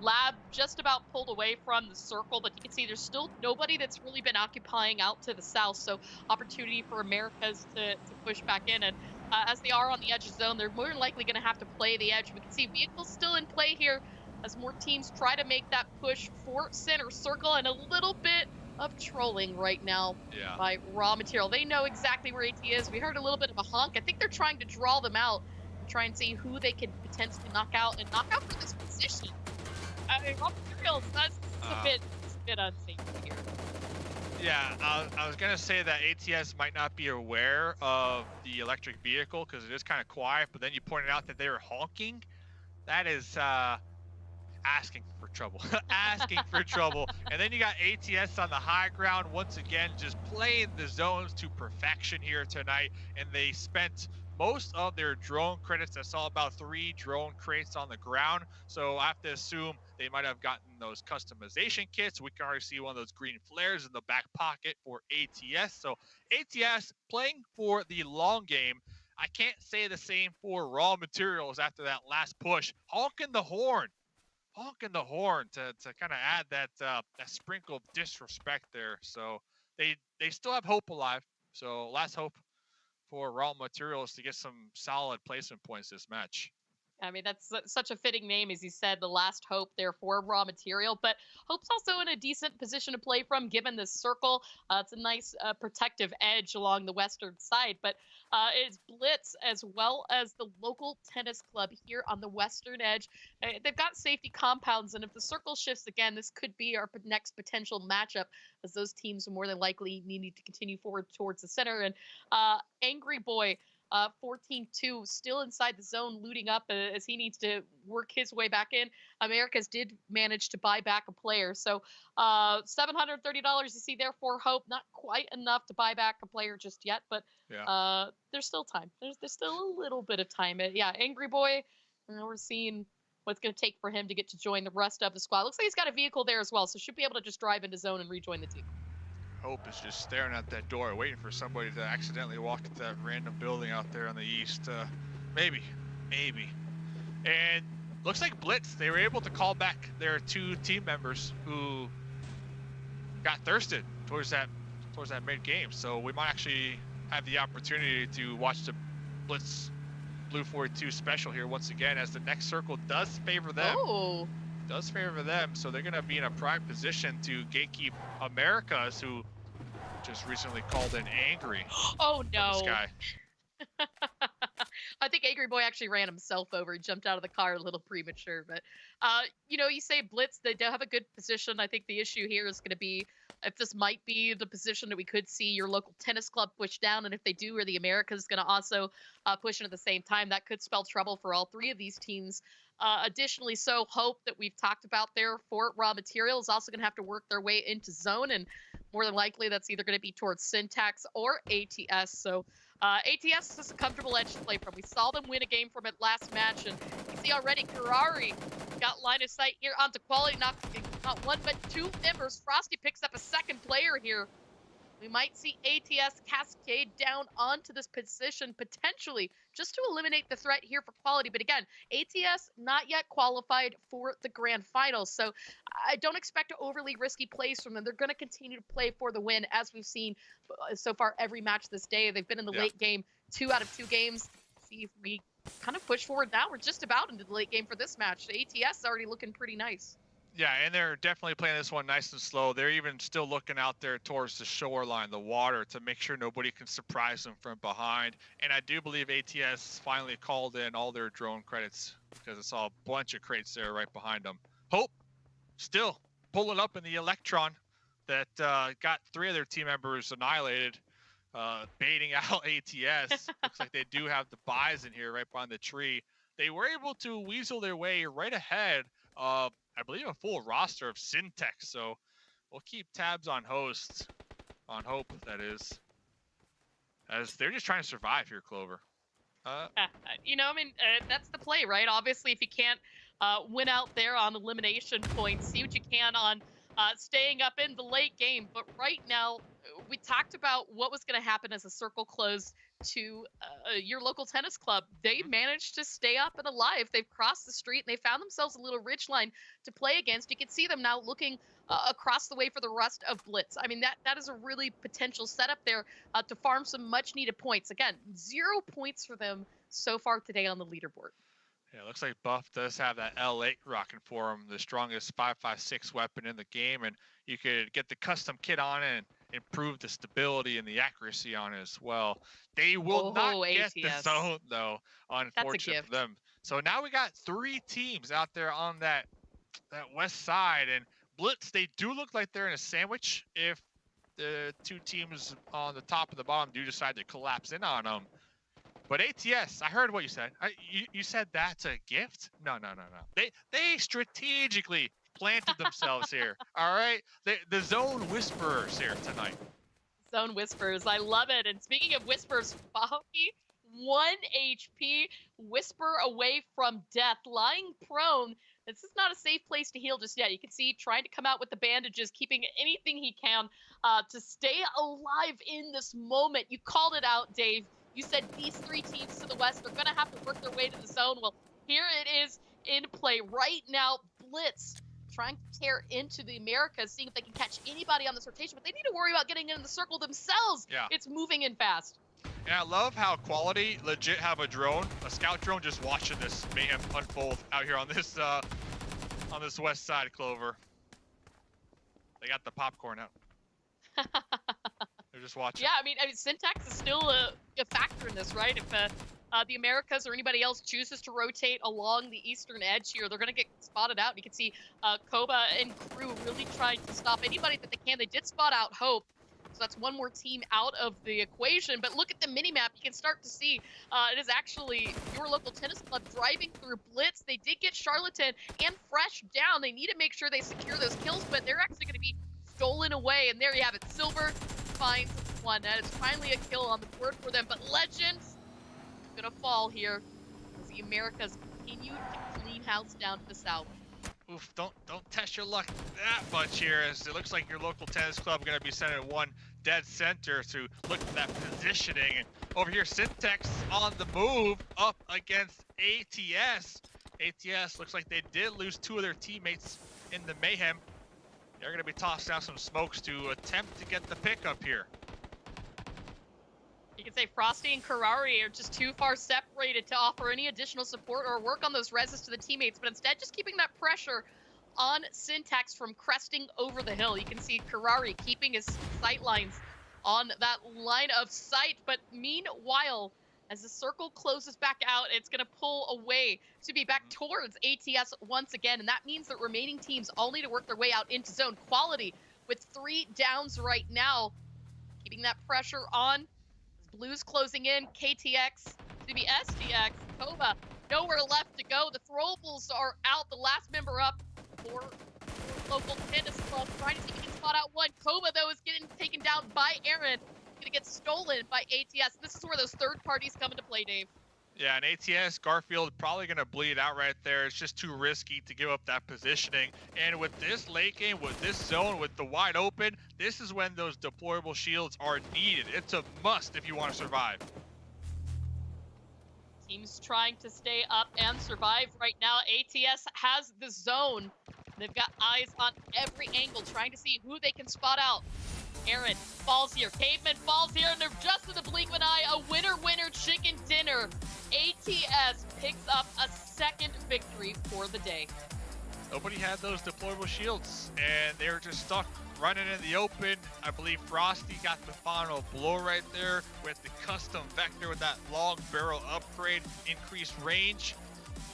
Lab just about pulled away from the circle, but you can see there's still nobody that's really been occupying out to the south, so opportunity for Americas to push back in. And as they are on the edge of the zone, they're more than likely going to have to play the edge. We can see vehicles still in play here. as more teams try to make that push for center circle, and a little bit of trolling right now by Raw Material. They know exactly where AT is. We heard a little bit of a honk. I think they're trying to draw them out and try and see who they could potentially knock out for this position. I mean, Raw Materials, that's a bit unsafe here. Yeah, I was gonna say that ATS might not be aware of the electric vehicle because it is kind of quiet, but then you pointed out that they were honking. That is asking for trouble. Asking for trouble. And then you got ATS on the high ground once again, just playing the zones to perfection here tonight. And they spent most of their drone credits. I saw about 3 drone crates on the ground. So I have to assume they might have gotten those customization kits. We can already see one of those green flares in the back pocket for ATS. So ATS playing for the long game. I can't say the same for Raw Materials after that last push. Honking the horn to kind of add that sprinkle of disrespect there. So they still have hope alive. So last hope for Raw Materials to get some solid placement points this match. I mean, that's such a fitting name, as you said, the last hope there for Raw Material. But Hope's also in a decent position to play from, given this circle. It's a nice protective edge along the western side. But it's Blitz, as well as the local tennis club here on the western edge. They've got safety compounds, and if the circle shifts again, this could be our next potential matchup, as those teams are more than likely needing to continue forward towards the center. And Angry Boy, 14-2, still inside the zone, looting up as he needs to work his way back in. Americas did manage to buy back a player. So $730 you see there for Hope. Not quite enough to buy back a player just yet, but there's still time. There's still a little bit of time. Yeah, Angry Boy, we're seeing what it's going to take for him to get to join the rest of the squad. Looks like he's got a vehicle there as well, so should be able to just drive into zone and rejoin the team. Hope is just staring at that door, waiting for somebody to accidentally walk into that random building out there on the east. Maybe. And looks like Blitz, they were able to call back their 2 team members who got thirsted towards that mid-game. So we might actually have the opportunity to watch the Blitz Blue 42 special here once again, as the next circle does favor them. Oh. Does favor them, so they're going to be in a prime position to gatekeep Americas, who just recently called in Angry. Oh no! This guy. I think Angry Boy actually ran himself over. He jumped out of the car a little premature, but you say Blitz, they do have a good position. I think the issue here is going to be if this might be the position that we could see your local tennis club push down, and if they do, or the Americas is going to also push in at the same time, that could spell trouble for all 3 of these teams. Additionally, so Hope, that we've talked about there for Raw Material, is also going to have to work their way into zone, and more than likely that's either going to be towards Syntax or ATS. So ATS is a comfortable edge to play from. We saw them win a game from it last match, and you see already Karari got line of sight here onto quality, not 1 but 2 members. Frosty picks up a second player here. We might see ATS cascade down onto this position potentially just to eliminate the threat here for quality. But again, ATS not yet qualified for the grand finals. So I don't expect overly risky plays from them. They're going to continue to play for the win, as we've seen so far every match this day. They've been in the late game 2 out of 2 games. See if we kind of push forward now. We're just about into the late game for this match. ATS is already looking pretty nice. Yeah, and they're definitely playing this one nice and slow. They're even still looking out there towards the shoreline, the water, to make sure nobody can surprise them from behind. And I do believe ATS finally called in all their drone credits, because I saw a bunch of crates there right behind them. Hope still pulling up in the Electron that got 3 of their team members annihilated, baiting out ATS. Looks like they do have the buys in here right behind the tree. They were able to weasel their way right ahead of, I believe, a full roster of Syntax. So we'll keep tabs on hosts, on Hope, that is, as they're just trying to survive here, Clover. That's the play, right? Obviously, if you can't win out there on elimination points, see what you can on staying up in the late game. But right now, we talked about what was going to happen as a circle closed to your local tennis club. They managed to stay up and alive. They've crossed the street and they found themselves a little ridge line to play against. You can see them now looking across the way for the rest of Blitz. I mean, that is a really potential setup there to farm some much needed points. Again, 0 points for them so far today on the leaderboard. Yeah, looks like Buff does have that L8 rocking for him, the strongest 5.56 weapon in the game, and you could get the custom kit on it and improve the stability and the accuracy on it as well. They will not Oh, get the ATS. zone though, unfortunate gift. for them. So now we got 3 teams out there on that west side, and Blitz, they do look like they're in a sandwich if the 2 teams on the top and the bottom do decide to collapse in on them. But ATS, I heard what you said. You said that's a gift? No. They strategically planted themselves here. All right, the zone whisperers here tonight. Zone whispers, I love it. And speaking of whispers, Bobby, 1 HP, whisper away from death, lying prone. This is not a safe place to heal just yet. You can see trying to come out with the bandages, keeping anything he can to stay alive in this moment. You called it out, Dave. You said these 3 teams to the west are going to have to work their way to the zone. Well, here it is in play right now. Blitz trying to tear into the Americas, seeing if they can catch anybody on this rotation, but they need to worry about getting in the circle themselves. Yeah. It's moving in fast. And I love how Quality legit have a drone, a scout drone, just watching this mayhem unfold out here on this west side, Clover. They got the popcorn out. They're just watching. Yeah, I mean, syntax is still a factor in this, right? If the Americas or anybody else chooses to rotate along the eastern edge here, they're going to get spotted out. You can see Koba and crew really trying to stop anybody that they can. They did spot out Hope, so that's 1 more team out of the equation. But look at the mini-map. You can start to see it is actually your local tennis club driving through Blitz. They did get Charlatan and Fresh down. They need to make sure they secure those kills, but they're actually going to be stolen away. And there you have it. Silver finds 1. That is finally a kill on the board for them. But Legends gonna fall here as the Americas continue to clean house down to the south. Oof, don't test your luck that much here, as it looks like your local tennis club gonna be sending 1 dead center to look for that positioning. And over here, Syntax on the move up against ATS. ATS looks like they did lose 2 of their teammates in the mayhem. They're gonna be tossing out some smokes to attempt to get the pickup here. You can say Frosty and Karari are just too far separated to offer any additional support or work on those reses to the teammates, but instead just keeping that pressure on Syntax from cresting over the hill. You can see Karari keeping his sight lines on that line of sight, but meanwhile, as the circle closes back out, it's going to pull away to be back towards ATS once again, and that means that remaining teams all need to work their way out into zone. Quality with 3 downs right now, keeping that pressure on. Blues closing in, KTX to be STX, Koba, nowhere left to go. The throwables are out, the last member up for local tennis club, trying to see if he can spot out 1. Koba, though, is getting taken down by Aaron, gonna get stolen by ATS. This is where those third parties come into play, Dave. Yeah, and ATS, Garfield probably going to bleed out right there. It's just too risky to give up that positioning. And with this late game, with this zone, with the wide open, this is when those deployable shields are needed. It's a must if you want to survive. Teams trying to stay up and survive right now. ATS has the zone. They've got eyes on every angle, trying to see who they can spot out. Aaron falls here, Caveman falls here, and they're just in the blink of an eye. A winner chicken dinner. ATS picks up a 2nd victory for the day. Nobody had those deployable shields, and they were just stuck running in the open. I believe Frosty got the final blow right there with the custom vector with that long barrel upgrade, increased range.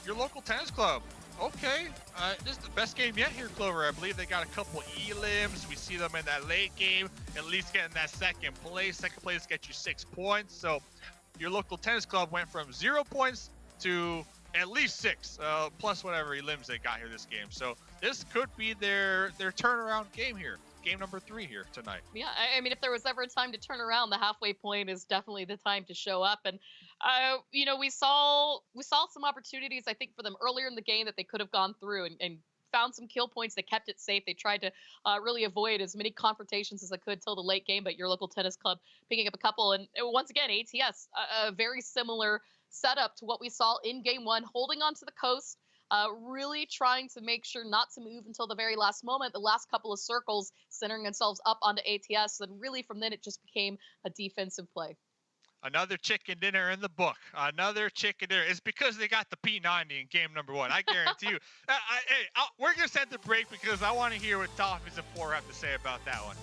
Your local tennis club. Okay, this is the best game yet here, Clover. I believe they got a couple elims. We see them in that late game, at least getting that 2nd place. 2nd place gets you 6 points. So your local tennis club went from 0 points to at least 6, plus whatever elims they got here this game. So this could be their turnaround game here. Game number 3 here tonight. Yeah, I mean, if there was ever a time to turn around, the halfway point is definitely the time to show up. And you know, we saw some opportunities, I think, for them earlier in the game that they could have gone through and found some kill points. They kept it safe. They tried to really avoid as many confrontations as they could till the late game. But your local tennis club picking up a couple, and once again, ATS, a very similar setup to what we saw in game 1, holding on to the coast. Really trying to make sure not to move until the very last moment. The last couple of circles centering themselves up onto ATS, and really from then it just became a defensive play. Another chicken dinner in the book. Another chicken dinner. It's because they got the P90 in game number 1. I guarantee you. We're going to send the break because I want to hear what Toffees and 4 have to say about that one.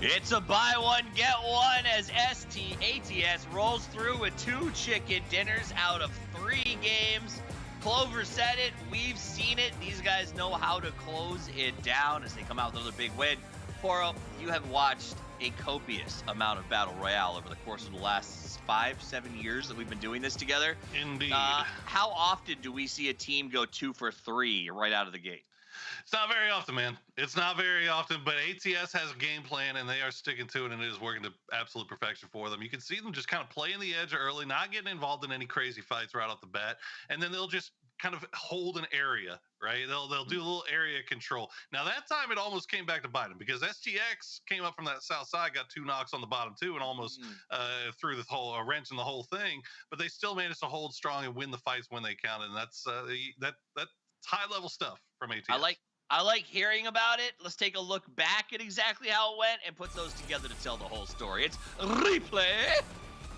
It's a buy one, get one as ATS rolls through with 2 chicken dinners out of 3 games. Clover said it. We've seen it. These guys know how to close it down as they come out with another big win. Poro, you have watched a copious amount of Battle Royale over the course of the last 5-7 years that we've been doing this together. Indeed. How often do we see a team go 2 for 3 right out of the gate? It's not very often, man. It's not very often, but ATS has a game plan, and they are sticking to it, and it is working to absolute perfection for them. You can see them just kind of playing the edge early, not getting involved in any crazy fights right off the bat, and then they'll just kind of hold an area, right? They'll do a little area control. Now, that time it almost came back to bite them because STX came up from that south side, got 2 knocks on the bottom too, and almost threw the whole wrench in the whole thing, but they still managed to hold strong and win the fights when they counted, and that's high-level stuff from ATS. I like hearing about it. Let's take a look back at exactly how it went and put those together to tell the whole story. It's replay.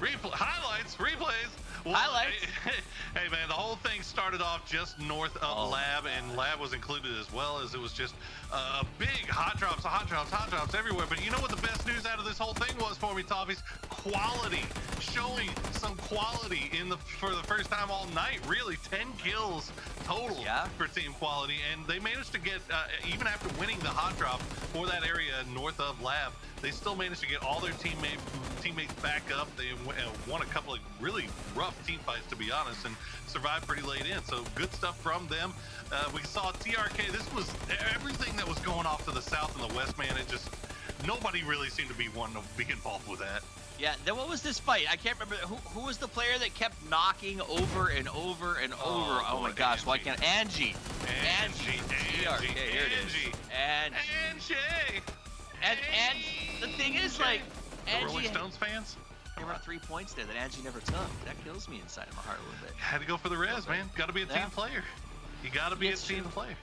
Highlights, replays. Well, Highlights. Hey, man, the whole thing started off just north of Lab, and Lab was included as well, as it was just big hot drops everywhere. But you know what the best news out of this whole thing was for me, Toffees? Quality. Showing some quality for the first time all night, really. 10 kills total for Team Quality, and they managed to get, even after winning the hot drop for that area north of Lab, they still managed to get all their teammates back up. They won a couple of really rough team fights, to be honest, and survived pretty late in. So good stuff from them. We saw TRK. This was everything that was going off to the south and the west, man. It just, nobody really seemed to be wanting to be involved with that. Yeah, then what was this fight? I can't remember. Who was the player that kept knocking over and over and over? Oh my gosh, Angie. why can't Angie? Angie. Here it is. Angie. And the thing is, like, The Angie Rolling Stones fans? There were 3 points there that Angie never took. That kills me inside of my heart a little bit. Had to go for the res, man. Got to be a team player. You got to be a team player.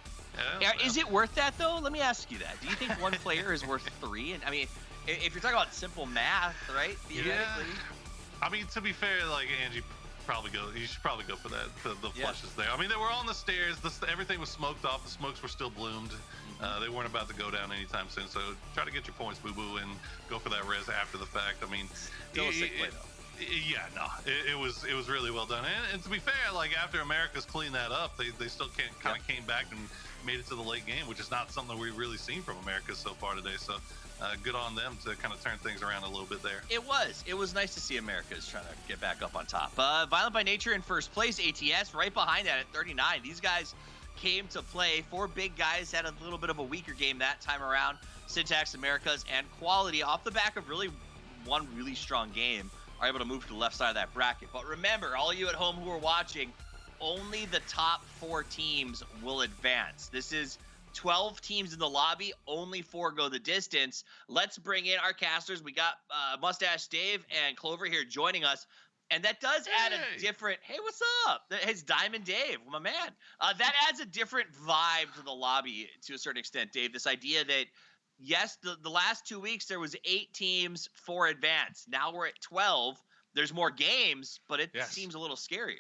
Yeah, is it worth that, though? Let me ask you that. Do you think one player is worth 3? And I mean, if you're talking about simple math, right? Theoretically. Yeah. I mean, to be fair, like, Angie you should probably go for that, the flushes there. I mean, they were on the stairs. Everything was smoked off. The smokes were still bloomed. They weren't about to go down anytime soon. So try to get your points, boo-boo, and go for that res after the fact. I mean, still a sick play, though. Yeah, no, it was really well done. And to be fair, like, after America's cleaned that up, they still kind of came back and made it to the late game, which is not something we've really seen from America so far today. So good on them to kind of turn things around a little bit there. It was nice to see America's trying to get back up on top. Violent by Nature in first place, ATS right behind that at 39. These guys came to play. 4 big guys had a little bit of a weaker game that time around. Syntax, Americas, and Quality off the back of really one really strong game are able to move to the left side of that bracket. But remember, all you at home who are watching, only the top 4 teams will advance. This is 12 teams in the lobby, only 4 go the distance. Let's bring in our casters. We got Mustache Dave and Clover here joining us. And that does add a different, hey, what's up? It's Diamond Dave, my man. That adds a different vibe to the lobby to a certain extent, Dave. This idea that, yes, the last 2 weeks there was 8 teams for advance. Now we're at 12. There's more games, but it seems a little scarier.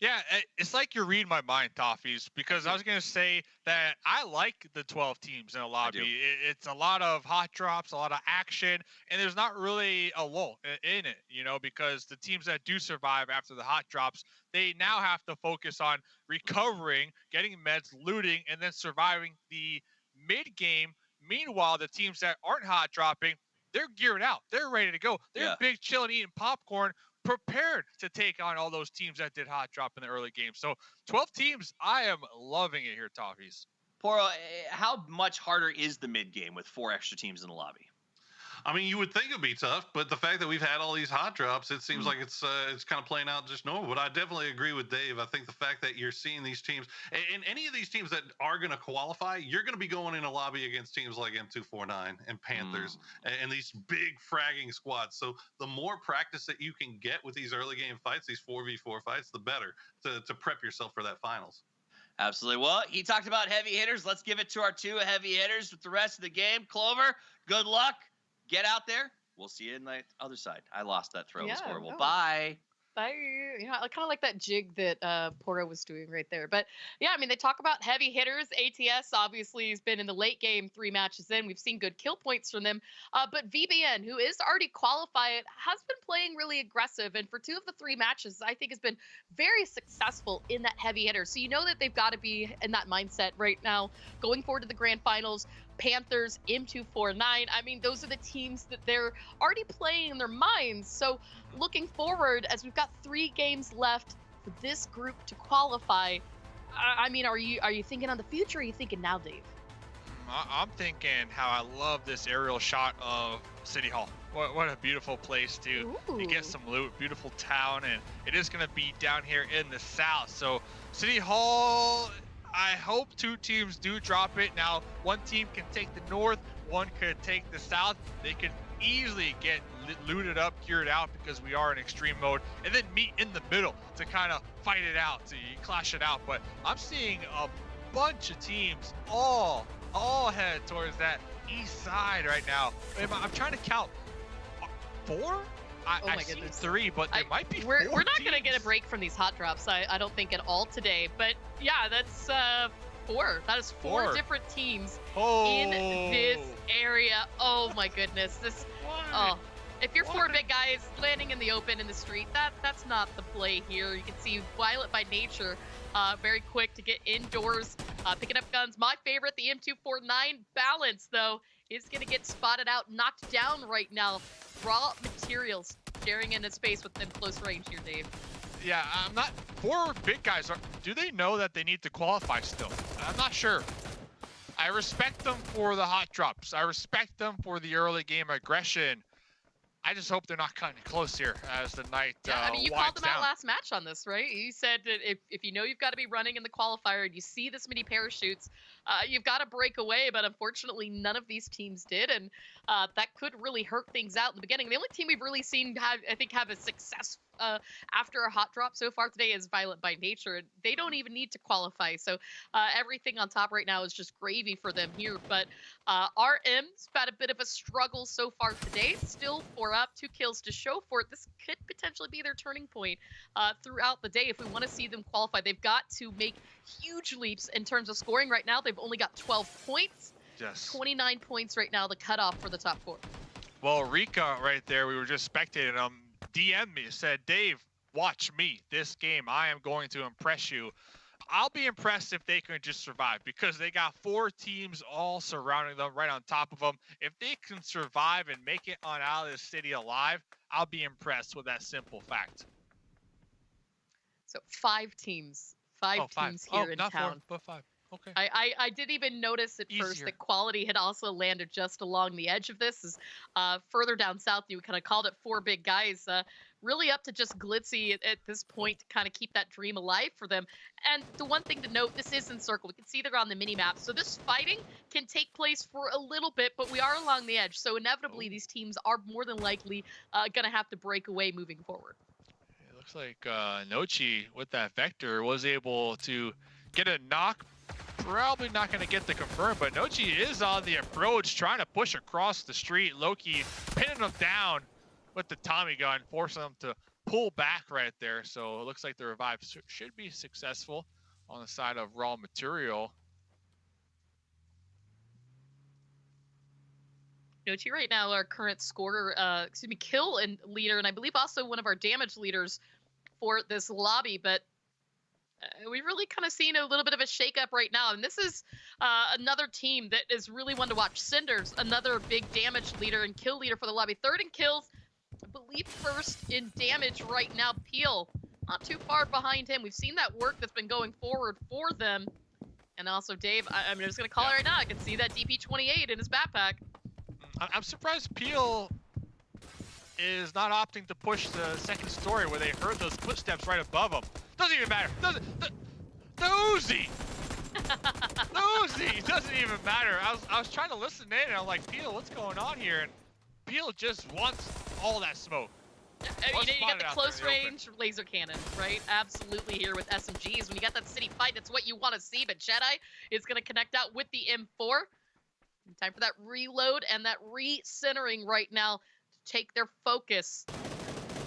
Yeah, it's like you're reading my mind, Toffees, because I was going to say that I like the 12 teams in a lobby. It's a lot of hot drops, a lot of action, and there's not really a lull in it, because the teams that do survive after the hot drops, they now have to focus on recovering, getting meds, looting, and then surviving the mid-game. Meanwhile, the teams that aren't hot dropping, they're geared out. They're ready to go. They're big, chilling, eating popcorn, prepared to take on all those teams that did hot drop in the early game. So 12 teams, I am loving it here, Toffees. Poro, how much harder is the mid game with 4 extra teams in the lobby? I mean, you would think it'd be tough, but the fact that we've had all these hot drops, it seems like it's kind of playing out just normal. But I definitely agree with Dave. I think the fact that you're seeing these teams, and any of these teams that are going to qualify, you're going to be going in a lobby against teams like M249 and Panthers and these big fragging squads. So the more practice that you can get with these early game fights, these 4v4 fights, the better to prep yourself for that finals. Absolutely. Well, he talked about heavy hitters. Let's give it to our 2 heavy hitters with the rest of the game. Clover, good luck. Get out there. We'll see you in the other side. I lost that throw. It was horrible. Bye. I kind of like that jig that Porro was doing right there. But yeah, I mean, they talk about heavy hitters. ATS obviously has been in the late game 3 matches in. We've seen good kill points from them. But VBN, who is already qualified, has been playing really aggressive. And for 2 of the 3 matches, I think has been very successful in that heavy hitter. So you know that they've got to be in that mindset right now, going forward to the grand finals. Panthers, M249. I mean, those are the teams that they're already playing in their minds. So looking forward, as we've got 3 games left for this group to qualify, I mean, are you thinking on the future, or are you thinking now, Dave? I'm thinking how I love this aerial shot of City Hall. What a beautiful place to get some loot. Beautiful town, and it is going to be down here in the south. So City Hall, I hope 2 teams do drop it. Now, one team can take the north, one could take the south. They could easily get looted up, cured out, because we are in extreme mode, and then meet in the middle to kind of fight it out, to clash it out. But I'm seeing a bunch of teams all head towards that east side right now. I'm trying to count 4. I see 3, but there might be 4 We're not going to get a break from these hot drops, I don't think, at all today. But yeah, that's 4. That is 4 different teams in this area. Oh my goodness. If you're 4 big guys landing in the open in the street, that's not the play here. You can see Violet by nature, very quick to get indoors, picking up guns. My favorite, the M249 Balance, though, is going to get spotted out, knocked down right now. Raw materials sharing in a space with them close range here, Dave. Yeah, I'm not. 4 big guys, do they know that they need to qualify still? I'm not sure. I respect them for the hot drops. I respect them for the early game aggression. I just hope they're not cutting it close here as the night I mean, you called them out last match on this, right? You said that if you know you've got to be running in the qualifier and you see this many parachutes, you've got to break away. But unfortunately, none of these teams did, and that could really hurt things out in the beginning. The only team we've really seen have a success after a hot drop so far today is Violent by nature. They don't even need to qualify, so everything on top right now is just gravy for them here. But RM's had a bit of a struggle so far today. Still 4 up, 2 kills to show for it. This could potentially be their turning point throughout the day if we want to see them qualify. They've got to make huge leaps in terms of scoring. Right now, they've only got 12 points. Yes. 29 points right now, the cutoff for the top 4. Well, Rika right there, we were just spectating him. DM me, said, Dave, watch me this game. I am going to impress you. I'll be impressed if they can just survive, because they got 4 teams all surrounding them, right on top of them. If they can survive and make it on out of this city alive, I'll be impressed with that simple fact. So 5 teams. 5 teams here in not town. 4, but 5. Okay. I didn't even notice at first that Quality had also landed just along the edge of this. Is further down south, you kind of called it 4 big guys. Really up to just Glitzy at this point to kind of keep that dream alive for them. And the one thing to note, this is in circle. We can see they're on the mini-map. So this fighting can take place for a little bit, but we are along the edge. So inevitably, these teams are more than likely going to have to break away moving forward. It looks like Nochi, with that Vector, was able to get a knock. Probably not going to get the confirm, but Nochi is on the approach, trying to push across the street. Loki pinning him down with the Tommy gun, forcing him to pull back right there. So it looks like the revive should be successful on the side of raw material. Nochi right now, our current scorer, kill and leader, and I believe also one of our damage leaders for this lobby, but we've really kind of seen a little bit of a shakeup right now, and this is another team that is really one to watch. Cinders, another big damage leader and kill leader for the lobby. 3rd in kills, I believe 1st in damage right now. Peel, not too far behind him. We've seen that work that's been going forward for them. And also, Dave, I'm just going to call it right now. I can see that DP28 in his backpack. I'm surprised Peel is not opting to push the 2nd story where they heard those footsteps right above him. Doesn't even matter. The Uzi! The Uzi doesn't even matter. I was trying to listen in, and I'm like, Peel, what's going on here? And Peel just wants all that smoke. You got the close range laser cannon, right? Absolutely here with SMGs. When you got that city fight, that's what you want to see. But Jedi is going to connect out with the M4. Time for that reload and that re-centering right now to take their focus.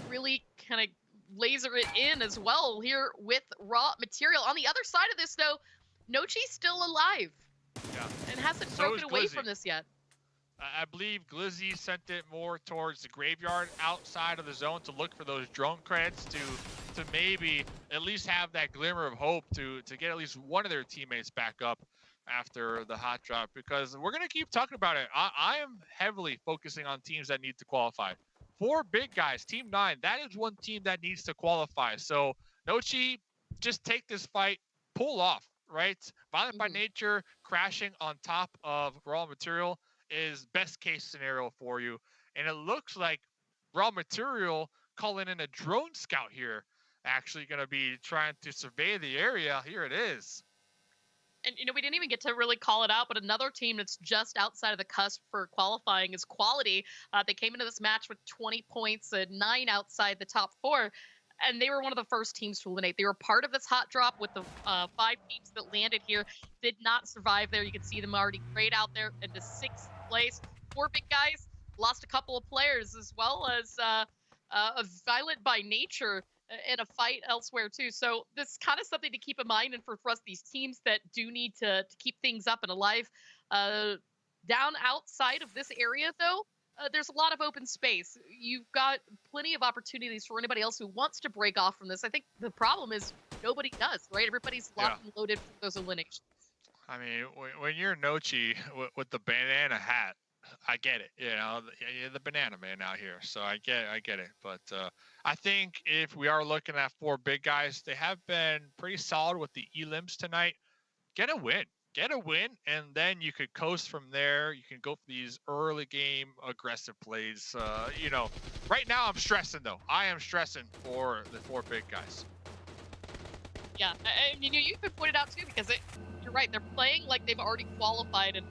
Really kind of laser it in as well here with raw material. On the other side of this, though, Nochi's still alive. Yeah. And hasn't So broken is away Glizzy. from this yet. I believe Glizzy sent it more towards the graveyard outside of the zone to look for those drone credits to maybe at least have that glimmer of hope to get at least one of their teammates back up after the hot drop, because we're going to keep talking about it. I am heavily focusing on teams that need to qualify. 4 big guys, Team 9, that is one team that needs to qualify. So Nochi, just take this fight, pull off, right? Violent by nature, crashing on top of raw material is best case scenario for you. And it looks like raw material calling in a drone scout here, actually going to be trying to survey the area. Here it is. And, you know, we didn't even get to really call it out, but another team that's just outside of the cusp for qualifying is Quality. They came into this match with 20 points, 9 outside the top 4, and they were one of the first teams to eliminate. They were part of this hot drop with the 5 teams that landed here, did not survive there. You can see them already grayed out there into 6th place. 4 big guys lost a couple of players, as well as a Violent by nature in a fight elsewhere too. So this is kind of something to keep in mind, and for us, these teams that do need to keep things up and alive. Down outside of this area, though, there's a lot of open space. You've got plenty of opportunities for anybody else who wants to break off from this. I think the problem is nobody does, right? Everybody's locked and loaded for those eliminations. I mean, when you're Nochi with the banana hat, I get it. You know, you're the banana man out here, so I get it. But I think if we are looking at 4 big guys, they have been pretty solid with the elims tonight. Get a win, and then you could coast from there. You can go for these early game aggressive plays. You know, right now I'm stressing though. I am stressing for the 4 big guys. Yeah, and you know, you've been pointed out too, because you're right. They're playing like they've already qualified, and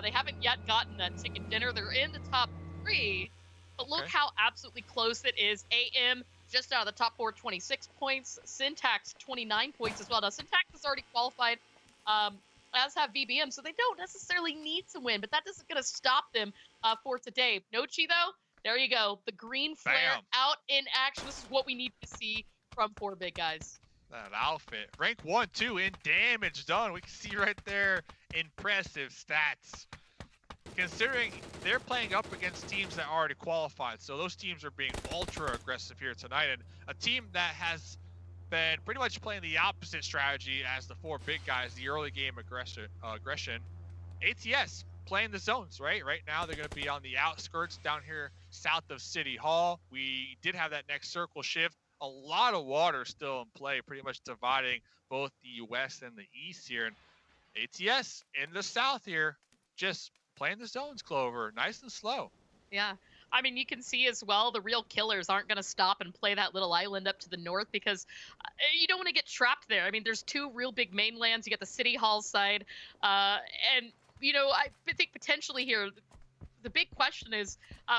they haven't yet gotten that ticket dinner. They're in the top 3, but look how absolutely close it is. AM just out of the top 4, 26 points. Syntax 29 points as well. Now Syntax has already qualified, as have VBM, so they don't necessarily need to win, but that isn't going to stop them for today. Nochi, though, there you go. The green flare out in action. This is what we need to see from 4 big guys. That outfit, rank 1, 2 in damage done. We can see right there, impressive stats. Considering they're playing up against teams that already qualified, so those teams are being ultra aggressive here tonight. And a team that has been pretty much playing the opposite strategy as the 4 big guys, the early game aggression. ATS playing the zones, right? Right now they're going to be on the outskirts down here south of City Hall. We did have that next circle shift. A lot of water still in play, pretty much dividing both the west and the east here. And ATS in the south here, just playing the zones, Clover, nice and slow. Yeah. I mean, you can see as well, the real killers aren't going to stop and play that little island up to the north, because you don't want to get trapped there. I mean, there's 2 real big mainlands. You got the City Hall side. And, you know, I think potentially here, the big question is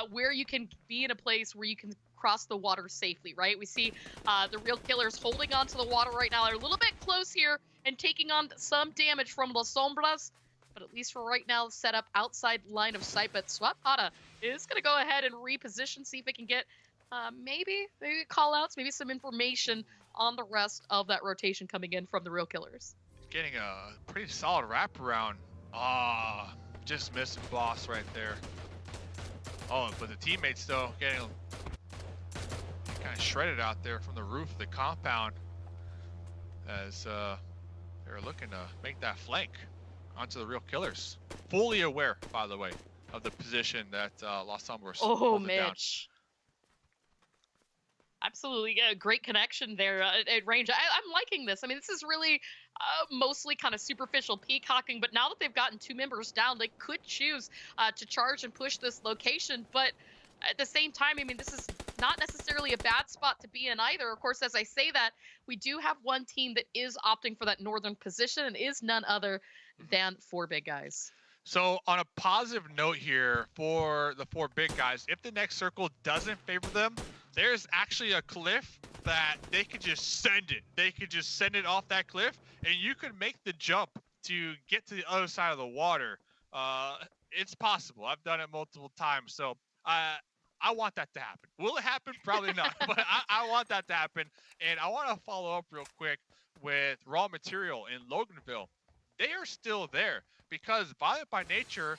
where you can be in a place where you can cross the water safely, right? We see the real killers holding on to the water right now. They're a little bit close here and taking on some damage from Los Sombras, but at least for right now, set up outside line of sight. But Swapata is going to go ahead and reposition, see if it can get maybe call outs, maybe some information on the rest of that rotation coming in from the real killers. Getting a pretty solid wraparound. Just missing boss right there. Oh, but the teammates though getting kind of shredded out there from the roof of the compound as they're looking to make that flank onto the real killers. Fully aware, by the way, of the position that Los Sombras hold it down. Mitch. Absolutely, yeah, great connection there at range. I'm liking this. I mean, this is really mostly kind of superficial peacocking, but now that they've gotten 2 members down, they could choose to charge and push this location. But at the same time, I mean, this is not necessarily a bad spot to be in either. Of course, as I say that, we do have one team that is opting for that northern position, and is none other than 4 big guys. So on a positive note here for the 4 big guys, if the next circle doesn't favor them, there's actually a cliff that they could just send it. They could just send it off that cliff, and you could make the jump to get to the other side of the water. It's possible. I've done it multiple times. So I want that to happen. Will it happen? Probably not, but I want that to happen. And I want to follow up real quick with Raw Material in Loganville. They are still there because Violent by Nature,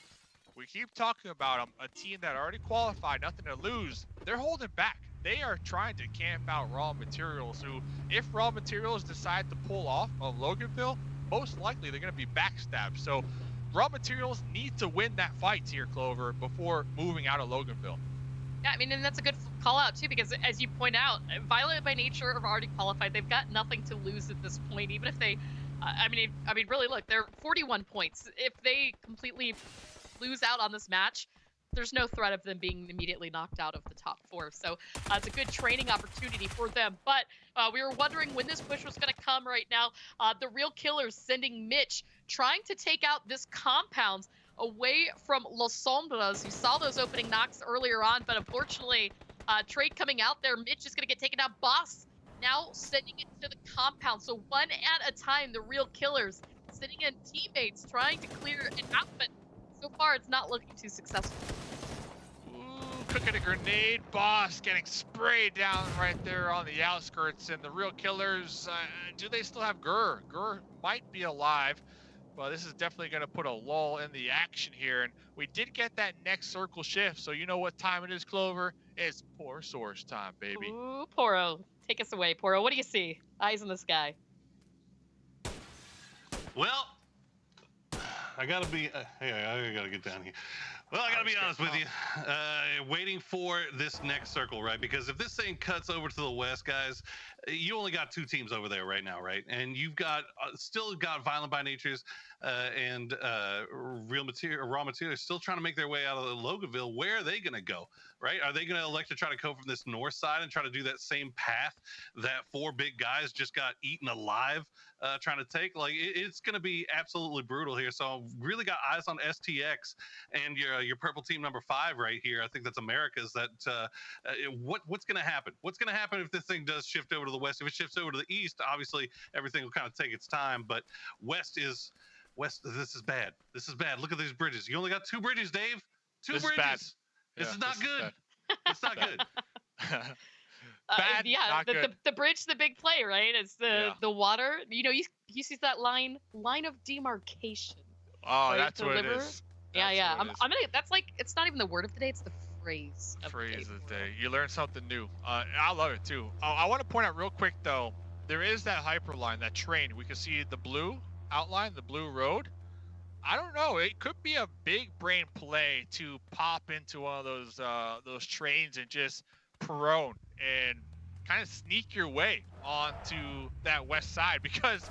we keep talking about them, a team that already qualified, nothing to lose. They're holding back. They are trying to camp out Raw Materials, who, if Raw Materials decide to pull off of Loganville, most likely they're going to be backstabbed. So Raw Materials need to win that fight here, Clover, before moving out of Loganville. Yeah, I mean, and that's a good call out too, because as you point out, Violent by Nature have already qualified. They've got nothing to lose at this point, even if they, I mean, really, look, they're 41 points. If they completely lose out on this match, there's no threat of them being immediately knocked out of the top 4. So it's a good training opportunity for them. But we were wondering when this push was going to come right now. The Real Killers sending Mitch, trying to take out this compound away from Los Sombras. You saw those opening knocks earlier on, but unfortunately, trade coming out there. Mitch is going to get taken out. Boss now sending it to the compound. So one at a time, the Real Killers sending in teammates trying to clear it out, but so far it's not looking too successful. Ooh, cooking a grenade. Boss getting sprayed down right there on the outskirts. And the Real Killers, do they still have Gur? Gur might be alive. Well, this is definitely going to put a lull in the action here. And we did get that next circle shift. So you know what time it is, Clover? It's Poor Source time, baby. Ooh, Poro. Take us away, Poro. What do you see? Eyes in the sky. Well, I gotta be. I gotta get down here. Well, I gotta be honest with you. Waiting for this next circle, right? Because if this thing cuts over to the west, guys, you only got 2 teams over there right now, right? And you've got still got Violent by Nature's and Raw Material still trying to make their way out of Loganville. Where are they gonna go, right? Are they gonna elect to try to go from this north side and try to do that same path that 4 big guys just got eaten alive trying to take? Like it's gonna be absolutely brutal here. So I've really got eyes on STX and your purple team number 5 right here. I think that's America's. That what's gonna happen? What's gonna happen if this thing does shift over to the west? If it shifts over to the east, obviously everything will kind of take its time. But west. This is bad. This is bad. Look at these bridges. You only got 2 bridges, Dave. 2 This bridges. is bad. This Yeah, is not this is good. It's not good. Bad, yeah, not good. the bridge, the big play, right? It's the water. You know, you see that line of demarcation. Oh, right? that's The what it river? is. Yeah. That's what I'm it is. gonna. That's like, it's not even the word of the day. It's the phrase. Of Phrase the of day. the day. You learn something new. I love it too. I want to point out real quick though, there is that hyperline, that train. We can see the blue outline, the blue road. I don't know. It could be a big brain play to pop into one of those trains and just prone and kind of sneak your way onto that west side, because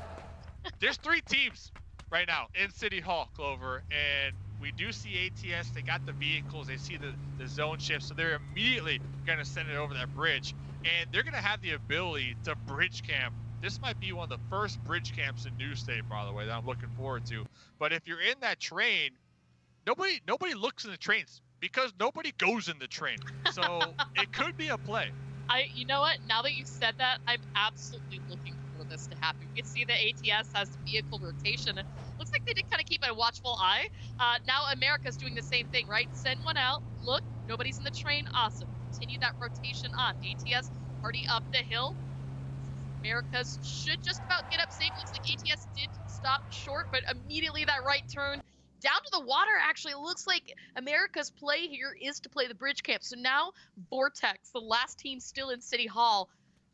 there's 3 teams right now in City Hall, Clover, and we do see ATS. They got the vehicles. They see the zone shift, so they're immediately going to send it over that bridge, and they're going to have the ability to bridge camp. This might be one of the first bridge camps in New State, by the way, that I'm looking forward to. But if you're in that train, nobody looks in the trains because nobody goes in the train. So it could be a play. You know what? Now that you said that, I'm absolutely looking for this to happen. You can see the ATS has vehicle rotation. It looks like they did kind of keep a watchful eye. Now America's doing the same thing, right? Send one out. Look, nobody's in the train. Awesome. Continue that rotation on. ATS already up the hill. America's should just about get up safe. Looks like ATS did stop short, but immediately that right turn down to the water. Actually, it looks like America's play here is to play the bridge camp. So now Vortex, the last team still in City Hall.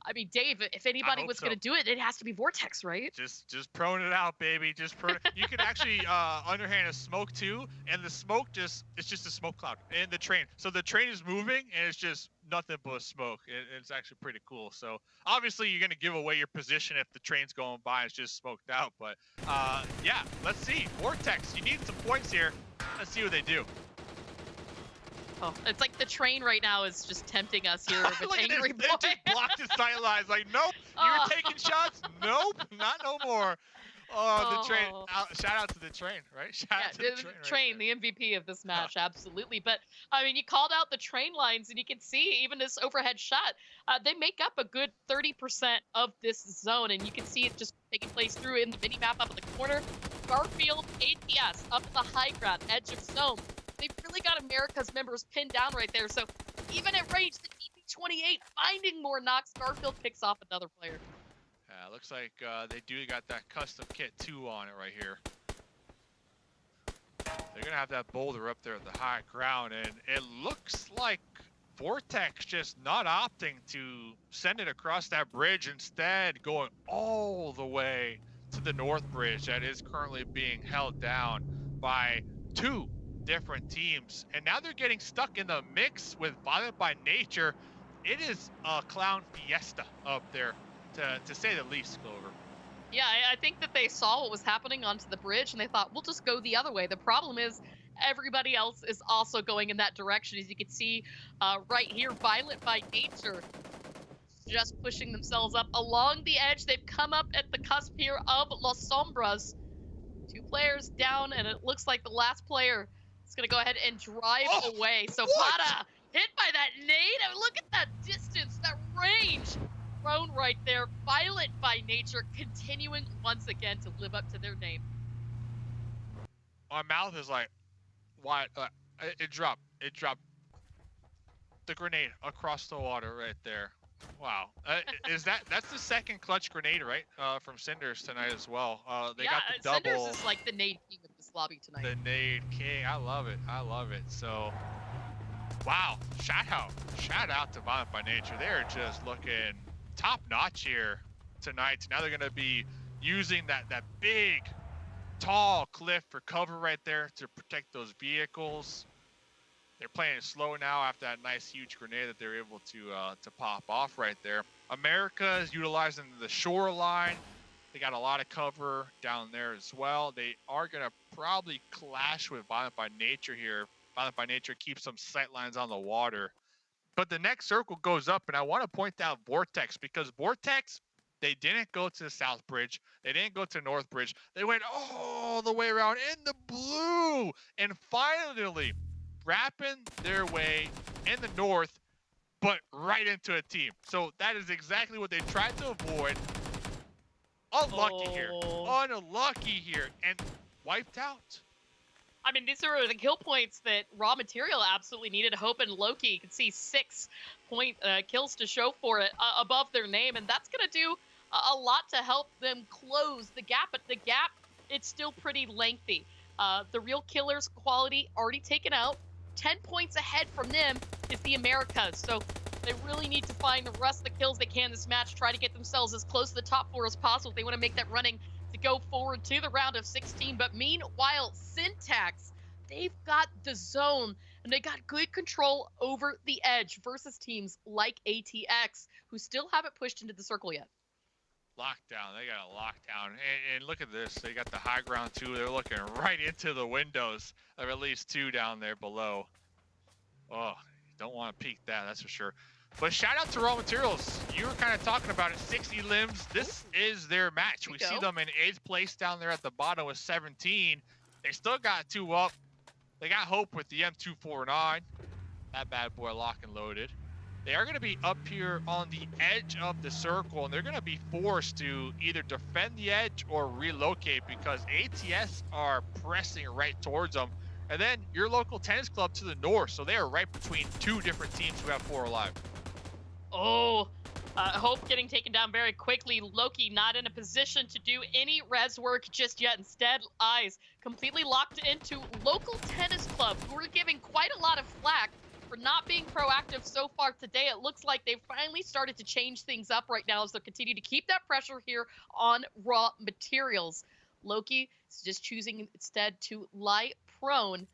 I mean, Dave, if anybody was going to do it, it has to be Vortex, right? Just prone it out, baby. Just prone. You can actually underhand a smoke too, and the smoke it's just a smoke cloud in the train. So the train is moving, and it's just nothing but smoke. It's actually pretty cool. So obviously you're going to give away your position if the train's going by. It's just smoked out. But yeah, let's see. Vortex, you need some points here. Let's see what they do. Oh, it's like the train right now is just tempting us here with Look at Angry this. Boy. It just blocked his sight lines. Like, nope, you were taking shots. Nope, not no more. Oh, the train. Shout out to the train, right? Shout out to the train. The MVP of this match, absolutely. But, I mean, you called out the train lines, and you can see even this overhead shot, they make up a good 30% of this zone, and you can see it just taking place through in the mini-map up in the corner. Garfield, ATS, up at the high ground, edge of zone. They've really got America's members pinned down right there. So even at range, the DP28 finding more knocks. Garfield picks off another player. Yeah, looks like they do got that custom kit 2 on it right here. They're gonna have that boulder up there at the high ground, and it looks like Vortex just not opting to send it across that bridge, instead going all the way to the north bridge that is currently being held down by 2 different teams. And now they're getting stuck in the mix with Violent by Nature. It is a clown fiesta up there, to say the least, Clover. Yeah, I think that they saw what was happening onto the bridge and they thought, we'll just go the other way. The problem is everybody else is also going in that direction. As you can see right here, Violent by Nature just pushing themselves up along the edge. They've come up at the cusp here of Los Sombras. 2 players down, and it looks like the last player is going to go ahead and drive away. So Pata hit by that nade. I mean, look at that distance, that range. Thrown right there. Violent by Nature continuing once again to live up to their name. My mouth is like, why? It dropped. It dropped the grenade across the water right there. Wow. That's the second clutch grenade, right? From Cinders tonight as well. They got the double. Cinders is like the nade king of this lobby tonight. The nade king. I love it. I love it. So, wow. Shout out to Violent by Nature. They're just looking top notch here tonight. Now they're going to be using that big, tall cliff for cover right there to protect those vehicles. They're playing it slow now after that nice huge grenade that they're able to pop off right there. America is utilizing the shoreline. They got a lot of cover down there as well. They are going to probably clash with Violent by Nature here. Violent by Nature keeps some sight lines on the water. But the next circle goes up, and I want to point out Vortex, because Vortex, they didn't go to the South Bridge. They didn't go to North Bridge. They went all the way around in the blue, and finally wrapping their way in the north, but right into a team. So that is exactly what they tried to avoid. Unlucky here. Unlucky here. And wiped out. I mean, these are the kill points that Raw Material absolutely needed. Hope and Loki, you can see 6 point kills to show for it above their name, and that's going to do a lot to help them close the gap. But the gap, it's still pretty lengthy. The real killers quality already taken out. 10 points ahead from them is the Americas. So they really need to find the rest of the kills they can this match, try to get themselves as close to the top 4 as possible if they want to make that running to go forward to the round of 16. But meanwhile, Syntax, they've got the zone and they got good control over the edge versus teams like ATX, who still haven't pushed into the circle yet. Lockdown. They got a lockdown. And look at this. They got the high ground too. They're looking right into the windows of at least 2 down there below. Oh, don't want to peek that's for sure. But shout out to Raw Materials. You were kind of talking about it. 60 limbs. This is their match. We see them in 8th place down there at the bottom with 17. They still got 2 up. They got Hope with the M249. That bad boy lock and loaded. They are going to be up here on the edge of the circle, and they're going to be forced to either defend the edge or relocate because ATS are pressing right towards them. And then your local tennis club to the north, so they are right between 2 different teams who have 4 alive. Oh, Hope getting taken down very quickly. Loki not in a position to do any res work just yet. Instead, eyes completely locked into local tennis club, who are giving quite a lot of flack for not being proactive so far today. It looks like they've finally started to change things up right now as they continue to keep that pressure here on Raw Materials. Loki is just choosing instead to lie prone.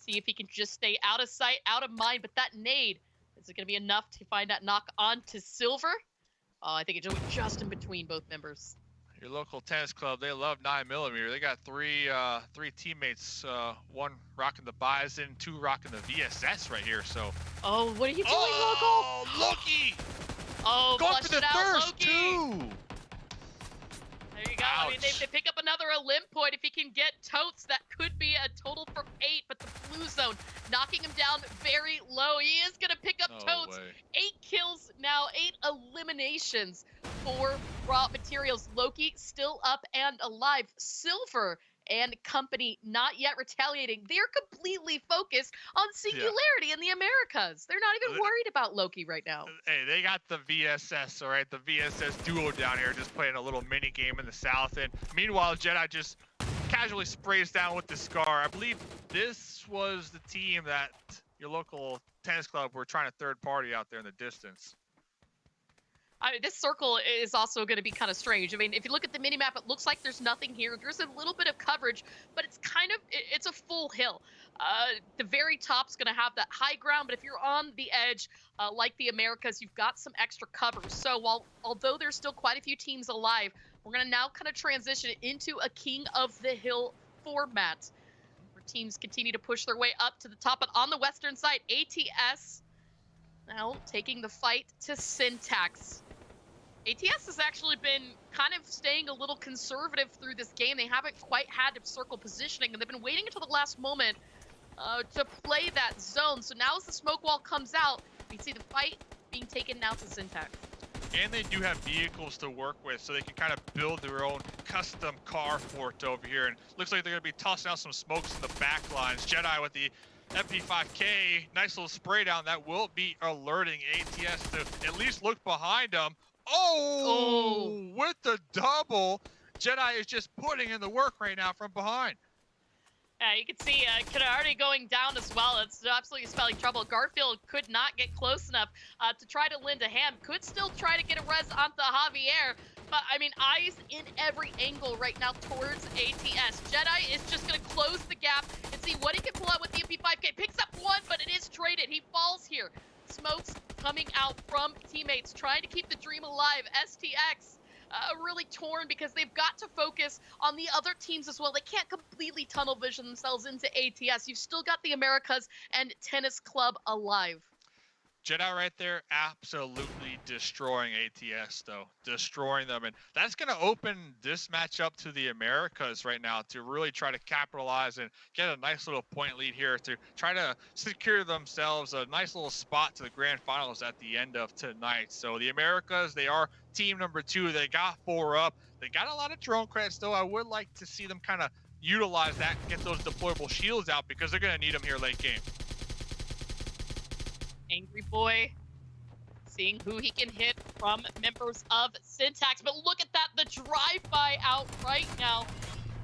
See if he can just stay out of sight, out of mind. But that nade, is it going to be enough to find that knock on to Silver? Oh, I think it's just in between both members. Your local tennis club, they love 9mm. They got three teammates, 1 rocking the Bison, 2 rocking the VSS right here. So. Oh, what are you doing, oh, Loki? Oh, going for the thirst Loki. too. There you go. Ouch. I mean, they pick up another limp point. If he can get Totes, that could be a total for 8. But the blue zone knocking him down very low. He is going to pick up Totes. 8 kills now, 8 eliminations for Raw Materials. Loki still up and alive. Silver and company not yet retaliating. They're completely focused on singularity in the Americas. They're not even worried about Loki right now. Hey, they got the VSS, all right? The VSS duo down here just playing a little mini game in the south. And meanwhile, Jedi just casually sprays down with the Scar. I believe this was the team that your local tennis club were trying to third party out there in the distance. I mean, this circle is also going to be kind of strange. I mean, if you look at the minimap, it looks like there's nothing here. There's a little bit of coverage, but it's kind of, it's a full hill. The very top's going to have that high ground, but if you're on the edge, like the Americas, you've got some extra cover. So although there's still quite a few teams alive, we're going to now kind of transition into a King of the Hill format, where teams continue to push their way up to the top. But on the western side, ATS now taking the fight to Syntax. ATS has actually been kind of staying a little conservative through this game. They haven't quite had circle positioning, and they've been waiting until the last moment to play that zone. So now as the smoke wall comes out, we see the fight being taken now to Syntax. And they do have vehicles to work with, so they can kind of build their own custom car fort over here. And looks like they're going to be tossing out some smokes in the back lines. Jedi with the MP5K, nice little spray down that will be alerting ATS to at least look behind them. Oh, with the double, Jedi is just putting in the work right now from behind. Yeah, you can see already going down as well. It's absolutely spelling trouble. Garfield could not get close enough to try to lend a hand. Could still try to get a res onto Javier. But, I mean, eyes in every angle right now towards ATS. Jedi is just going to close the gap and see what he can pull out with the MP5K. Picks up one, but it is traded. He falls here. Smokes coming out from teammates, trying to keep the dream alive. STX really torn because they've got to focus on the other teams as well. They can't completely tunnel vision themselves into ATS. You've still got the Americas and Tennis Club alive. Jedi right there, absolutely destroying ATS, though. Destroying them. And that's going to open this matchup to the Americas right now to really try to capitalize and get a nice little point lead here to try to secure themselves a nice little spot to the grand finals at the end of tonight. So the Americas, they are team number 2. They got 4 up. They got a lot of drone credits, though. I would like to see them kind of utilize that and get those deployable shields out because they're going to need them here late game. Angry Boy seeing who he can hit from members of Syntax. But look at that, the drive-by out right now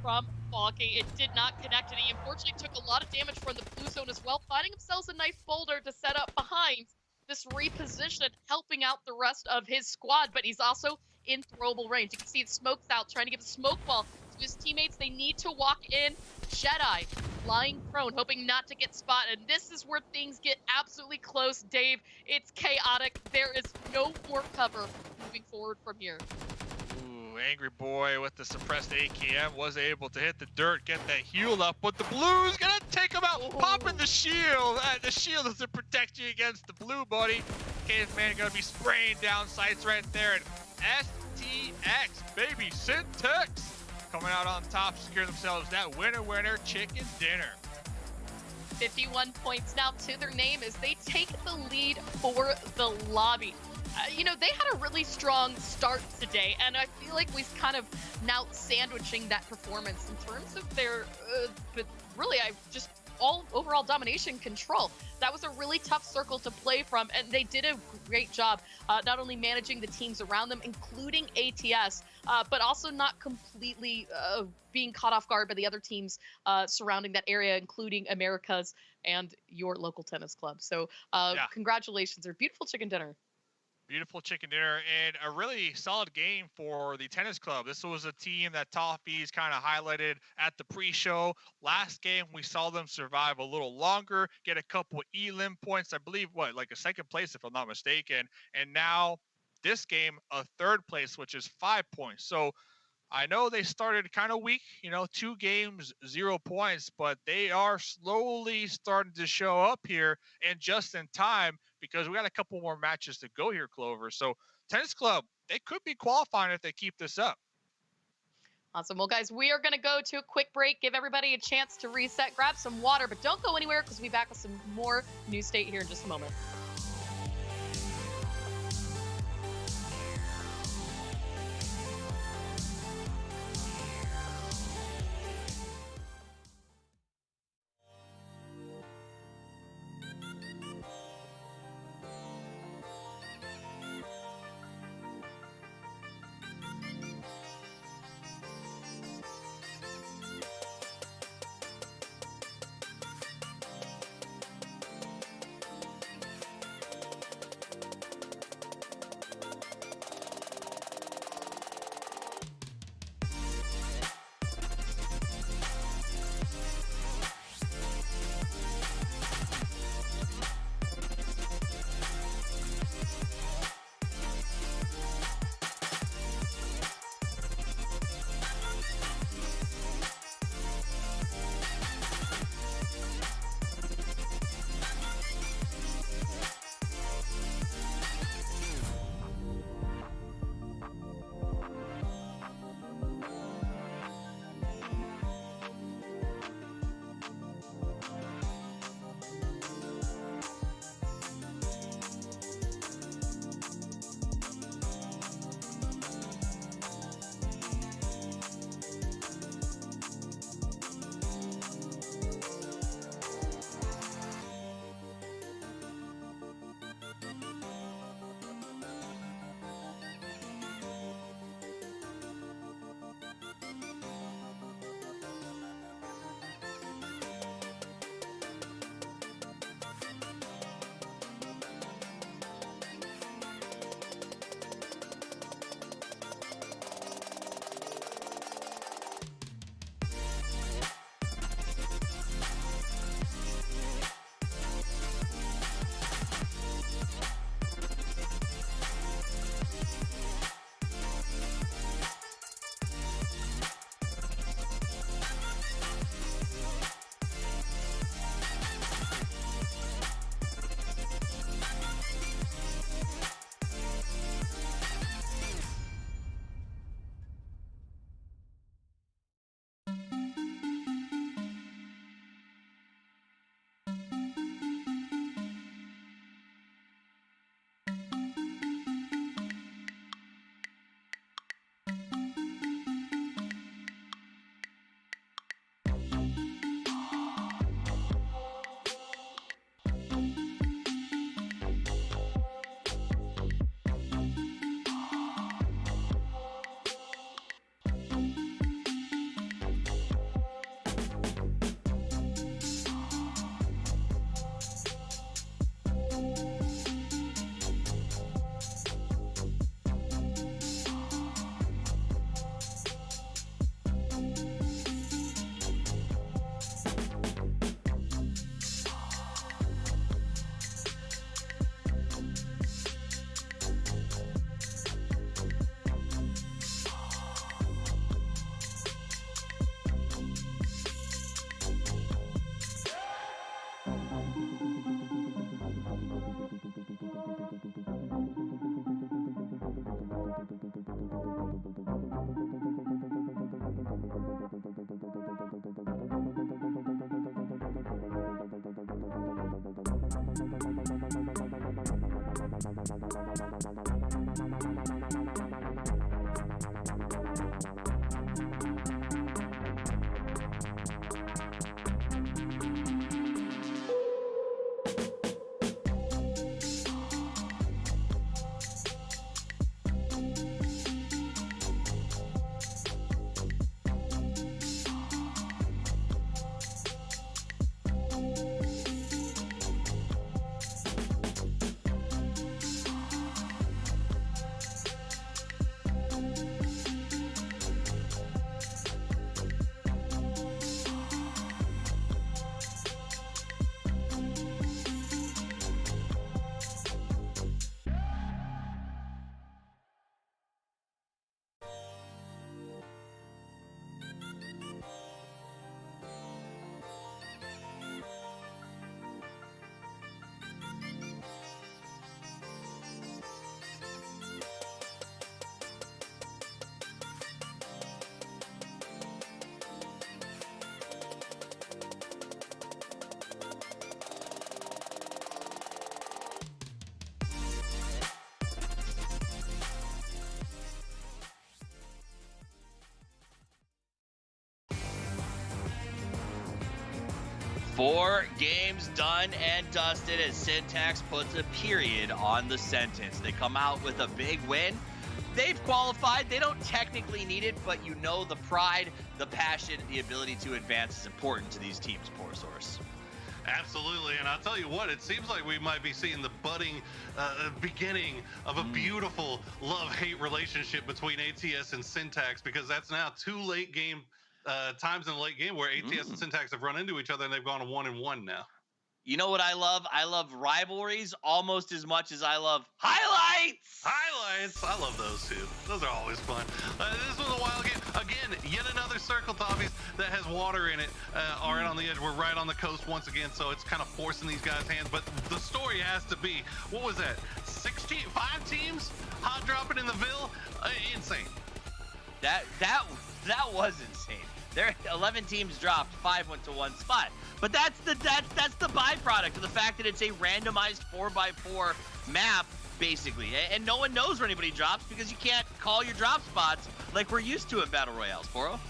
from Falky. It did not connect, and he unfortunately took a lot of damage from the blue zone as well, finding himself a nice boulder to set up behind this reposition, helping out the rest of his squad, but he's also in throwable range. You can see it smokes out, trying to give a smoke ball to his teammates. They need to walk in. Jedi lying prone, hoping not to get spotted. And this is where things get absolutely close, Dave. It's chaotic. There is no more cover moving forward from here. Ooh, Angry Boy with the suppressed AKM was able to hit the dirt, get that heal up, but the blue's gonna take him out, popping the shield. The shield doesn't protect you against the blue, buddy. Caveman gonna be spraying down sights right there. And STX, baby, Syntax coming out on top, secure themselves that winner chicken dinner. 51 points now to their name as they take the lead for the lobby. You know, they had a really strong start today, and I feel like we've kind of now sandwiching that performance in terms of their, but really, just all overall domination control. That was a really tough circle to play from, and they did a great job not only managing the teams around them, including ATS, but also not completely being caught off guard by the other teams surrounding that area, including Americas and your local tennis club. So congratulations, or beautiful chicken dinner. Beautiful chicken dinner and a really solid game for the tennis club. This was a team that Toffee's kind of highlighted at the pre-show. Last game, we saw them survive a little longer, get a couple elim points. I believe, like a second place, if I'm not mistaken. And now this game, a third place, which is 5 points. So I know they started kind of weak, 2 games, 0 points, but they are slowly starting to show up here and just in time because we got a couple more matches to go here, Clover. So Tennis Club, they could be qualifying if they keep this up. Awesome. Well, guys, we are going to go to a quick break, give everybody a chance to reset, grab some water, but don't go anywhere because we'll be back with some more New State here in just a moment. 4 games done and dusted as Syntax puts a period on the sentence. They come out with a big win. They've qualified. They don't technically need it, but you know the pride, the passion, the ability to advance is important to these teams, Porosaurus. Absolutely, and I'll tell you what, it seems like we might be seeing the budding beginning of a beautiful love-hate relationship between ATS and Syntax, because that's now 2 late game times in the late game where ATS and Syntax have run into each other and they've gone 1-1 now. You know what I love? I love rivalries almost as much as I love highlights. Highlights, I love those too. Those are always fun. This was a wild game. Again, yet another circle, Toffees, that has water in it. Are right on the edge. We're right on the coast once again, so it's kind of forcing these guys' hands. But the story has to be, what was that? 5 teams hot dropping in the Ville? Insane. That was insane. There, 11 teams dropped, 5 went to one spot. But that's the byproduct of the fact that it's a randomized 4x4 map, basically, and no one knows where anybody drops because you can't call your drop spots like we're used to in Battle Royales, Poro.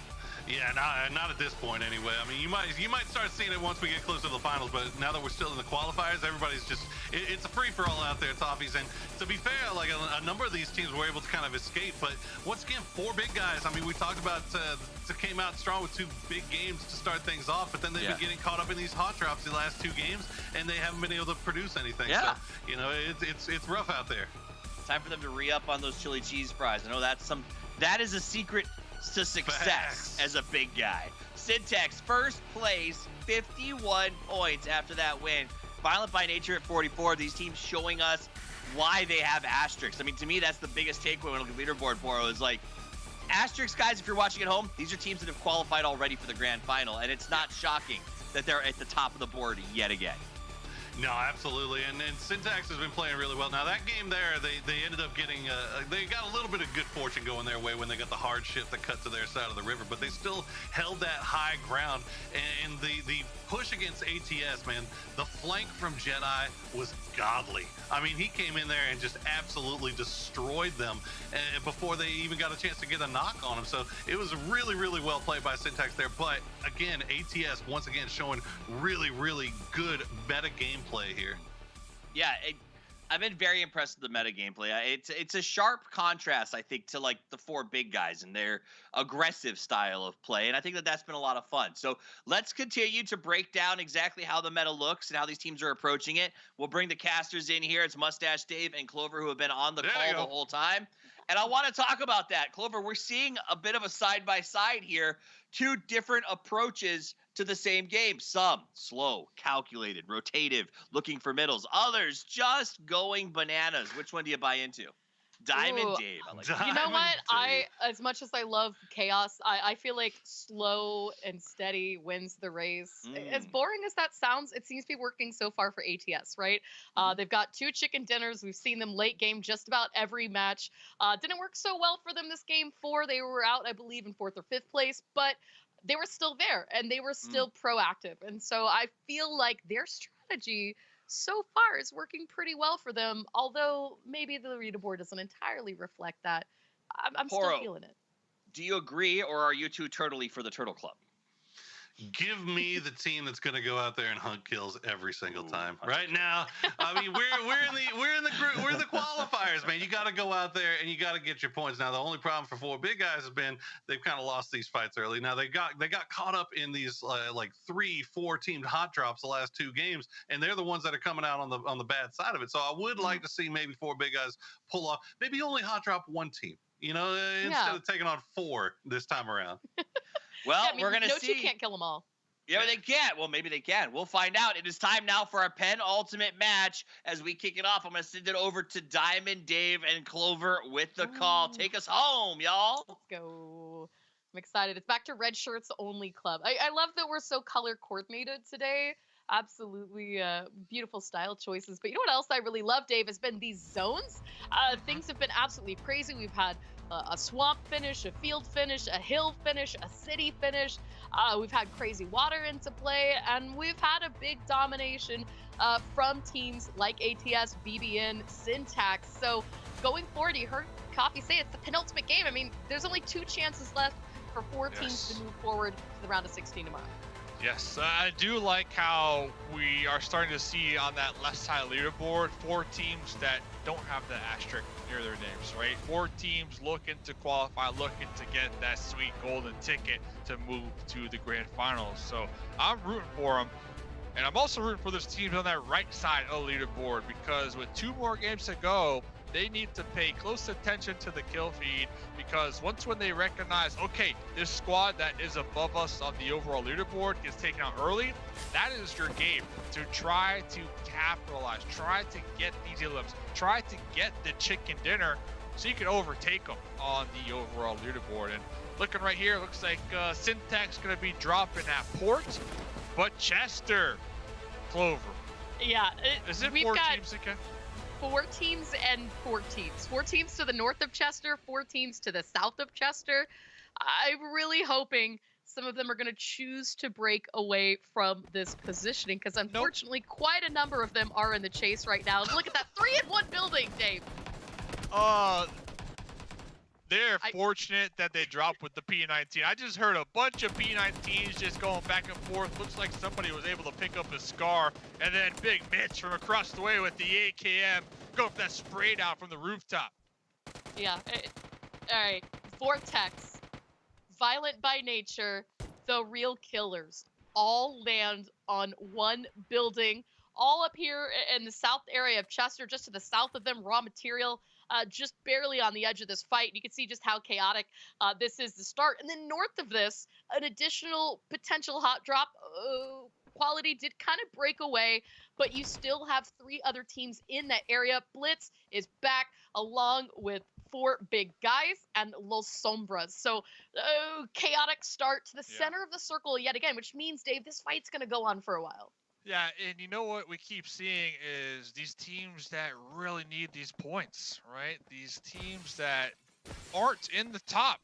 Yeah, not at this point anyway. I mean, you might start seeing it once we get closer to the finals, but now that we're still in the qualifiers, everybody's just, it's a free-for-all out there, Toffees. And to be fair, like a number of these teams were able to kind of escape, but once again, 4 big guys. I mean, we talked about came out strong with 2 big games to start things off, but then they've been getting caught up in these hot drops the last 2 games, and they haven't been able to produce anything. Yeah. So, you know, it's rough out there. Time for them to re-up on those chili cheese fries. I know that is a secret to success as a big guy. Syntax first place, 51 points after that win. Violent by Nature at 44. These teams showing us why they have asterisks. I mean, to me, that's the biggest takeaway when I look at leaderboard, Boro, is like, asterisks, guys, if you're watching at home, these are teams that have qualified already for the grand final, and it's not shocking that they're at the top of the board yet again. No, absolutely, and Syntax has been playing really well. Now that game there, they ended up getting, they got a little bit of good fortune going their way when they got the hard shift that cut to their side of the river, but they still held that high ground. And the push against ATS, man, the flank from Jedi was godly. I mean, he came in there and just absolutely destroyed them before they even got a chance to get a knock on him. So it was really, really well played by Syntax there. But again, ATS once again showing really, really good meta gameplay here. Yeah, I've been very impressed with the meta gameplay. It's a sharp contrast, I think, to like the 4 big guys and their aggressive style of play, and I think that that's been a lot of fun. So let's continue to break down exactly how the meta looks and how these teams are approaching it. We'll bring the casters in here. It's Mustache Dave and Clover, who have been on the call the whole time. And I want to talk about that. Clover, we're seeing a bit of a side-by-side here. 2 different approaches to the same game. Some slow, calculated, rotative, looking for middles. Others just going bananas. Which one do you buy into? Diamond Dave. I like you know what? As much as I love chaos, I feel like slow and steady wins the race. As boring as that sounds, it seems to be working so far for ATS, right? They've got 2 chicken dinners. We've seen them late game just about every match. Didn't work so well for them this game 4. They were out, I believe, in 4th or 5th place, but they were still there and they were still proactive. And so I feel like their strategy so far is working pretty well for them, although maybe the leaderboard doesn't entirely reflect that. I'm still feeling it. Do you agree, or are you too turtley for the Turtle Club? Give me the team that's going to go out there and hunt kills every single time. Right now, I mean, we're in the qualifiers, man. You got to go out there and you got to get your points. Now, the only problem for 4 big guys has been they've kind of lost these fights early. Now they got caught up in these like 3-4 teamed hot drops the last 2 games, and they're the ones that are coming out on the bad side of it. So I would like to see maybe 4 big guys pull off, maybe only hot drop 1 team. You know, instead of taking on 4 this time around. Well, we're going to see. No 2 can't kill them all. Yeah, they can. Well, maybe they can. We'll find out. It is time now for our penultimate match. As we kick it off, I'm going to send it over to Diamond, Dave, and Clover with the call. Take us home, y'all. Let's go. I'm excited. It's back to Red Shirts Only Club. I love that we're so color coordinated today. Absolutely beautiful style choices. But you know what else I really love, Dave, has been these zones. Things have been absolutely crazy. We've had a swamp finish, a field finish, a hill finish, a city finish. We've had crazy water into play, and we've had a big domination from teams like ATS, BBN, Syntax. So going forward, you heard Coffee say it's the penultimate game. I mean, there's only 2 chances left for 4 teams to move forward to the round of 16 tomorrow. Yes, I do like how we are starting to see on that left side leaderboard 4 teams that don't have the asterisk near their names, right? 4 teams looking to qualify, looking to get that sweet golden ticket to move to the grand finals. So I'm rooting for them. And I'm also rooting for those teams on that right side of the leaderboard, because with 2 more games to go, they need to pay close attention to the kill feed, because when they recognize, okay, this squad that is above us on the overall leaderboard is taken out early, that is your game to try to capitalize, try to get these elims, try to get the chicken dinner so you can overtake them on the overall leaderboard. And looking right here, looks like Syntax going to be dropping at port, but Chester, Clover. Yeah, Is it we've 4 got teams again? 4 teams and 4 teams. 4 teams to the north of Chester, 4 teams to the south of Chester. I'm really hoping some of them are going to choose to break away from this positioning, because unfortunately quite a number of them are in the chase right now. Look at that 3-in-1 building, Dave. They're fortunate that they dropped with the P19. I just heard a bunch of P19s just going back and forth. Looks like somebody was able to pick up a Scar, and then Big Mitch from across the way with the AKM go for that spray down from the rooftop. Yeah. All right. Vortex, Violent by Nature, the real killers, all land on one building, all up here in the south area of Chester, just to the south of them. Raw material, just barely on the edge of this fight. You can see just how chaotic this is to start. And then north of this, an additional potential hot drop. Quality did kind of break away, but you still have 3 other teams in that area. Blitz is back along with 4 big guys and Los Sombras. So chaotic start to the center of the circle yet again, which means, Dave, this fight's going to go on for a while. Yeah, and you know what we keep seeing is these teams that really need these points, right? These teams that aren't in the top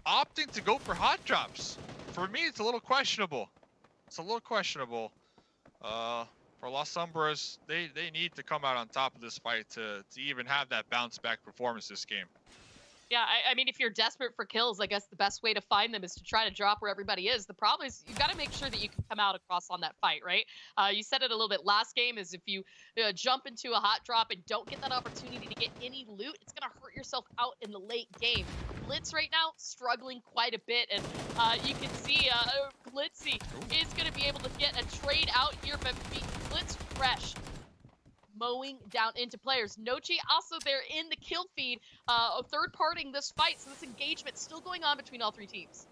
opting to go for hot drops. For me, it's a little questionable. It's a little questionable. For Los Sombras, they need to come out on top of this fight to even have that bounce back performance this game. Yeah, I mean, if you're desperate for kills, I guess the best way to find them is to try to drop where everybody is. The problem is you've got to make sure that you can come out across on that fight, right? You said it a little bit last game, is if you jump into a hot drop and don't get that opportunity to get any loot, it's going to hurt yourself out in the late game. Blitz right now struggling quite a bit, and you can see Blitzy is going to be able to get a trade out here, but Blitz fresh, mowing down into players. Nochi also there in the kill feed, third-partying this fight, so this engagement still going on between all 3 teams.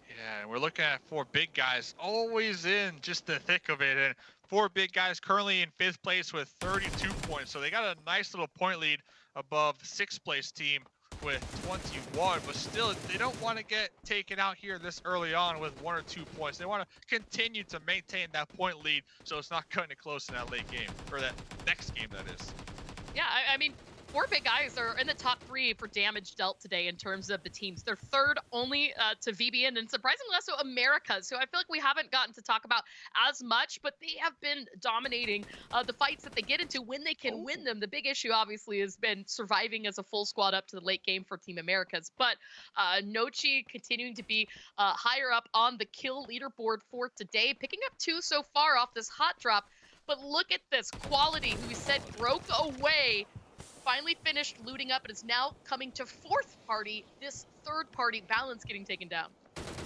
Yeah, and we're looking at 4 big guys always in just the thick of it, and 4 big guys currently in 5th place with 32 points, so they got a nice little point lead above the 6th place team with 21, but still they don't want to get taken out here this early on with 1 or 2 points. They want to continue to maintain that point lead so it's not cutting it close in that late game, or that next game, that is. Yeah, I mean, 4 big guys are in the top 3 for damage dealt today in terms of the teams. They're third only to VBN, and surprisingly also Americas, who I feel like we haven't gotten to talk about as much, but they have been dominating the fights that they get into when they can win them. The big issue obviously has been surviving as a full squad up to the late game for Team Americas, but Nochi continuing to be higher up on the kill leaderboard for today, picking up 2 so far off this hot drop. But look at this, Quality, who we said broke away, finally finished looting up and is now coming to 4th party. This 3rd party balance getting taken down.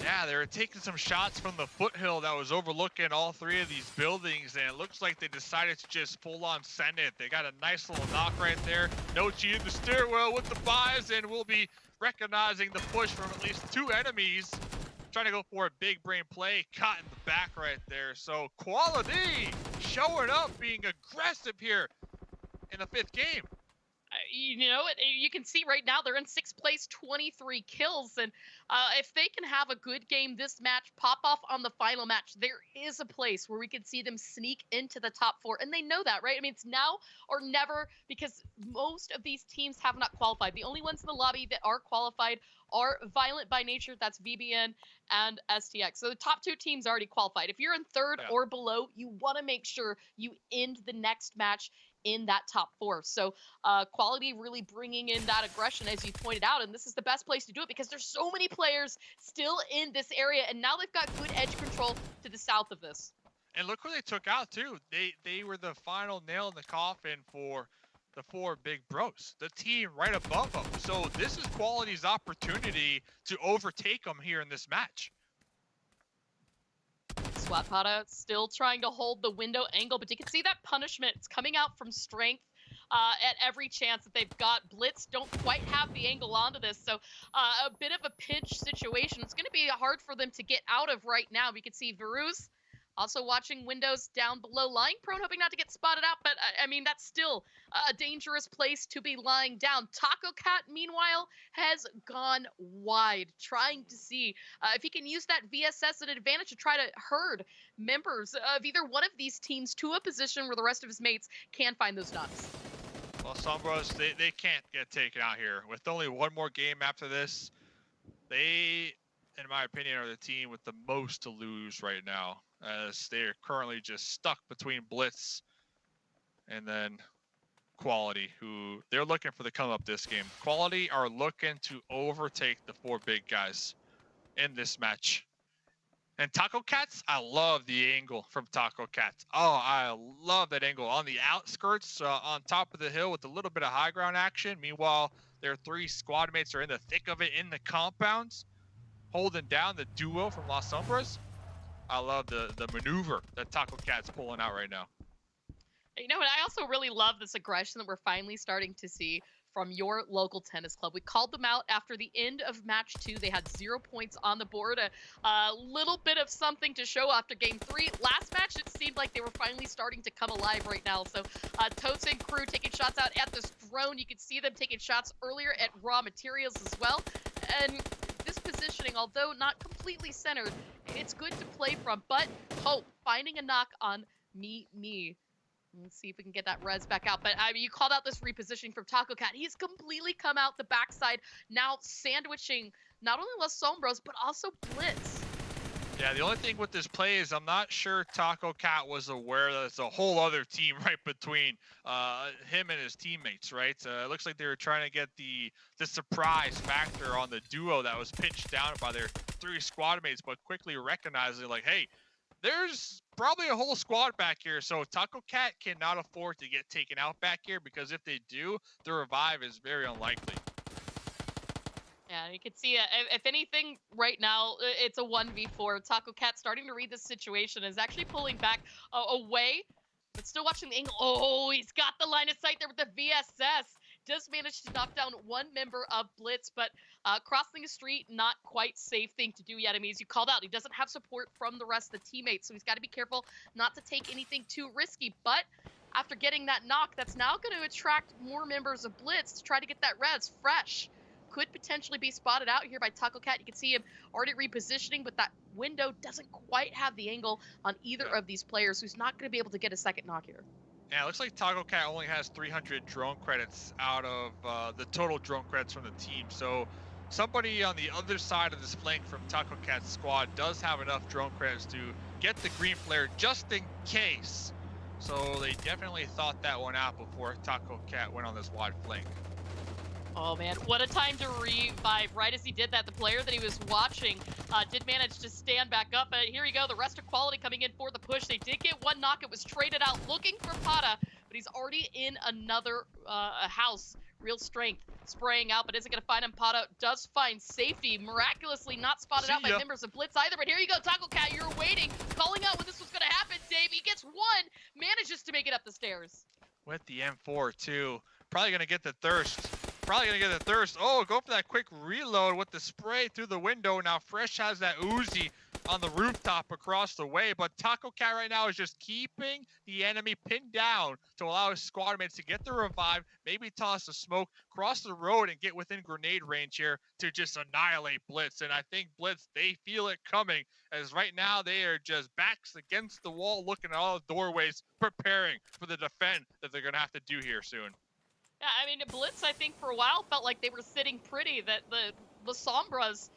Yeah, they were taking some shots from the foothill that was overlooking all 3 of these buildings, and it looks like they decided to just full on send it. They got a nice little knock right there. Nochi in the stairwell with the buys, and we'll be recognizing the push from at least 2 enemies. Trying to go for a big brain play, caught in the back right there. So Quality showing up, being aggressive here in the 5th game. You know, you can see right now they're in 6th place, 23 kills. And if they can have a good game this match, pop off on the final match, there is a place where we could see them sneak into the top 4. And they know that, right? I mean, it's now or never, because most of these teams have not qualified. The only ones in the lobby that are qualified are Violent by Nature, that's VBN, and STX. So the top 2 teams already qualified. If you're in 3rd or below, you want to make sure you end the next match in that top 4. So Quality really bringing in that aggression, as you pointed out, and this is the best place to do it because there's so many players still in this area, and now they've got good edge control to the south of this. And look who they took out too. They were the final nail in the coffin for the 4 big bros, the team right above them. So this is Quality's opportunity to overtake them here in this match. SWAT Pata still trying to hold the window angle, but you can see that punishment. It's coming out from strength at every chance that they've got. Blitz don't quite have the angle onto this, so a bit of a pinch situation. It's going to be hard for them to get out of right now. We can see Varuz also watching windows down below, lying prone, hoping not to get spotted out, but I mean, that's still a dangerous place to be lying down. Taco Cat, meanwhile, has gone wide, trying to see if he can use that VSS as an advantage to try to herd members of either one of these teams to a position where the rest of his mates can find those knocks. Well, Sombros, they can't get taken out here. With only one more game after this, they, in my opinion, are the team with the most to lose right now, as they're currently just stuck between Blitz and then Quality, who they're looking for the come up this game. Quality are looking to overtake the 4 big guys in this match. And Taco Cats, I love the angle from Taco Cats. Oh, I love that angle on the outskirts, on top of the hill with a little bit of high ground action. Meanwhile, their 3 squad mates are in the thick of it in the compounds, holding down the duo from Las Sombras. I love the maneuver that Taco Cat's pulling out right now. You know, and I also really love this aggression that we're finally starting to see from your local tennis club. We called them out after the end of match 2. They had 0 points on the board, a little bit of something to show after game 3. Last match, it seemed like they were finally starting to come alive right now. So Totes and crew taking shots out at this drone. You could see them taking shots earlier at raw materials as well. And this positioning, although not completely centered, it's good to play from. But Hope finding a knock on me. Let's see if we can get that res back out. But I mean, you called out this repositioning from Taco Cat. He's completely come out the backside, now sandwiching not only Las Sombras, but also Blitz. Yeah, the only thing with this play is I'm not sure Taco Cat was aware that it's a whole other team right between him and his teammates, right? It looks like they were trying to get the surprise factor on the duo that was pinched down by their 3 squad mates, but quickly recognizing like, hey, there's probably a whole squad back here, so Taco Cat cannot afford to get taken out back here, because if they do, the revive is very unlikely. Yeah, you can see, if anything, right now, it's a 1v4. Taco Cat starting to read this situation, is actually pulling back away, but still watching the angle. Oh, he's got the line of sight there with the VSS. Does manage to knock down 1 member of Blitz, but crossing a street, not quite safe thing to do yet. I mean, as you called out, he doesn't have support from the rest of the teammates, so he's got to be careful not to take anything too risky. But after getting that knock, that's now going to attract more members of Blitz to try to get that res fresh. Could potentially be spotted out here by Taco Cat. You can see him already repositioning, but that window doesn't quite have the angle on either of these players, who's not going to be able to get a second knock here. Yeah, it looks like Taco Cat only has 300 drone credits out of the total drone credits from the team. So somebody on the other side of this flank from Taco Cat's squad does have enough drone credits to get the green flare just in case. So they definitely thought that one out before Taco Cat went on this wide flank. Oh man, what a time to revive. Right as he did that, the player that he was watching did manage to stand back up. But here you go, the rest of Quality coming in for the push. They did get 1 knock. It was traded out, looking for Pata, but he's already in another house. Real strength spraying out, but isn't going to find him. Pata does find safety, miraculously not spotted out by members of Blitz either. But here you go, Taco Cat, you're waiting, calling out when this was going to happen, Dave. He gets 1, manages to make it up the stairs. With the M4 too, probably going to get the thirst. Oh, go for that quick reload with the spray through the window. Now Fresh has that Uzi on the rooftop across the way, but Taco Cat right now is just keeping the enemy pinned down to allow his squad mates to get the revive, maybe toss the smoke, cross the road, and get within grenade range here to just annihilate Blitz. And I think Blitz, they feel it coming, as right now they are just backs against the wall, looking at all the doorways, preparing for the defend that they're going to have to do here soon. Yeah, I mean, Blitz, I think, for a while felt like they were sitting pretty, that the Sombras,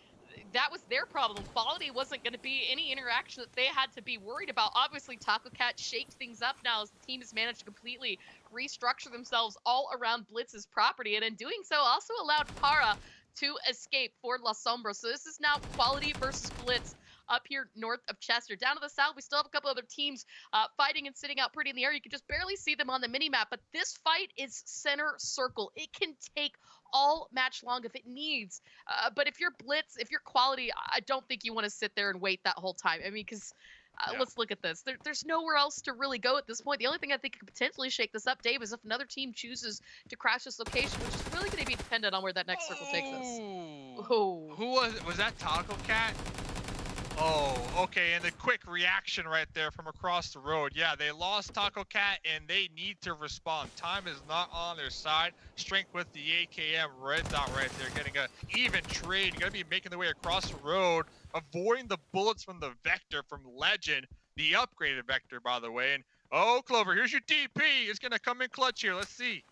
that was their problem. Quality wasn't going to be any interaction that they had to be worried about. Obviously, Taco Cat shaked things up now as the team has managed to completely restructure themselves all around Blitz's property, and in doing so, also allowed Para to escape for La Sombra. So this is now Quality versus Blitz up here north of Chester. Down to the south, we still have a couple other teams fighting and sitting out pretty in the air. You can just barely see them on the mini-map, but this fight is center circle. It can take all match long if it needs. But if you're Blitz, if you're Quality, I don't think you want to sit there and wait that whole time. I mean, because let's look at this. There's nowhere else to really go at this point. The only thing I think could potentially shake this up, Dave, is if another team chooses to crash this location, which is really going to be dependent on where that next circle takes us. Who was that? Taco Cat? Oh, okay, and the quick reaction right there from across the road. Yeah, they lost Taco Cat, and they need to respond. Time is not on their side. Strength with the AKM red dot right there, getting a even trade. Gonna be making their way across the road, avoiding the bullets from the Vector from Legend, the upgraded Vector, by the way. And oh, Clover, here's your DP. It's gonna come in clutch here. Let's see.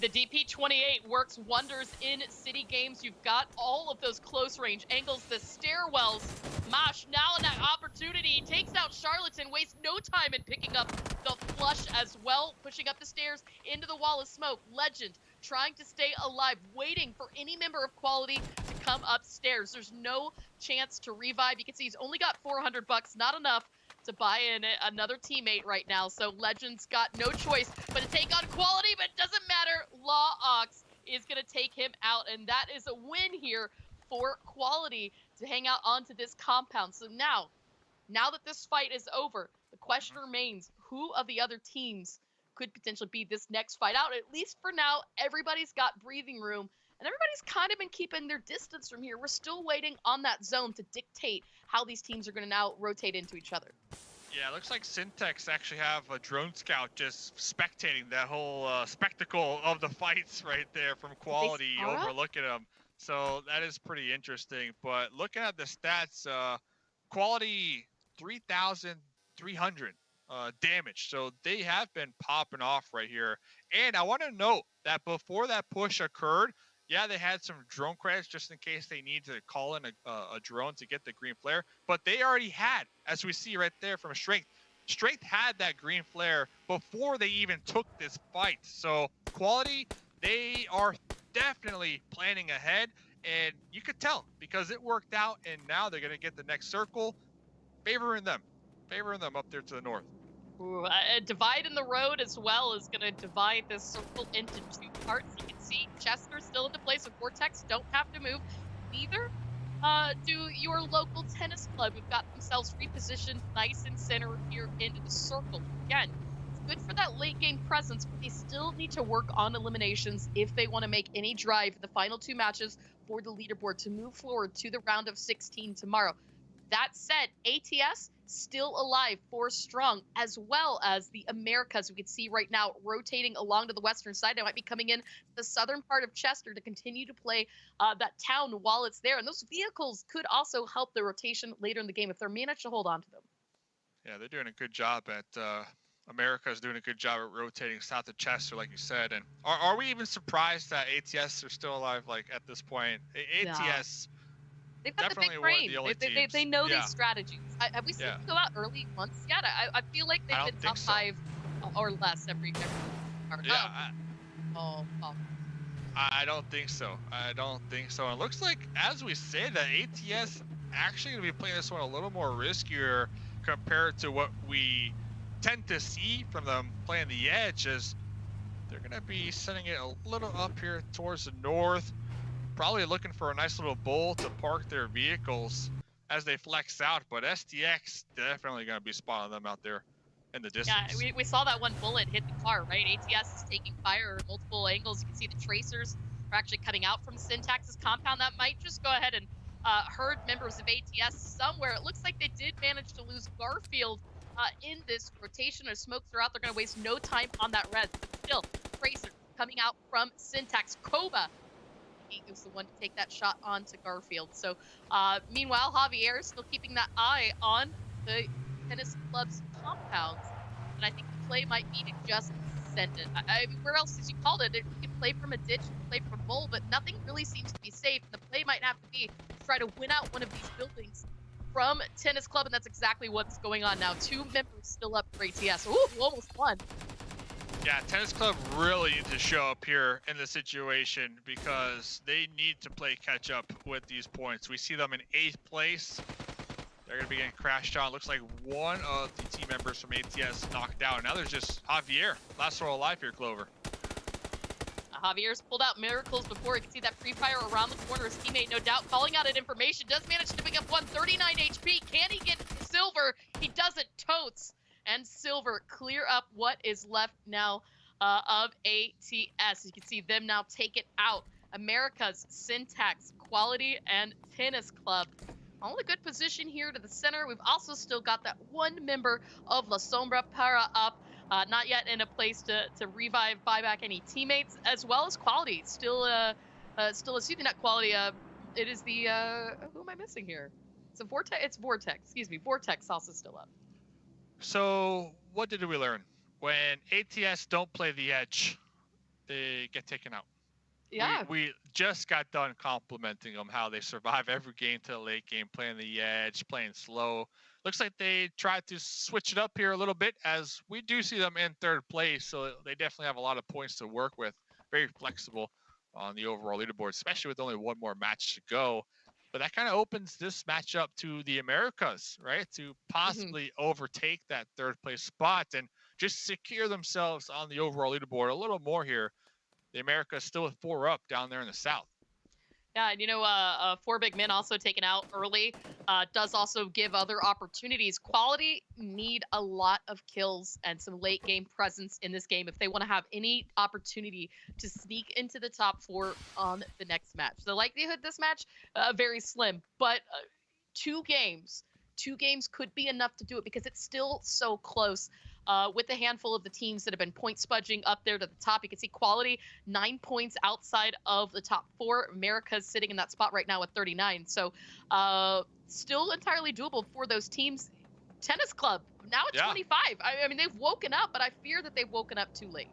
The DP-28 works wonders in city games. You've got all of those close range angles, the stairwells. Mash now in that opportunity, takes out Charlatan, wastes no time in picking up the flush as well, pushing up the stairs into the wall of smoke. Legend trying to stay alive, waiting for any member of Quality to come upstairs. There's no chance to revive. You can see he's only got 400 bucks, not enough to buy in another teammate right now. So Legend's got no choice but to take on Quality, but it doesn't matter. Law Ox is going to take him out, and that is a win here for Quality to hang out onto this compound. So now that this fight is over, the question remains, who of the other teams could potentially be this next fight out? At least for now, everybody's got breathing room, and everybody's kind of been keeping their distance from here. We're still waiting on that zone to dictate how these teams are going to now rotate into each other. Yeah, it looks like Syntax actually have a drone scout just spectating that whole spectacle of the fights right there from Quality overlooking them. So that is pretty interesting. But looking at the stats, Quality 3,300 damage. So they have been popping off right here. And I want to note that before that push occurred, yeah, they had some drone credits just in case they need to call in a drone to get the green flare. But they already had, as we see right there from Strength. Strength had that green flare before they even took this fight. So Quality, they are definitely planning ahead. And you could tell because it worked out. And now they're going to get the next circle, favoring them up there to the north. Ooh, a divide in the road as well is going to divide this circle into two parts. You can see Chester still into place with Vortex, don't have to move. Neither do your local tennis club, who've got themselves repositioned nice and center here into the circle. Again, it's good for that late game presence, but they still need to work on eliminations if they want to make any drive in the final two matches for the leaderboard to move forward to the round of 16 tomorrow. That said, ATS still alive, 4 strong, as well as the Americas we can see right now rotating along to the western side. They might be coming in the southern part of Chester to continue to play that town while it's there. And those vehicles could also help the rotation later in the game if they're managed to hold on to them. Yeah, they're doing a good job at America's doing a good job at rotating south of Chester, like you said. And are we even surprised that ATS are still alive, like, at this point? ATS... They've got the big brain. They know these strategies. Have we seen them go out early once yet? I feel like they've been top 5 or less every part. Yeah. I don't think so. I don't think so. And it looks like, as we say, that ATS actually going to be playing this one a little more riskier compared to what we tend to see from them playing the edge, as they're going to be sending it a little up here towards the north. Probably looking for a nice little bowl to park their vehicles as they flex out, but STX definitely going to be spotting them out there in the distance. Yeah, we saw that one bullet hit the car, right? ATS is taking fire at multiple angles. You can see the tracers are actually cutting out from Syntax's compound. That might just go ahead and herd members of ATS somewhere. It looks like they did manage to lose Garfield in this rotation. As smokes are out, they're going to waste no time on that res. But still, tracer coming out from Syntax. Koba was the one to take that shot onto Garfield. So meanwhile, Javier is still keeping that eye on the tennis club's compounds, and I think the play might be to just extended. Where else did you call it? You can play from a ditch, you can play from a mole, but nothing really seems to be safe. The play might have to be to try to win out one of these buildings from Tennis Club, and that's exactly what's going on now. 2 members still up for ATS. Ooh, almost won. Yeah, Tennis Club really need to show up here in the situation because they need to play catch up with these points. We see them in 8th place. They're going to be getting crashed on. Looks like one of the team members from ATS knocked out. Now there's just Javier. Last one alive here, Clover. Javier's pulled out miracles before. You can see that free fire around the corner. His teammate, no doubt, calling out at information. Does manage to pick up 139 HP. Can he get silver? He doesn't. Totes and silver clear up what is left now of ATS. You can see them now take it out. America's Syntax, Quality, and Tennis Club. All a good position here to the center. We've also still got that one member of La Sombra Para up. Not yet in a place to revive, buy back any teammates, as well as Quality. Still excuse me, not Quality. It is the, who am I missing here? It's a Vortex, it's Vortex, excuse me. Vortex also still up. So what did we learn? When ATS don't play the edge, they get taken out. Yeah. We just got done complimenting them, how they survive every game to the late game, playing the edge, playing slow. Looks like they tried to switch it up here a little bit, as we do see them in 3rd place, so they definitely have a lot of points to work with. Very flexible on the overall leaderboard, especially with only one more match to go. But that kind of opens this matchup to the Americas, right? To possibly overtake that 3rd place spot and just secure themselves on the overall leaderboard a little more here. The Americas still with 4 up down there in the south. Yeah, and you know, 4 big men also taken out early does also give other opportunities. Quality need a lot of kills and some late game presence in this game if they want to have any opportunity to sneak into the top 4 on the next match. The likelihood this match, very slim, but 2 games could be enough to do it because it's still so close. With a handful of the teams that have been point spudging up there to the top. You can see Quality 9 points outside of the top 4. America's sitting in that spot right now with 39. So still entirely doable for those teams. Tennis Club, now at 25. I mean, they've woken up, but I fear that they've woken up too late.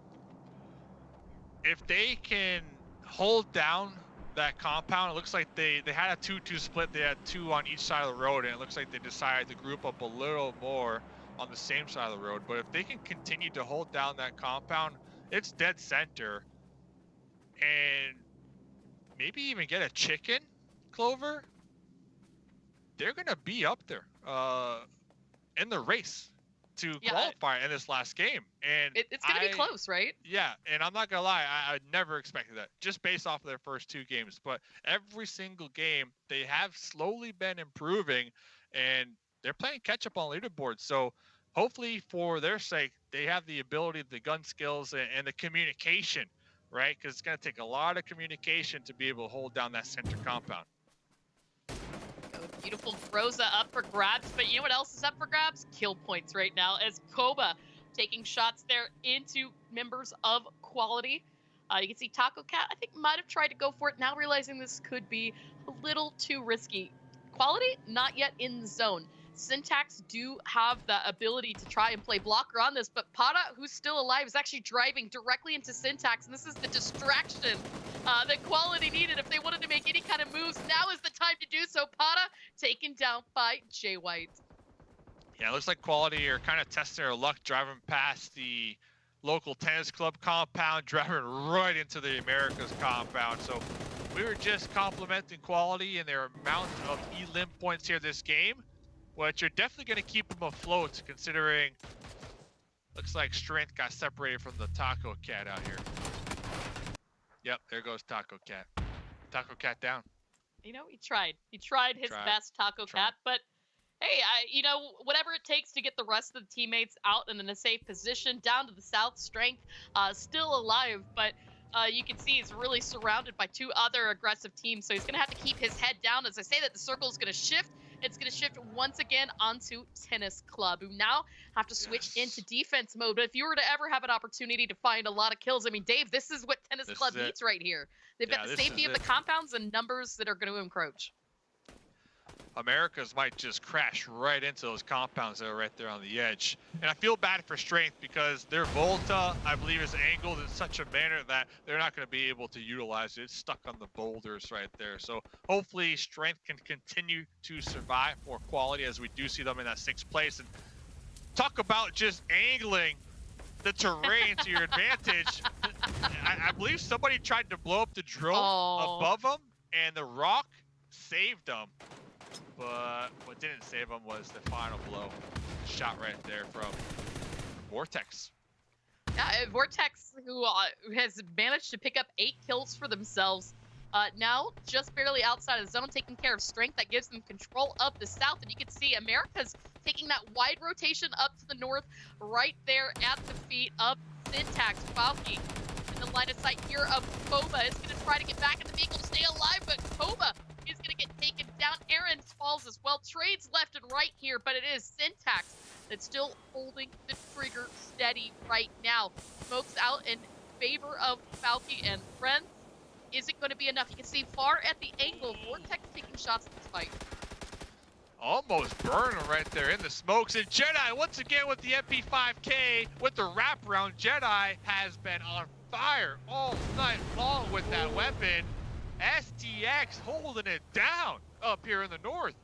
If they can hold down that compound, it looks like they had a 2-2 split. They had 2 on each side of the road, and it looks like they decided to group up a little more on the same side of the road. But if they can continue to hold down that compound, it's dead center, and maybe even get a chicken, Clover, they're gonna be up there in the race to qualify in this last game. And it's gonna be close, right? Yeah, and I'm not gonna lie, I never expected that just based off of their first 2 games. But every single game they have slowly been improving, and they're playing catch up on leaderboards. So hopefully for their sake, they have the ability, the gun skills, and the communication, right? Because it's going to take a lot of communication to be able to hold down that center compound. Beautiful Rosa up for grabs, but you know what else is up for grabs? Kill points right now as Koba taking shots there into members of Quality. You can see Taco Cat, I think, might have tried to go for it, now realizing this could be a little too risky. Quality, not yet in the zone. Syntax do have the ability to try and play blocker on this, but Para, who's still alive, is actually driving directly into Syntax, and this is the distraction that Quality needed if they wanted to make any kind of moves. Now is the time to do so. Para taken down by Jay White. Yeah, it looks like Quality are kind of testing their luck, driving past the local tennis club compound, driving right into the Americas compound. So we were just complimenting Quality and their amount of elim points here this game, which are definitely going to keep them afloat, considering looks like Strength got separated from the Taco Cat out here. Yep, there goes Taco Cat. Taco Cat down. You know, he tried. He tried his best, Taco Cat, but hey, you know, whatever it takes to get the rest of the teammates out and in a safe position. Down to the south, Strength still alive, but you can see he's really surrounded by 2 other aggressive teams, so he's going to have to keep his head down. As I say that, the circle is going to shift. It's going to shift once again onto Tennis Club, who now have to switch into defense mode. But if you were to ever have an opportunity to find a lot of kills, I mean, Dave, this is what Tennis Club needs right here. They've got the safety of the compounds and numbers that are going to encroach. Americas might just crash right into those compounds that are right there on the edge. And I feel bad for Strength because their Volta, I believe, is angled in such a manner that they're not going to be able to utilize it. It's stuck on the boulders right there. So hopefully Strength can continue to survive for quality as we do see them in that 6th place. And talk about just angling the terrain to your advantage. I believe somebody tried to blow up the drone above them, and the rock saved them. But what didn't save them was the final blow. Shot right there from Vortex. Yeah, Vortex, who has managed to pick up 8 kills for themselves. Now, just barely outside of the zone, taking care of Strength. That gives them control of the south. And you can see America's taking that wide rotation up to the north, right there at the feet of Syntax. FAU-G in the line of sight here of Koba is going to try to get back in the vehicle to stay alive, but Koba is going to get taken down. Aaron falls as well. Trades left and right here, but it is Syntax that's still holding the trigger steady right now. Smokes out in favor of FAU-G and friends. Is it going to be enough? You can see far at the angle, Vortex taking shots in this fight. Almost burning right there in the smokes. And Jedi, once again with the MP5K, with the wraparound, Jedi has been on fire all night long with that weapon. STX holding it down up here in the north.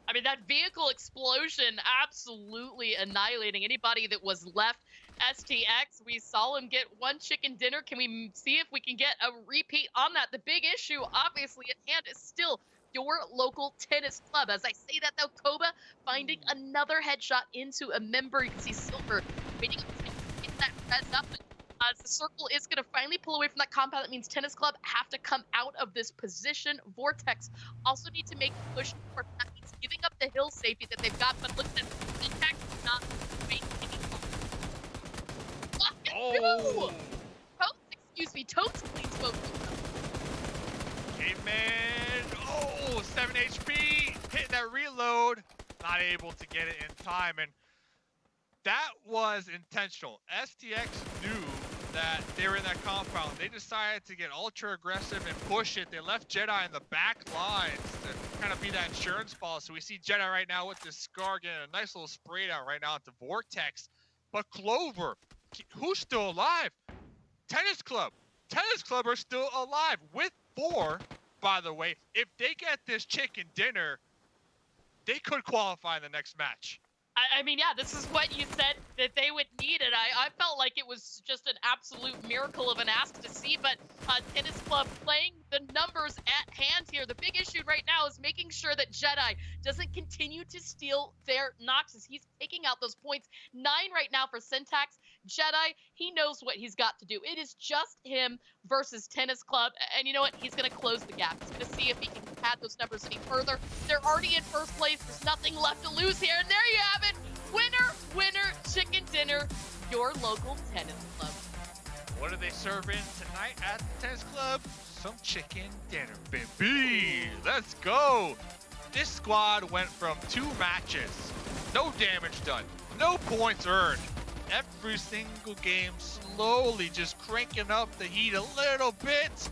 I mean, that vehicle explosion absolutely annihilating anybody that was left. STX, we saw him get 1 chicken dinner. Can we see if we can get a repeat on that? The big issue, obviously, at hand is still your local tennis club. As I say that, though, Koba finding another headshot into a member. You can see Silver waiting to get that res up. As the circle is going to finally pull away from that compound, that means Tennis Club have to come out of this position. Vortex also need to make a push for that means giving up the hill safety that they've got, but look at the attack not making any Totes cleans both. Caveman, 7 HP, hitting that reload, not able to get it in time, and that was intentional. STX knew that they were in that compound. They decided to get ultra aggressive and push it. They left Jedi in the back lines to kind of be that insurance policy. We see Jedi right now with this scar getting a nice little spray down right now into Vortex. But Clover, who's still alive? Tennis Club. Tennis Club are still alive with 4, by the way. If they get this chicken dinner, they could qualify in the next match. I mean, yeah, this is what you said that they would need, and I felt like it was just an absolute miracle of an ask to see, but Tennis Club playing the numbers at hand here. The big issue right now is making sure that Jedi doesn't continue to steal their knocks as he's taking out those points. 9 right now for Syntax. Jedi, he knows what he's got to do. It is just him versus Tennis Club, and you know what? He's going to close the gap. He's going to see if he can pad those numbers any further. They're already in first place. There's nothing left to lose here, and there you have it. Winner, winner, chicken dinner, your local tennis club. What are they serving tonight at the tennis club? Some chicken dinner, baby. Let's go. This squad went from 2 matches, no damage done, no points earned. Every single game slowly just cranking up the heat a little bit.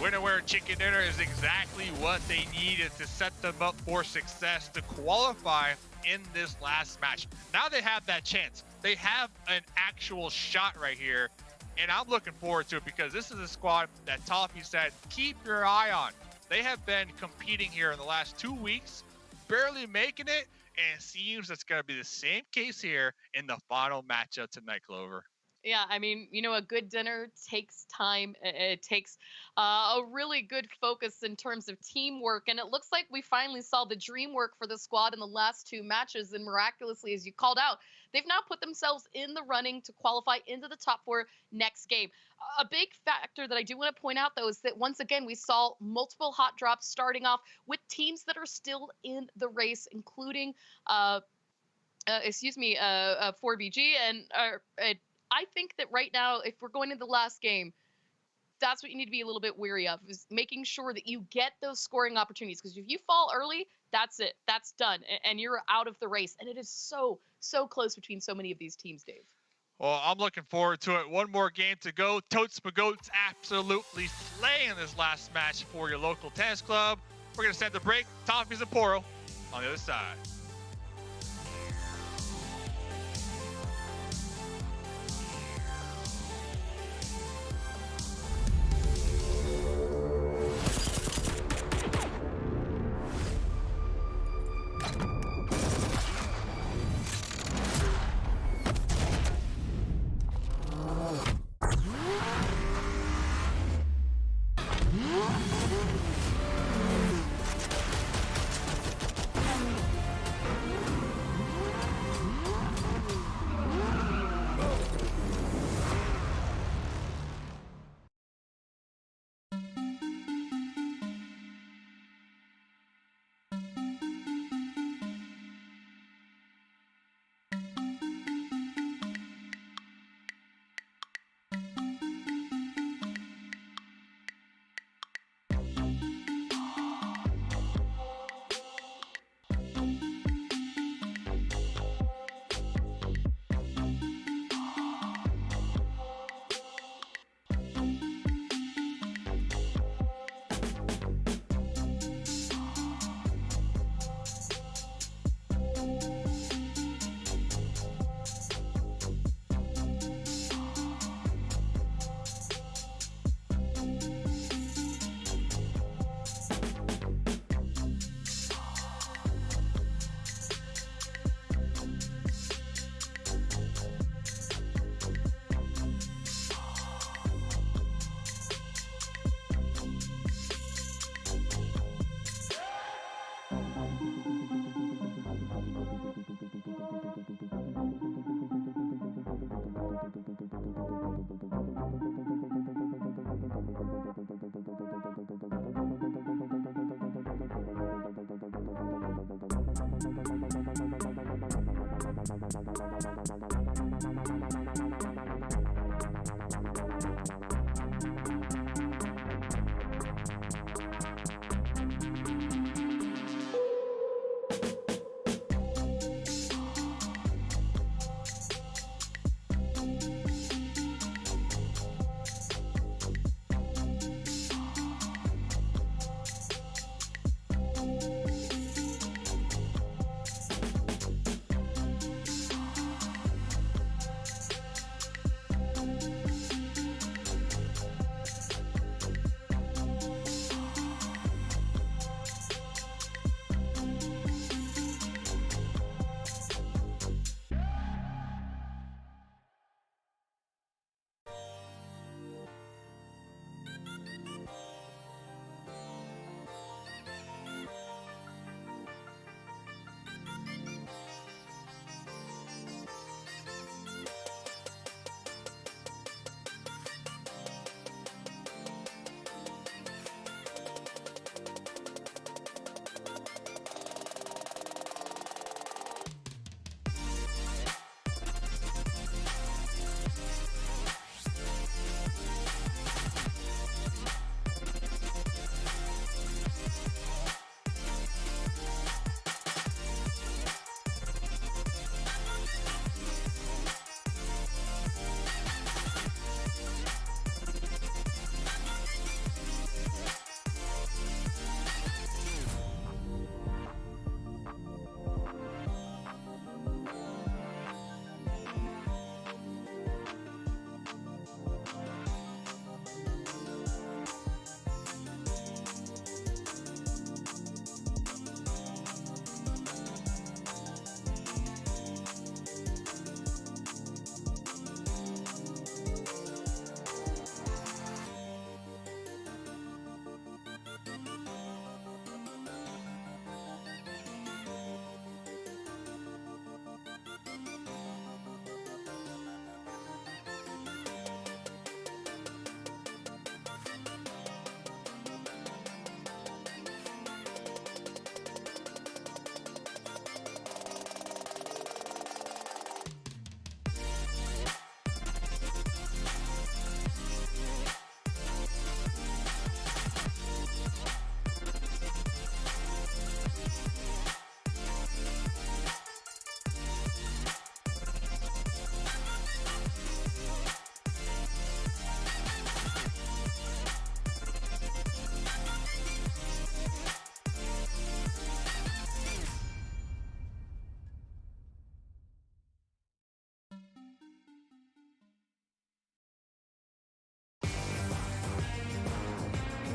Winner Wear Chicken Dinner is exactly what they needed to set them up for success to qualify in this last match. Now they have that chance. They have an actual shot right here, and I'm looking forward to it because this is a squad that Toffee said, keep your eye on. They have been competing here in the last 2 weeks, barely making it, and it seems it's going to be the same case here in the final matchup tonight, Clover. Yeah, I mean, you know, a good dinner takes time. It takes a really good focus in terms of teamwork. And it looks like we finally saw the dream work for the squad in the last 2 matches. And miraculously, as you called out, they've now put themselves in the running to qualify into the top 4 next game. A big factor that I do want to point out, though, is that once again, we saw multiple hot drops starting off with teams that are still in the race, including, 4BG and I think that right now, if we're going to the last game, that's what you need to be a little bit wary of, is making sure that you get those scoring opportunities. Because if you fall early, that's it. That's done. And you're out of the race. And it is so, so close between so many of these teams, Dave. Well, I'm looking forward to it. One more game to go. Totes Magoats absolutely slaying this last match for your local tennis club. We're going to send the break. Toffees and Poro on the other side.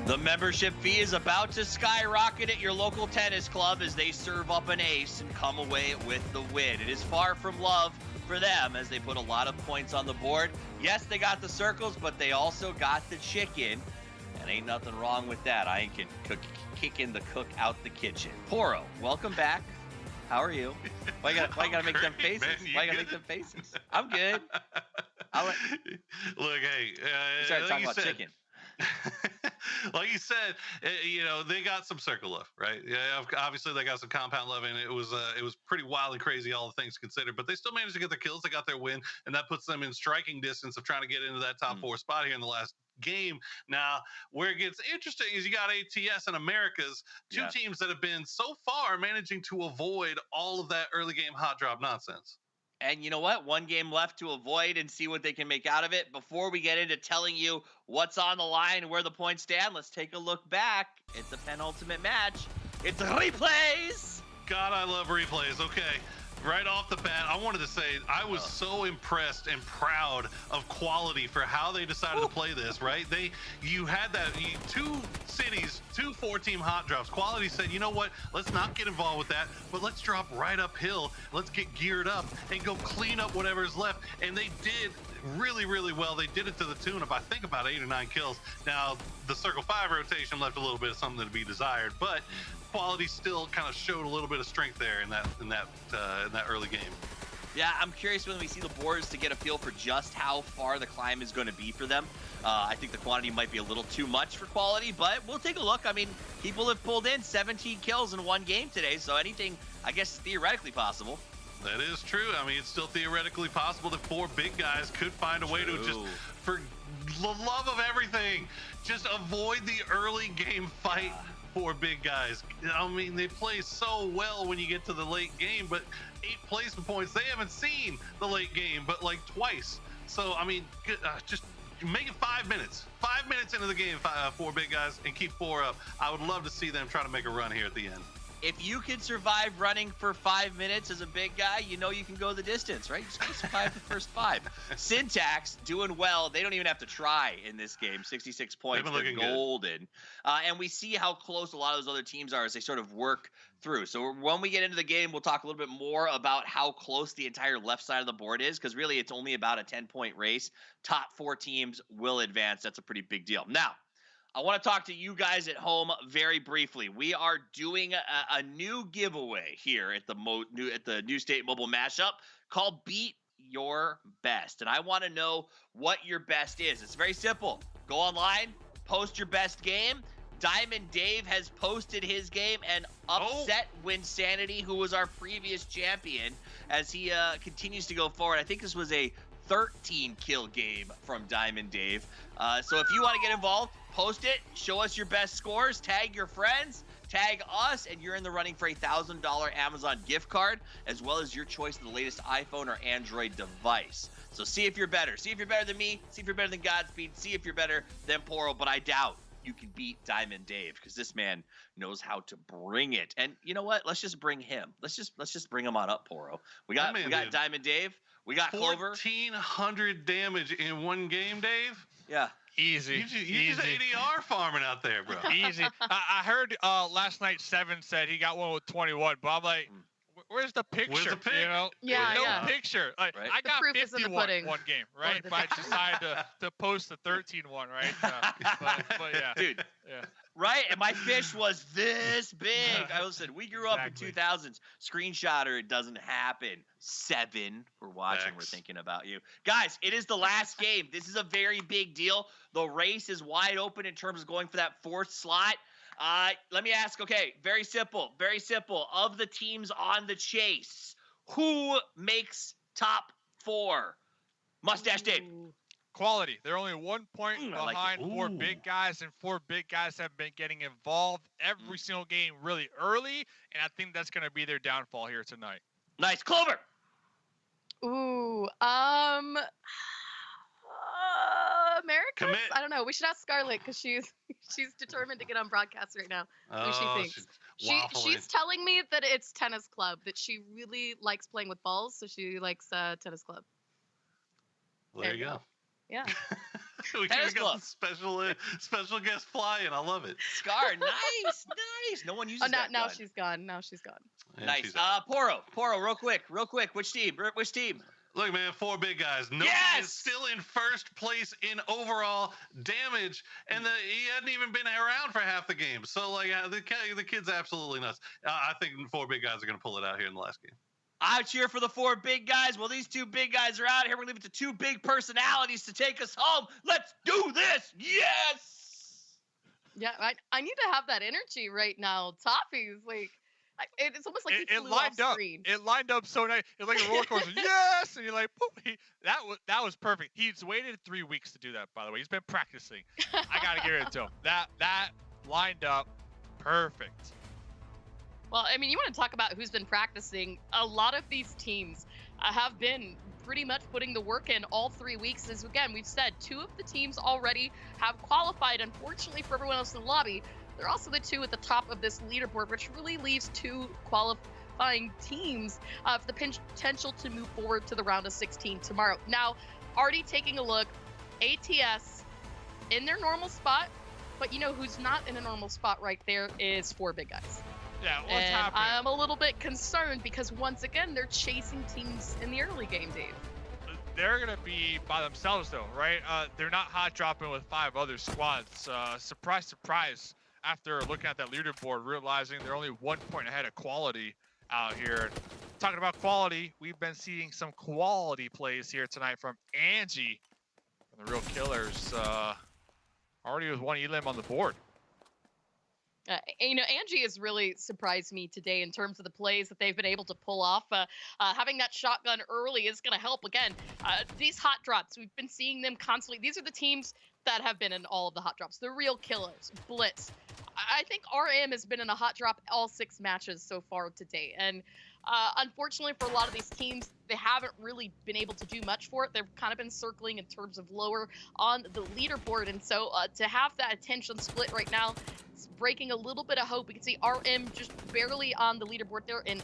The membership fee is about to skyrocket at your local tennis club as they serve up an ace and come away with the win. It is far from love for them as they put a lot of points on the board. Yes, they got the circles, but they also got the chicken. And ain't nothing wrong with that. I ain't kicking the cook out the kitchen. Poro, welcome back. How are you? Why you gotta make them faces? Man, Why you gotta make them faces? I'm good. Look, hey, You started talking about chicken. Like you said, they got some circle love, right? Yeah, obviously they got some compound love, and it was pretty wild and crazy, all the things considered. But they still managed to get their kills. They got their win, and that puts them in striking distance of trying to get into that top 4 spot here in the last game. Now, where it gets interesting is you got ATS and Americas, two teams that have been so far managing to avoid all of that early game hot drop nonsense. And you know what? One game left to avoid and see what they can make out of it. Before we get into telling you what's on the line and where the points stand, let's take a look back. It's a penultimate match. It's replays. God, I love replays. Okay. Right off the bat, I wanted to say I was so impressed and proud of Quality for how they decided to play this, right? You had two cities, 2 4-team hot drops. Quality said, you know what, let's not get involved with that, but let's drop right uphill. Let's get geared up and go clean up whatever's left. And they did really, really well. They did it to the tune of, I think, about 8 or 9 kills. Now, the Circle 5 rotation left a little bit of something to be desired, but Quality still kind of showed a little bit of strength there in that early game. Yeah, I'm curious when we see the boards to get a feel for just how far the climb is going to be for them. I think the quantity might be a little too much for Quality, but we'll take a look. I mean, people have pulled in 17 kills in one game today, so anything, I guess, is theoretically possible. That is true. I mean, it's still theoretically possible that 4 big guys could find a way to just, for the love of everything, just avoid the early game fight. 4 big guys. I mean, they play so well when you get to the late game, but 8 placement points, they haven't seen the late game but like twice. So, I mean, just make it 5 minutes. 5 minutes into the game, 4 big guys, and keep 4 up. I would love to see them try to make a run here at the end. If you can survive running for 5 minutes as a big guy, you know you can go the distance, right? You just got to survive the first 5. Syntax doing well. They don't even have to try in this game. 66 points. They're golden. And we see how close a lot of those other teams are as they sort of work through. So when we get into the game, we'll talk a little bit more about how close the entire left side of the board is, because really it's only about a 10-point race. Top 4 teams will advance. That's a pretty big deal. Now, I want to talk to you guys at home very briefly. We are doing a new giveaway here at the New State Mobile Mashup called Beat Your Best. And I want to know what your best is. It's very simple. Go online, post your best game. Diamond Dave has posted his game and upset Winsanity, who was our previous champion, as he continues to go forward. I think this was a 13-kill game from Diamond Dave. So if you want to get involved, post it, show us your best scores, tag your friends, tag us, and you're in the running for a $1,000 Amazon gift card, as well as your choice of the latest iPhone or Android device. So see if you're better. See if you're better than me. See if you're better than Godspeed. See if you're better than Poro. But I doubt you can beat Diamond Dave, because this man knows how to bring it. And you know what? Let's just bring him. Let's just bring him on up, Poro. We got Diamond Dave. We got Clover. 1,400 damage in one game, Dave. Yeah. Easy. You just ADR farming out there, bro. Easy. I heard last night Seven said he got one with 21, but I'm like, where's the picture? Where's the pic? You know? No picture. Like, Right. I got proof is in the 51 pudding. one game, right? If I decide to post the 13 one, right? But yeah. Dude. Yeah. Right? And my fish was this big. I listen, we grew up in 2000s. Screenshotter, it doesn't happen. 7, we're watching, we're thinking about you. Guys, it is the last game. This is a very big deal. The race is wide open in terms of going for that 4th slot. Let me ask, okay, very simple. Of the teams on the chase, who makes top 4? Mustache Dave. Quality. They're only 1 point behind 4 big guys, and 4 big guys have been getting involved every single game really early, and I think that's going to be their downfall here tonight. Nice. Clover. Ooh, America? Commit. I don't know. We should ask Scarlett, because she's determined to get on broadcast right now. Who she thinks. She's telling me that it's tennis club, that she really likes playing with balls, so she likes tennis club. There you go. Yeah. We Tennis even got club. the special guest flying. I love it. Scar, nice, nice. No one uses Oh, now, that now gun. she's gone. Now she's gone. And Nice. she's out. Poro, real quick. Which team? Which team? Look, man, 4 big guys. Noki Yes! is still in first place in overall damage, and he hadn't even been around for half the game. So, like, the kid's absolutely nuts. I think 4 big guys are going to pull it out here in the last game. I cheer for the 4 big guys. Well, these 2 big guys are out here. We're going to leave it to 2 big personalities to take us home. Let's do this. Yes! Yeah, I need to have that energy right now. Toffee's like, it's almost like he It flew lined off up. screen. It lined up so nice. It's like a roller coaster. Yes, and you're like, "Poof." That was perfect. He's waited 3 weeks to do that. By the way, he's been practicing. I gotta give it to him. That lined up perfect. Well, I mean, you want to talk about who's been practicing. A lot of these teams have been pretty much putting the work in all 3 weeks. As again, we've said 2 of the teams already have qualified. Unfortunately for everyone else in the lobby, they're also the 2 at the top of this leaderboard, which really leaves 2 qualifying teams for the potential to move forward to the round of 16 tomorrow. Now, already taking a look, ATS in their normal spot, but you know who's not in a normal spot right there is 4 big guys. Yeah, what's And happening? I'm a little bit concerned because once again, they're chasing teams in the early game, Dave. They're gonna be by themselves though, right? They're not hot dropping with 5 other squads. Surprise, surprise. After looking at that leaderboard, realizing they're only 1 point ahead of quality out here. Talking about quality, we've been seeing some quality plays here tonight from Angie, from the Real Killers. Already with 1 elim on the board. You know, Angie has really surprised me today in terms of the plays that they've been able to pull off. Having that shotgun early is going to help. Again, these hot drops, we've been seeing them constantly. These are the teams that have been in all of the hot drops. The Real Killers, Blitz. I think RM has been in a hot drop all 6 matches so far today. And unfortunately for a lot of these teams, they haven't really been able to do much for it. They've kind of been circling in terms of lower on the leaderboard. And so to have that attention split right now, it's breaking a little bit of hope. We can see RM just barely on the leaderboard. They're in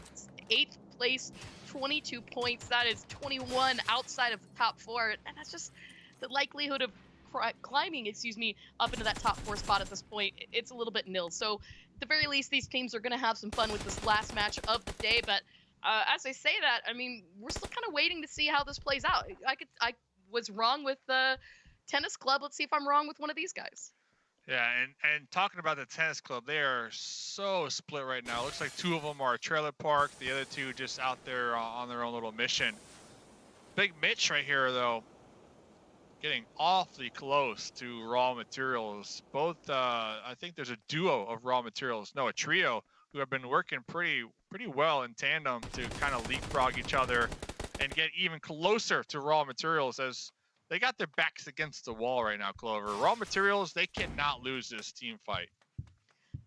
8th place, 22 points. That is 21 outside of the top 4. And that's just the likelihood of climbing, up into that top 4 spot at this point. It's a little bit nil. So at the very least, these teams are going to have some fun with this last match of the day. But as I say that, I mean, we're still kind of waiting to see how this plays out. I was wrong with the tennis club. Let's see if I'm wrong with one of these guys. Yeah, and talking about the tennis club, they are so split right now. Looks like 2 of them are trailer park, the other 2 just out there on their own little mission. Big Mitch right here, though, getting awfully close to raw materials. Both, I think there's a duo of raw materials, no, a trio, who have been working pretty well in tandem to kind of leapfrog each other and get even closer to raw materials, as they got their backs against the wall right now, Clover. Raw materials, they cannot lose this team fight.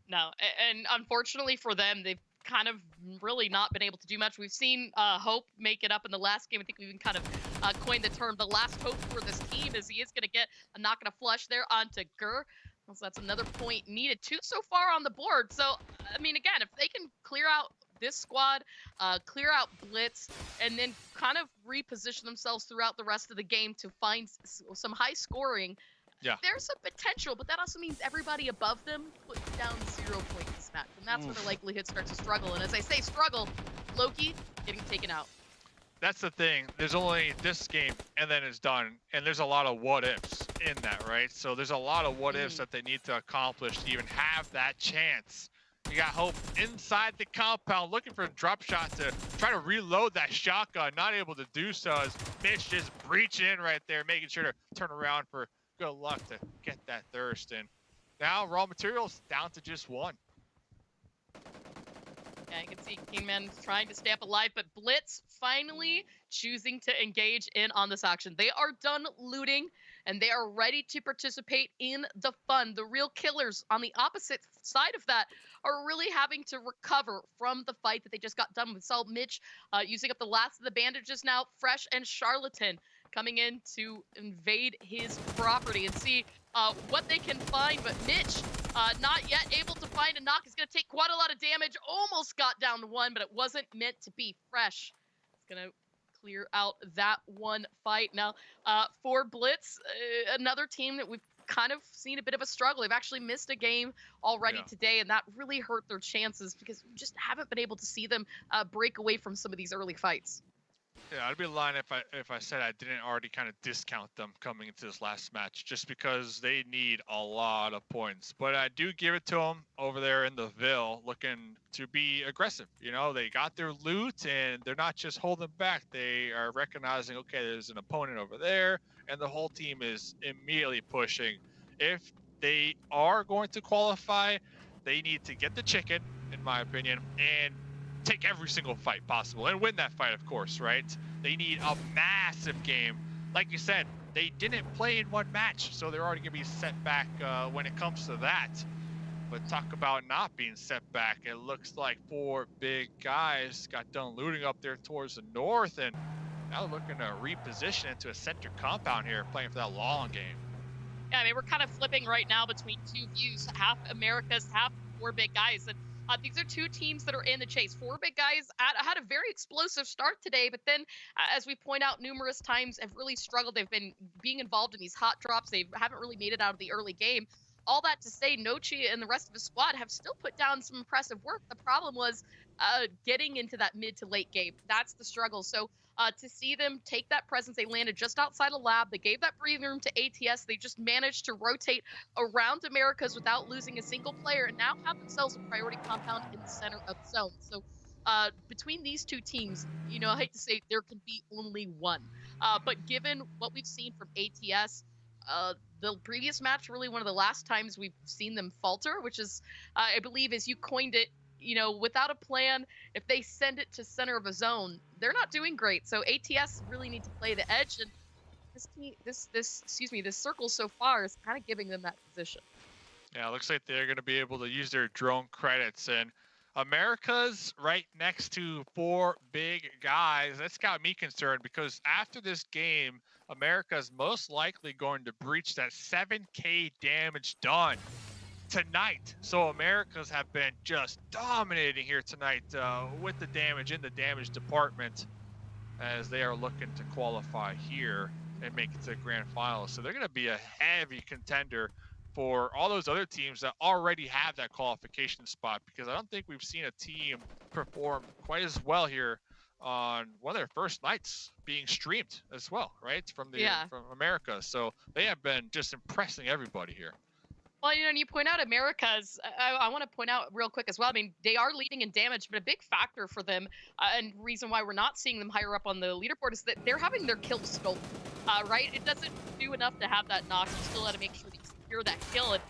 No, and unfortunately for them, they've kind of really not been able to do much. We've seen Hope make it up in the last game. I think we even kind of coined the term the last hope for this team, as he is going to get a knock and a flush there onto Gur. So that's another point needed. 2 so far on the board. So, I mean, again, if they can clear out this squad, clear out Blitz, and then kind of reposition themselves throughout the rest of the game to find some high scoring, yeah, there's a potential, but that also means everybody above them puts down 0 points this match, and that's where the likelihood starts to struggle. And as I say struggle, Loki getting taken out. That's the thing. There's only this game, and then it's done. And there's a lot of what-ifs in that, right? So there's a lot of what-ifs that they need to accomplish to even have that chance. You got Hope inside the compound, looking for a drop shot to try to reload that shotgun. Not able to do so, as Mitch just breaching in right there, making sure to turn around for good luck to get that thirst. And now raw materials down to just 1. Yeah, you can see Kingman trying to stay up alive, but Blitz finally choosing to engage in on this action. They are done looting, and they are ready to participate in the fun. The Real Killers on the opposite side of that are really having to recover from the fight that they just got done with. Saw Mitch using up the last of the bandages now. Fresh and Charlatan coming in to invade his property and see what they can find, but Mitch not yet able to find a knock. He's going to take quite a lot of damage. Almost got down to 1, but it wasn't meant to be. Fresh. It's going to clear out that one fight. Now, for Blitz, another team that we've kind of seen a bit of a struggle. They've actually missed a game already today, and that really hurt their chances because we just haven't been able to see them break away from some of these early fights. Yeah, I'd be lying if I said I didn't already kind of discount them coming into this last match, just because they need a lot of points. But I do give it to them over there in the Ville, looking to be aggressive. You know, they got their loot, and they're not just holding back. They are recognizing, okay, there's an opponent over there, and the whole team is immediately pushing. If they are going to qualify, they need to get the chicken, in my opinion, and take every single fight possible and win that fight, of course, right? They need a massive game. Like you said, they didn't play in one match, so they're already going to be set back when it comes to that. But talk about not being set back. It looks like 4 big guys got done looting up there towards the north, and now they're looking to reposition into a center compound here, playing for that long game. Yeah, I mean, we're kind of flipping right now between two views, half America's, half 4 big guys. And these are 2 teams that are in the chase. 4 big guys had a very explosive start today, but then, as we point out numerous times, have really struggled. They've been being involved in these hot drops. They haven't really made it out of the early game. All that to say, Nochi and the rest of his squad have still put down some impressive work. The problem was getting into that mid to late game. That's the struggle. So to see them take that presence, they landed just outside of lab. They gave that breathing room to ATS. They just managed to rotate around Americas without losing a single player, and now have themselves a priority compound in the center of the zone. So between these 2 teams, you know, I hate to say there can be only one. But given what we've seen from ATS, the previous match, really one of the last times we've seen them falter, which is, I believe, as you coined it, you know, without a plan, if they send it to center of a zone, they're not doing great. So ATS really need to play the edge, and this circle so far is kind of giving them that position. Yeah, it looks like they're going to be able to use their drone credits, and America's right next to 4 big guys. That's got me concerned, because after this game, America's most likely going to breach that 7K damage done tonight. So Americas have been just dominating here tonight with the damage in the damage department, as they are looking to qualify here and make it to the grand final. So they're going to be a heavy contender for all those other teams that already have that qualification spot, because I don't think we've seen a team perform quite as well here on one of their first nights being streamed as well, right? From America. So they have been just impressing everybody here. Well, you know, and you point out America's, I want to point out real quick as well. I mean, they are leading in damage, but a big factor for them, and reason why we're not seeing them higher up on the leaderboard, is that they're having their kills stolen, right? It doesn't do enough to have that knock. You still got to make sure that you secure that kill. And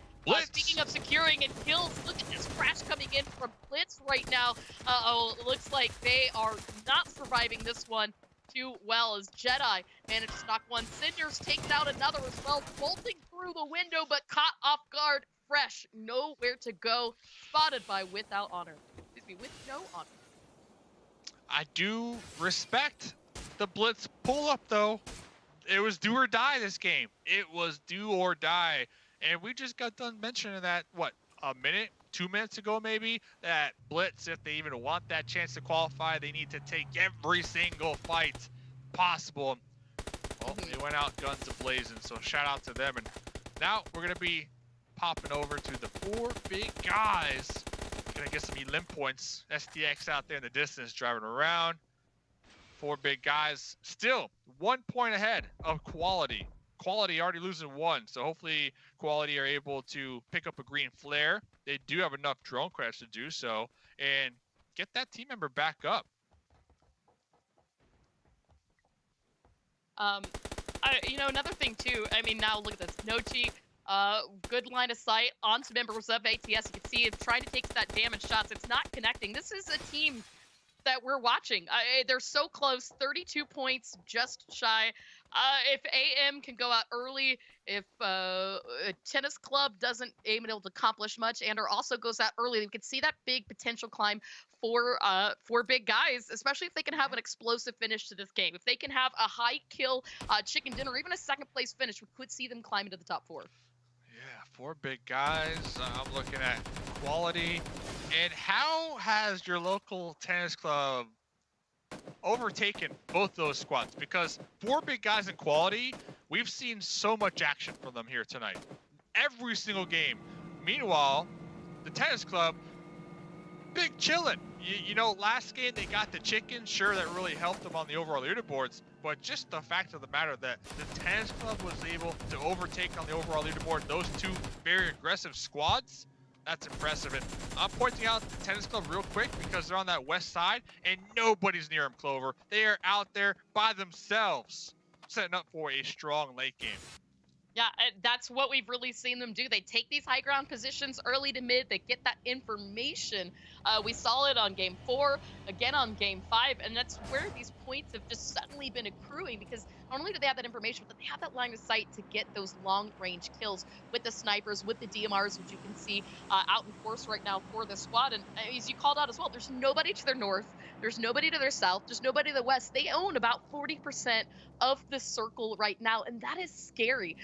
speaking of securing and kills, look at this crash coming in from Blitz right now. It looks like they are not surviving this one too well, as Jedi managed to knock one. Cinders takes out another as well, bolting through the window, but caught off guard. Fresh, nowhere to go. Spotted by Without Honor. Excuse me, with no honor. I do respect the Blitz pull-up, though. It was do or die this game. It was do or die. And we just got done mentioning that, what, a minute, 2 minutes ago maybe, that Blitz, if they even want that chance to qualify, they need to take every single fight possible. Well, they went out guns a-blazing, so shout out to them. And now we're going to be popping over to the 4 big guys. Gonna get some elim points. STX out there in the distance driving around. 4 big guys, still 1 point ahead of Quality. Quality already losing 1, so hopefully Quality are able to pick up a green flare. They do have enough drone credits to do so, and get that team member back up. You know, another thing too, I mean, now look at this. Nochi, good line of sight onto members of ATS. You can see him trying to take that damage shots. It's not connecting. This is a team that we're watching. They're so close, 32 points, just shy. If AM can go out early, if Tennis Club doesn't aim able to accomplish much, and or also goes out early, we could see that big potential climb for big guys, especially if they can have an explosive finish to this game. If they can have a high kill chicken dinner, or even a second place finish, we could see them climb into the top 4. Yeah, 4 big guys. I'm looking at Quality. And how has your local tennis club overtaken both those squads, because 4 big guys in quality, we've seen so much action from them here tonight. Every single game. Meanwhile, the tennis club, big chillin'. You know, last game they got the chicken. Sure, that really helped them on the overall leaderboards, but just the fact of the matter that the tennis club was able to overtake on the overall leaderboard those 2 very aggressive squads, that's impressive. And I'm pointing out the tennis club real quick because they're on that west side and nobody's near them, Clover. They are out there by themselves, setting up for a strong late game. Yeah, that's what we've really seen them do. They take these high ground positions early to mid. They get that information. We saw it on game 4, again on game 5, and that's where these points have just suddenly been accruing, because not only do they have that information, but they have that line of sight to get those long-range kills with the snipers, with the DMRs, which you can see out in force right now for the squad. And as you called out as well, there's nobody to their north, there's nobody to their south, there's nobody to the west. They own about 40% of the circle right now, and that is scary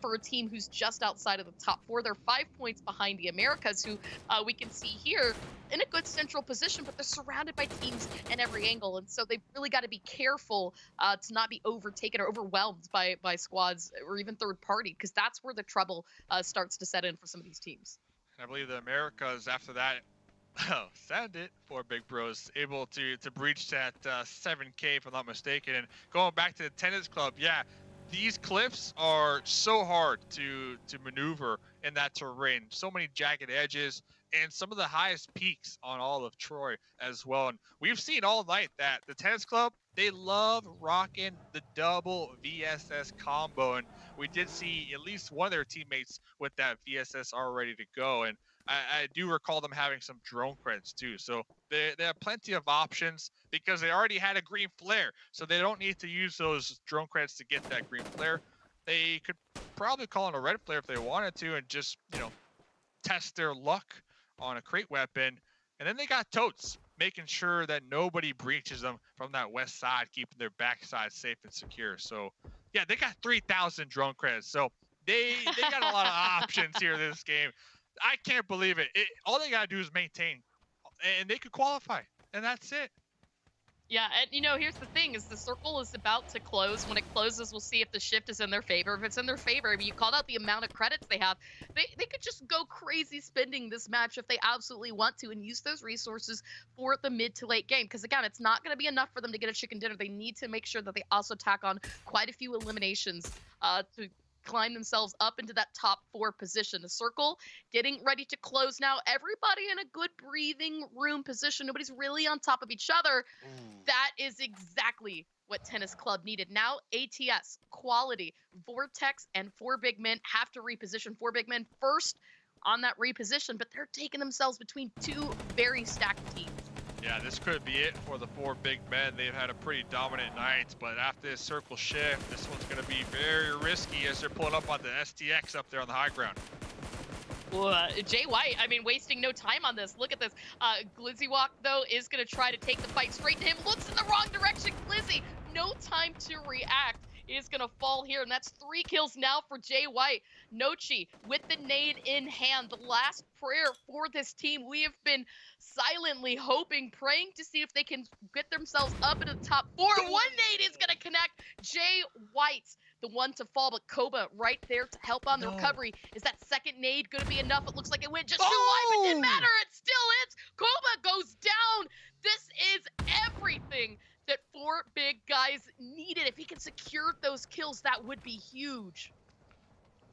for a team who's just outside of the top 4. They're 5 points behind the Americas, who we can see here in a good central position, but they're surrounded by teams in every angle, and so they've really got to be careful to not be overtaken or overwhelmed by squads or even third party, because that's where the trouble starts to set in for some of these teams. I believe the Americas after that, send it for Big Bros, able to breach that 7K if I'm not mistaken. And going back to the tennis club, yeah, these cliffs are so hard to maneuver in that terrain. So many jagged edges and some of the highest peaks on all of Troy as well. And we've seen all night that the tennis club, they love rocking the double VSS combo. And we did see at least one of their teammates with that VSS all ready to go. And I do recall them having some drone credits too. So they have plenty of options because they already had a green flare. So they don't need to use those drone credits to get that green flare. They could probably call in a red flare if they wanted to and just, you know, test their luck on a crate weapon. And then they got totes, making sure that nobody breaches them from that west side, keeping their backside safe and secure. So yeah, they got 3,000 drone credits. So they got a lot of options here this game. I can't believe it. All they got to do is maintain, and they could qualify, and that's it. Yeah, and you know, here's the thing, is the circle is about to close. When it closes, we'll see if the shift is in their favor. If it's in their favor, I mean, you called out the amount of credits they have. They could just go crazy spending this match if they absolutely want to and use those resources for the mid to late game. Because again, it's not going to be enough for them to get a chicken dinner. They need to make sure that they also tack on quite a few eliminations to climb themselves up into that top 4 position. The circle getting ready to close now. Everybody in a good breathing room position. Nobody's really on top of each other. That is exactly what Tennis Club needed. Now ATS, Quality, Vortex, and 4 big men have to reposition. 4 big men first on that reposition, but they're taking themselves between 2 very stacked teams. Yeah, this could be it for the 4 big men. They've had a pretty dominant night, but after this circle shift, this one's going to be very risky as they're pulling up on the STX up there on the high ground. Well, Jay White, I mean, wasting no time on this. Look at this. Glizzy Walk, though, is going to try to take the fight straight to him. Looks in the wrong direction. Glizzy, no time to react, is going to fall here, and that's 3 kills now for Jay White. Nochi with the nade in hand, the last prayer for this team. We have been silently hoping, praying to see if they can get themselves up into the top 4. One nade is going to connect. Jay White, the one to fall, but Koba right there to help on the recovery. Is that second nade going to be enough? It looks like it went just too wide, but it didn't matter. It still hits. Koba goes down. This is everything that 4 big guys needed. If he can secure those kills, that would be huge.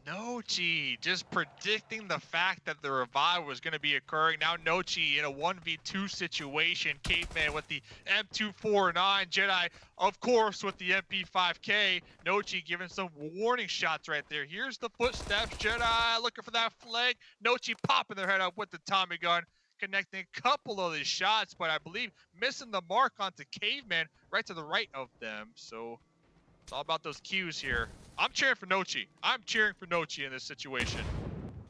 Nochi just predicting the fact that the revive was going to be occurring. Now Nochi in a 1v2 situation. Caveman with the M249. Jedi, of course, with the MP5K. Nochi giving some warning shots right there. Here's the footsteps. Jedi looking for that flag. Nochi popping their head up with the Tommy gun, connecting a couple of these shots, but I believe missing the mark onto Caveman right to the right of them. So it's all about those cues here. I'm cheering for Nochi. I'm cheering for Nochi in this situation.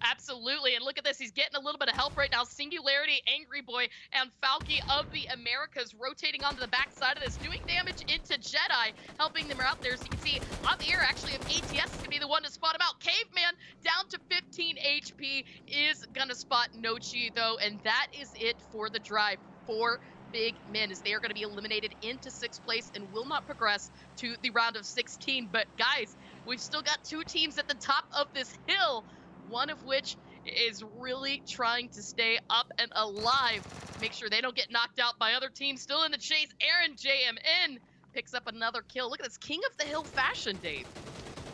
Absolutely, and look at this. He's getting a little bit of help right now. Singularity, Angry Boy, and Falky of the Americas rotating onto the backside of this, doing damage into Jedi, helping them out there. So you can see on the air, actually, if ATS can be the one to spot him out. Caveman down to 15 HP is gonna spot Nochi, though, and that is it for the drive. 4 big min, as they are going to be eliminated into 6th place and will not progress to the round of 16. But guys, we've still got 2 teams at the top of this hill, one of which is really trying to stay up and alive. Make sure they don't get knocked out by other teams still in the chase. Aaron JMN picks up another kill. Look at this King of the Hill fashion, Dave.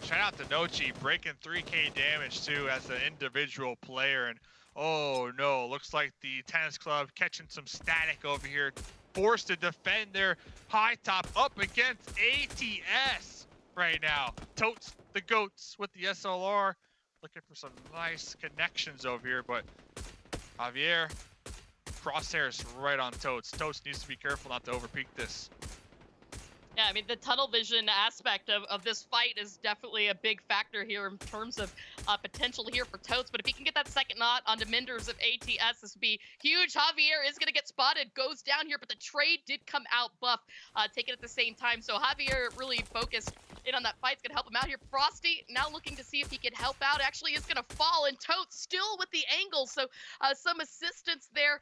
Shout out to Nochi, breaking 3K damage too as an individual player. And oh no, looks like the tennis club catching some static over here. Forced to defend their high top up against ATS right now. Totes the goats with the SLR. Looking for some nice connections over here, but Javier, crosshairs right on Totes. Totes needs to be careful not to overpeak this. Yeah, I mean, the tunnel vision aspect of this fight is definitely a big factor here in terms of potential here for Totes. But if he can get that second knot onto Minders of ATS, this would be huge. Javier is going to get spotted, goes down here, but the trade did come out buff, taken at the same time. So Javier really focused in on that fight. It's going to help him out here. Frosty now looking to see if he can help out. Actually is going to fall, and Totes still with the angle. So some assistance there.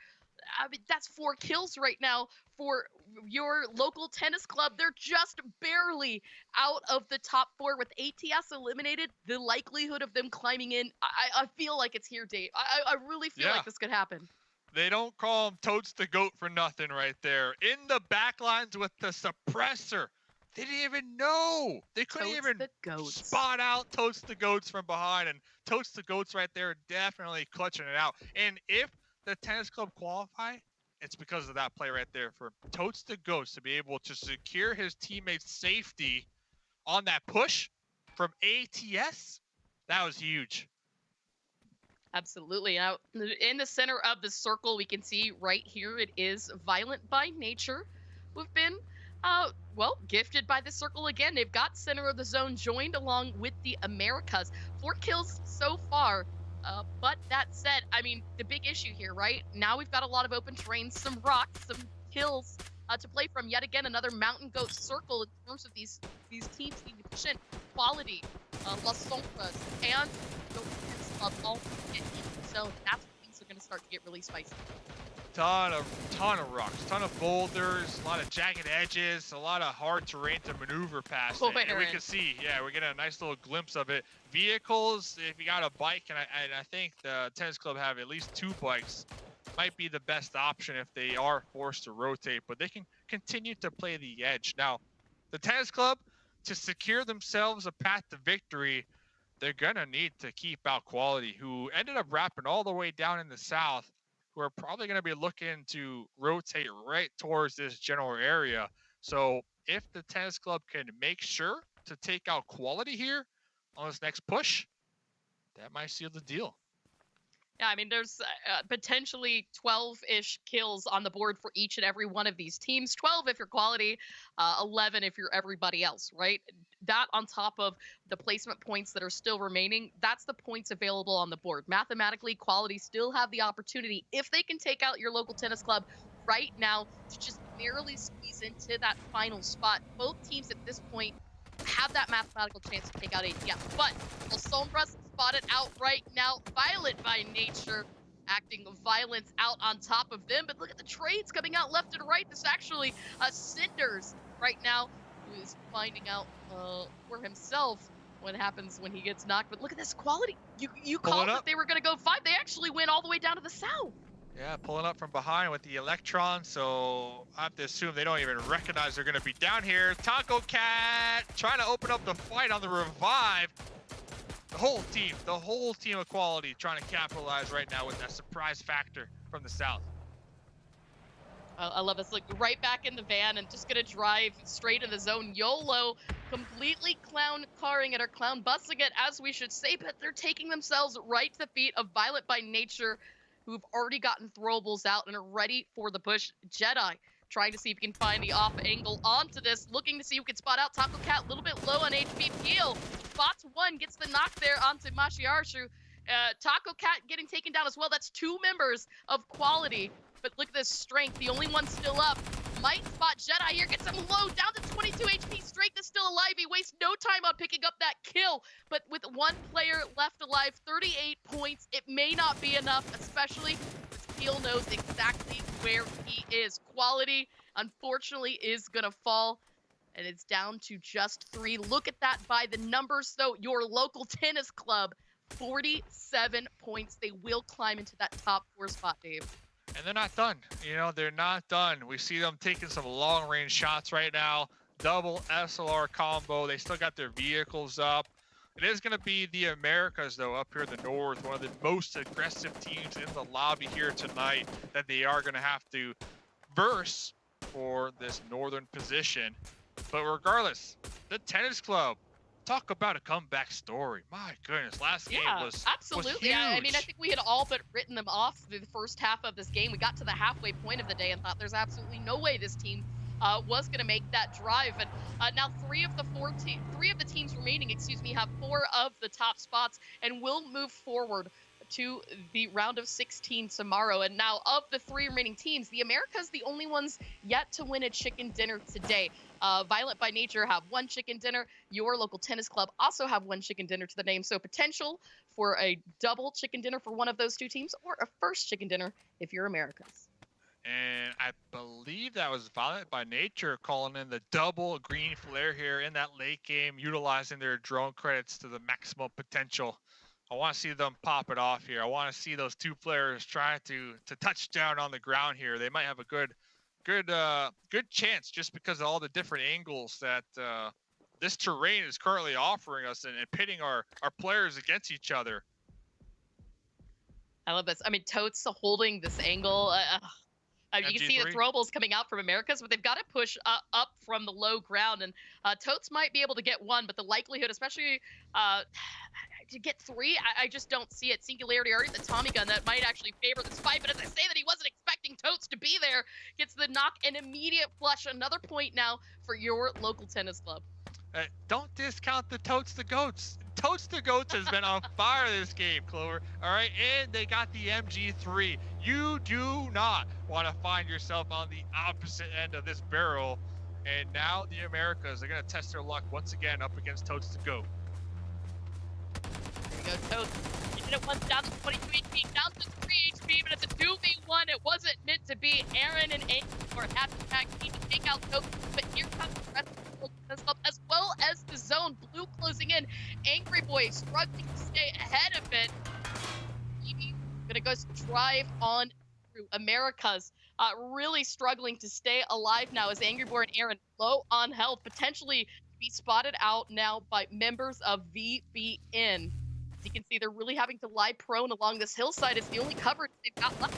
I mean, that's 4 kills right now for your local tennis club. They're just barely out of the top 4 with ATS eliminated. The likelihood of them climbing in, I feel like it's here, Dave. I really feel like this could happen. They don't call him Totes the GOAT for nothing right there. In the backlines with the suppressor. They didn't even know. They couldn't even spot out Totes the Goats from behind. And Totes the Goats right there definitely clutching it out. And if the tennis club qualify, it's because of that play right there for Totes the Ghost to be able to secure his teammates' safety on that push from ATS. That was huge. Absolutely. Now, in the center of the circle, we can see right here it is Violent by Nature, who've been, well, gifted by the circle again. They've got center of the zone joined along with the Americas. 4 kills so far. But that said, I mean, the big issue here, right? Now we've got a lot of open terrain, some rocks, some hills to play from. Yet again, another mountain goat circle in terms of these teams need efficient quality. Las Sombras and the Club all get in. So that's when things are going to start to get really spicy. Ton of rocks, ton of boulders, a lot of jagged edges, a lot of hard terrain to maneuver past. And we can see, yeah, we're getting a nice little glimpse of it. Vehicles, if you got a bike, and I think the tennis club have at least 2 bikes, might be the best option if they are forced to rotate, but they can continue to play the edge. Now, the tennis club, to secure themselves a path to victory, they're gonna need to keep out Quality, who ended up wrapping all the way down in the south, who are probably going to be looking to rotate right towards this general area. So if the tennis club can make sure to take out Quality here on this next push, that might seal the deal. Yeah, I mean, there's potentially 12-ish kills on the board for each and every one of these teams. 12 if you're Quality, 11 if you're everybody else, right? That on top of the placement points that are still remaining, that's the points available on the board. Mathematically, Quality still have the opportunity, if they can take out your local tennis club right now, to just barely squeeze into that final spot. Both teams at this point have that mathematical chance to take out ATS. But Los Sombras spotted out right now. Violent by Nature acting violence out on top of them. But look at the trades coming out left and right. This is actually Cinders right now, who is finding out for himself what happens when he gets knocked. But look at this Quality. You called that they were going to go 5. They actually went all the way down to the south. Yeah, pulling up from behind with the Electron, so I have to assume they don't even recognize they're going to be down here. Taco Cat trying to open up the fight on the revive. The whole team of Quality trying to capitalize right now with that surprise factor from the south. I love this. Look, right back in the van and just going to drive straight in the zone. YOLO completely clown carring it, or clown busing it, as we should say, but they're taking themselves right to the feet of Violent by Nature, who've already gotten throwables out and are ready for the push. Jedi trying to see if he can find the off angle onto this, looking to see who can spot out. Taco Cat a little bit low on HP. Peel spots 1, gets the knock there onto Mashiarshu. Taco Cat getting taken down as well. That's 2 members of Quality. But look at this strength. The only one still up. Might spot Jedi here. Gets him low. Down to 22 HP. Strength is still alive. He wastes no time on picking up that kill. But with 1 player left alive, 38 points. It may not be enough, especially Teal knows exactly where he is. Quality, unfortunately, is gonna fall, and it's down to just 3. Look at that by the numbers, though. Your local tennis club, 47 points. They will climb into that top 4 spot, Dave. And they're not done. You know, they're not done. We see them taking some long-range shots right now. Double SLR combo. They still got their vehicles up. It is going to be the Americas, though, up here in the north, one of the most aggressive teams in the lobby here tonight that they are going to have to verse for this northern position. But regardless, the tennis club, talk about a comeback story. My goodness, last game was absolutely. was huge. I mean, I think we had all but written them off through the first half of this game. We got to the halfway point of the day and thought there's absolutely no way this team was going to make that drive. And now 3 of the teams remaining, have 4 of the top spots and will move forward to the round of 16 tomorrow. And now of the 3 remaining teams, the Americas the only ones yet to win a chicken dinner today. Violent by Nature have 1 chicken dinner. Your local tennis club also have 1 chicken dinner to the name. So potential for a double chicken dinner for one of those 2 teams, or a first chicken dinner if you're Americas. And I believe that was Violent by Nature calling in the double green flare here in that late game, utilizing their drone credits to the maximum potential. I want to see them pop it off here. I want to see those 2 players try to touch down on the ground here. They might have a good chance just because of all the different angles that this terrain is currently offering us and pitting our players against each other. I love this. I mean, Totes holding this angle. You can see the throwables coming out from Americas, but they've got to push up from the low ground. And Totes might be able to get 1, but the likelihood, especially to get 3, I just don't see it. Singularity already the Tommy gun that might actually favor this fight. But as I say that he wasn't expecting Totes to be there, gets the knock and immediate flush. Another point now for your local tennis club. Don't discount the Totes the Goats. Totes the Goats has been on fire this game, Clover. All right, and they got the MG3. You do not want to find yourself on the opposite end of this barrel. And now the Americas are going to test their luck once again up against Totes the Goat. There we go, Totes. He did it once, down to 22 HP, down to 3 HP, but it's a 2v1. It wasn't meant to be. Aaron and Angry had to tag team to take out Totes, but here comes the rest of the tennis club, as well as the zone. Blue closing in. Angry Boy struggling to stay ahead of it. Maybe gonna go drive on through. Americas really struggling to stay alive now as Angry Boy and Aaron low on health, potentially be spotted out now by members of VBN. As you can see, they're really having to lie prone along this hillside. It's the only coverage they've got left.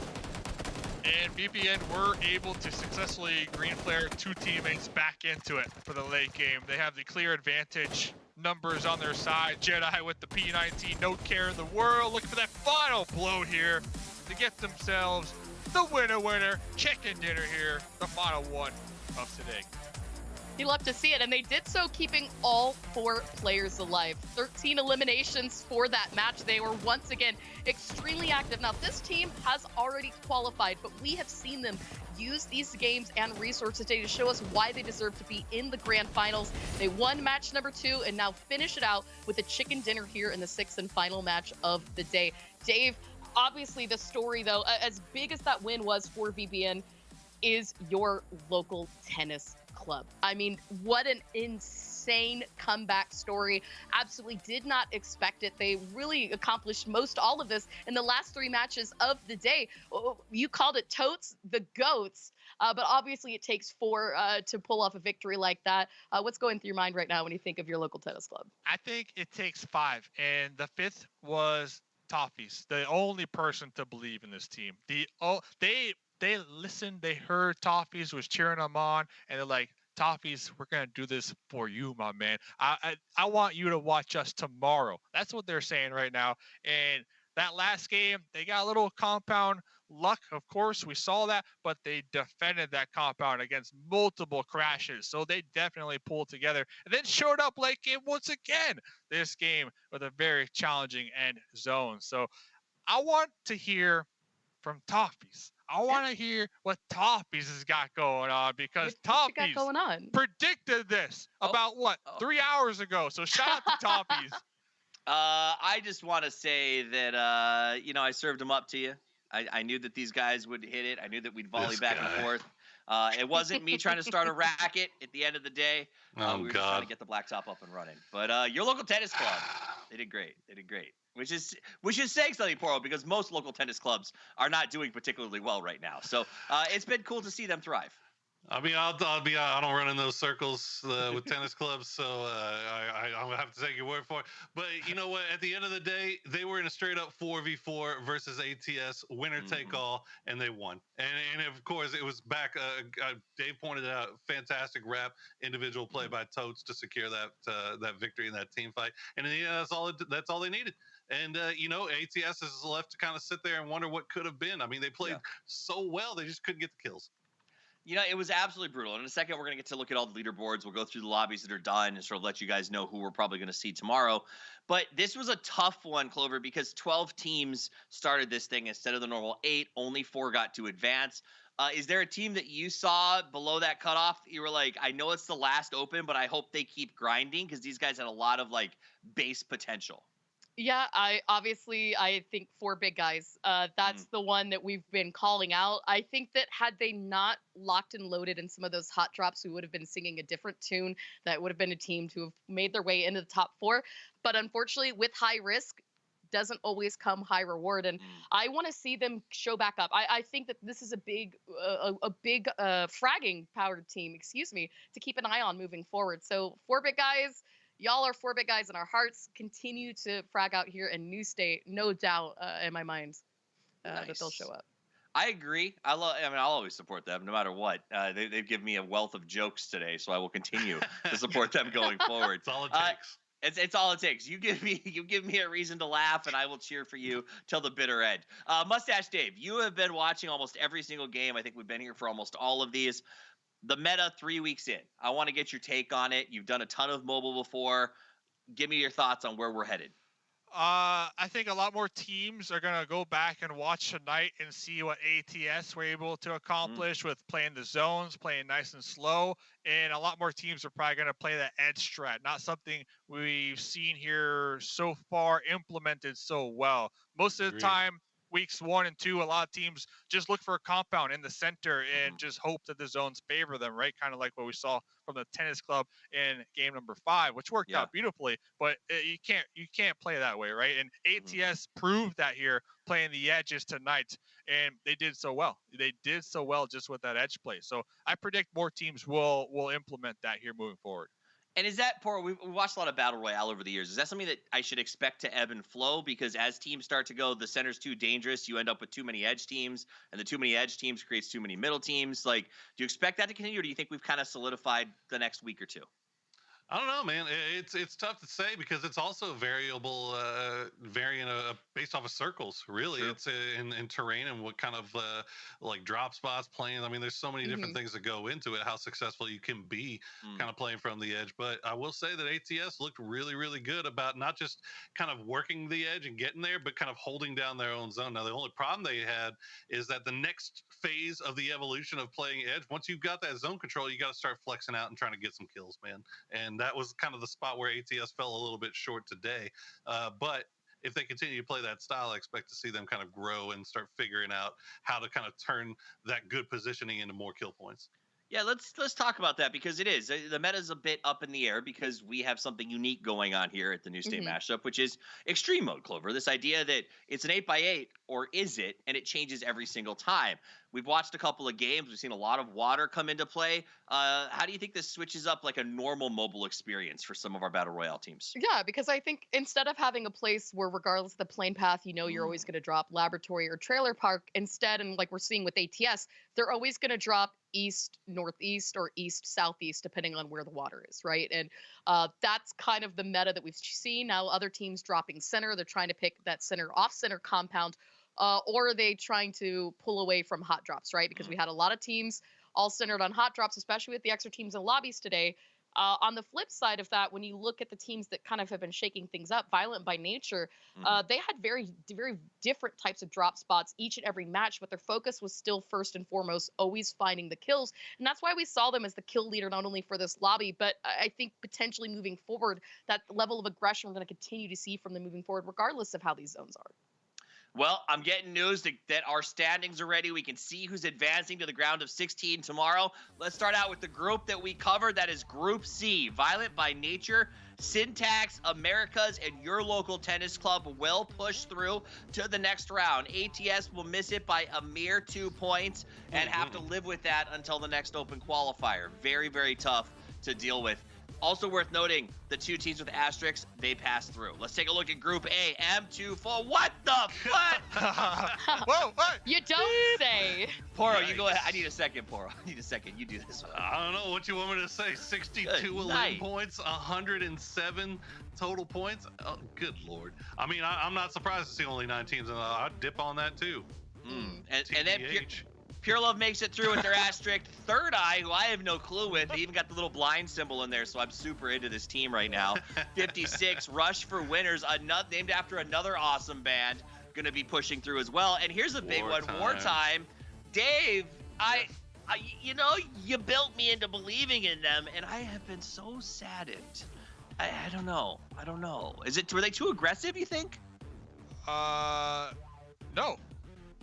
And VBN were able to successfully green flare 2 teammates back into it for the late game. They have the clear advantage. Numbers on their side. Jedi with the P19, no care in the world. Look for that final blow here to get themselves the winner. Chicken dinner here, the final one of today. You love to see it, and they did so keeping all 4 players alive. 13 eliminations for that match. They were once again extremely active. Now, this team has already qualified, but we have seen them use these games and resources today to show us why they deserve to be in the grand finals. They won match number 2 and now finish it out with a chicken dinner here in the 6th and final match of the day. Dave, obviously the story, though, as big as that win was for VBN, is your local tennis club. I mean, what an insane comeback story. Absolutely did not expect it. They really accomplished all of this in the last 3 matches of the day. You called it Totes the Goats, but obviously it takes 4 to pull off a victory like that. What's going through your mind right now when you think of your local tennis club? I think it takes 5, and the 5th was Toffees, the only person to believe in this team. They listened, they heard Toffees was cheering them on, and they're like, Toffees, we're going to do this for you, my man. I want you to watch us tomorrow. That's what they're saying right now. And that last game, they got a little compound luck, of course. We saw that, but they defended that compound against multiple crashes. So they definitely pulled together and then showed up late game once again this game with a very challenging end zone. So I want to hear from Toffees. I want to hear what Toffees has got going on, because Toffees predicted this about 3 hours ago. So shout out to Toffees. I just want to say that, I served them up to you. I knew that these guys would hit it. I knew that we'd volley This back guy. and forth. It wasn't me trying to start a racket at the end of the day. Oh, We were just trying to God. get the blacktop up and running. But your local tennis club, they did great. They did great. Which is saying something, Poro, because most local tennis clubs are not doing particularly well right now. So it's been cool to see them thrive. I mean, I don't run in those circles with tennis clubs, so I'm gonna have to take your word for it. But you know what? At the end of the day, they were in a straight up 4v4 versus ATS, winner take all, and they won. And of course, it was back. Dave pointed out, fantastic rap, individual play by Totes to secure that victory in that team fight. And in the end, that's all they needed. And you know, ATS is left to kind of sit there and wonder what could have been. I mean, they played so well, they just couldn't get the kills. You know, it was absolutely brutal. In a second, we're going to get to look at all the leaderboards. We'll go through the lobbies that are done and sort of let you guys know who we're probably going to see tomorrow. But this was a tough one, Clover, because 12 teams started this thing instead of the normal 8. Only 4 got to advance. Is there a team that you saw below that cutoff that you were like, I know it's the last Open, but I hope they keep grinding because these guys had a lot of, like, base potential? Yeah, I think 4 big guys. That's the one that we've been calling out. I think that had they not locked and loaded in some of those hot drops, we would have been singing a different tune. That would have been a team to have made their way into the top 4. But unfortunately, with high risk, doesn't always come high reward, and I want to see them show back up. I think that this is a big fragging powered team, to keep an eye on moving forward. So 4 big guys. Y'all are 4 big guys in our hearts. Continue to frag out here in New State, no doubt in my mind that they'll show up. I agree. I'll always support them no matter what. They've given me a wealth of jokes today, so I will continue to support them going forward. That's all it takes. It's all it takes. You give me a reason to laugh, and I will cheer for you till the bitter end. Mustache Dave, you have been watching almost every single game. I think we've been here for almost all of these. The meta 3 weeks in. I want to get your take on it. You've done a ton of mobile before. Give me your thoughts on where we're headed. I think a lot more teams are going to go back and watch tonight and see what ATS were able to accomplish with playing the zones, playing nice and slow. And a lot more teams are probably going to play that edge strat, not something we've seen here so far implemented so well. Most of the time, weeks 1 and 2, a lot of teams just look for a compound in the center and just hope that the zones favor them, right? Kind of like what we saw from the tennis club in game number 5, which worked out beautifully, but you can't play that way, right? And ATS proved that here playing the edges tonight, and they did so well. They did so well just with that edge play. So I predict more teams will implement that here moving forward. And is that, Poro, we've watched a lot of Battle Royale over the years. Is that something that I should expect to ebb and flow? Because as teams start to go, the center's too dangerous, you end up with too many edge teams, and the too many edge teams creates too many middle teams. Like, do you expect that to continue, or do you think we've kind of solidified the next week or 2? I don't know, man. It's tough to say because it's also variable, varying based off of circles. Really, True. It's in terrain and what kind of like drop spots playing. I mean, there's so many different things that go into it. How successful you can be, kind of playing from the edge. But I will say that ATS looked really, really good about not just kind of working the edge and getting there, but kind of holding down their own zone. Now, the only problem they had is that the next phase of the evolution of playing edge, once you've got that zone control, you got to start flexing out and trying to get some kills, man. And that was kind of the spot where ATS fell a little bit short today. But if they continue to play that style, I expect to see them kind of grow and start figuring out how to kind of turn that good positioning into more kill points. Yeah, let's talk about that because it is. The meta's a bit up in the air because we have something unique going on here at the New State Mashup, which is extreme mode, Clover. This idea that it's an 8x8, or is it, and it changes every single time. We've watched a couple of games. We've seen a lot of water come into play. How do you think this switches up like a normal mobile experience for some of our Battle Royale teams? Yeah, because I think instead of having a place where regardless of the plane path, you're always going to drop laboratory or trailer park, instead, and like we're seeing with ATS, they're always going to drop east, northeast, or east, southeast, depending on where the water is, right? And that's kind of the meta that we've seen. Now other teams dropping center, they're trying to pick that center off-center compound, or are they trying to pull away from hot drops, right? Because we had a lot of teams all centered on hot drops, especially with the extra teams in lobbies today. On the flip side of that, when you look at the teams that kind of have been shaking things up, Violent by nature, they had very, very different types of drop spots each and every match, but their focus was still first and foremost always finding the kills. And that's why we saw them as the kill leader, not only for this lobby, but I think potentially moving forward, that level of aggression we're going to continue to see from them moving forward, regardless of how these zones are. Well, I'm getting news that our standings are ready. We can see who's advancing to the round of 16 tomorrow. Let's start out with the group that we covered. That is Group C. Violent by Nature, Syntax, Americas, and your local tennis club will push through to the next round. ATS will miss it by a mere 2 points and have to live with that until the next Open Qualifier. Very, very tough to deal with. Also worth noting, the 2 teams with asterisks, they pass through. Let's take a look at Group A, M24. What the fuck? Whoa, what? You don't say. Poro, you go ahead. I need a second, Poro. I need a second. You do this one. I don't know what you want me to say. 62 Good elite night. points, 107 total points. Oh, good lord. I mean, I'm not surprised to see only 9 teams, and I'd dip on that too. And then TBH. Pure Love makes it through with their asterisk. Third Eye, who I have no clue with, they even got the little blind symbol in there, so I'm super into this team right now. 56, Rush for Winners, named after another awesome band, going to be pushing through as well. And here's a big one, Wartime. Dave, you know, you built me into believing in them, and I have been so saddened. I don't know. Were they too aggressive, you think? No.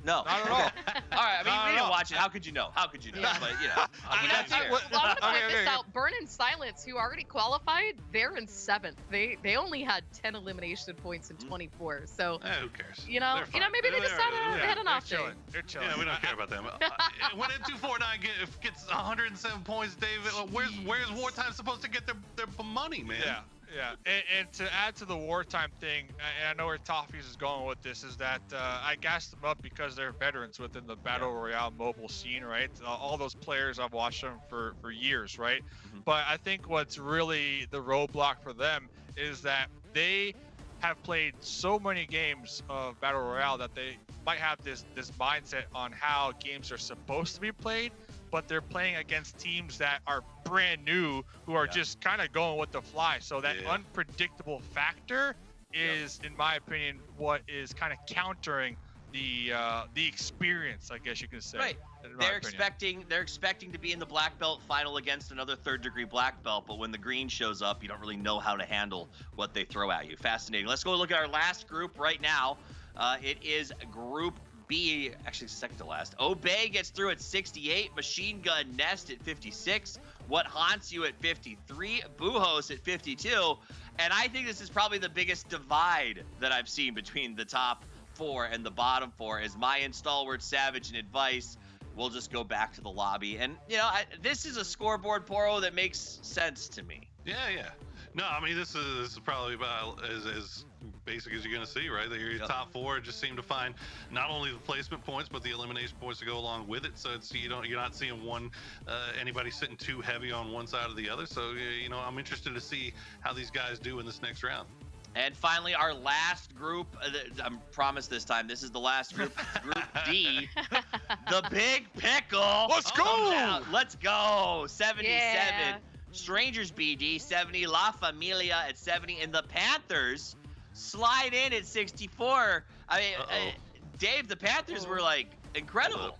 No. Not at all. All right, I mean, Not we at didn't all. watch it. How could you know? But, you know. I mean, that's fair. Well, I want to point Okay, this okay. out. Burn in Silence, who already qualified, they're in 7th. They only had 10 elimination points in 24. So, Who cares? you know, They're fine. maybe they decided they had an They're off day. chilling. They're chilling. Yeah, we don't care about them. When M249 gets 107 points, David, where's Wartime supposed to get their money, man? Yeah. And to add to the Wartime thing, and I know where Toffees is going with this, is that I gassed them up because they're veterans within the Battle Royale mobile scene, right? All those players, I've watched them for years, right? But I think what's really the roadblock for them is that they have played so many games of Battle Royale that they might have this mindset on how games are supposed to be played, but they're playing against teams that are brand new, who are just kind of going with the fly. So that unpredictable factor is, in my opinion, what is kind of countering the experience, I guess you can say. Right. They're expecting to be in the black belt final against another 3rd degree black belt, but when the green shows up, you don't really know how to handle what they throw at you. Fascinating. Let's go look at our last group right now. It is Group B, actually second to last. Obey gets through at 68, Machine Gun Nest at 56, What Haunts You at 53, Buhos at 52, and I think this is probably the biggest divide that I've seen between the top 4 and the bottom 4, as my Stalwart, Savage, and Advice will just go back to the lobby. And, you know, this is a scoreboard, Poro, that makes sense to me. Yeah. No, I mean, this is probably about as basic as you're going to see, right? Your top 4 just seem to find not only the placement points, but the elimination points to go along with it. So it's you're not seeing anybody sitting too heavy on one side or the other. So, you know, I'm interested to see how these guys do in this next round. And finally, our last group, I promise this time, this is the last group, Group D, the Big Pickle. Let's go! Let's go. 77. Yeah. Strangers BD, 70. La Familia at 70. And the Panthers slide in at 64. I mean, Dave, the Panthers were, like, incredible.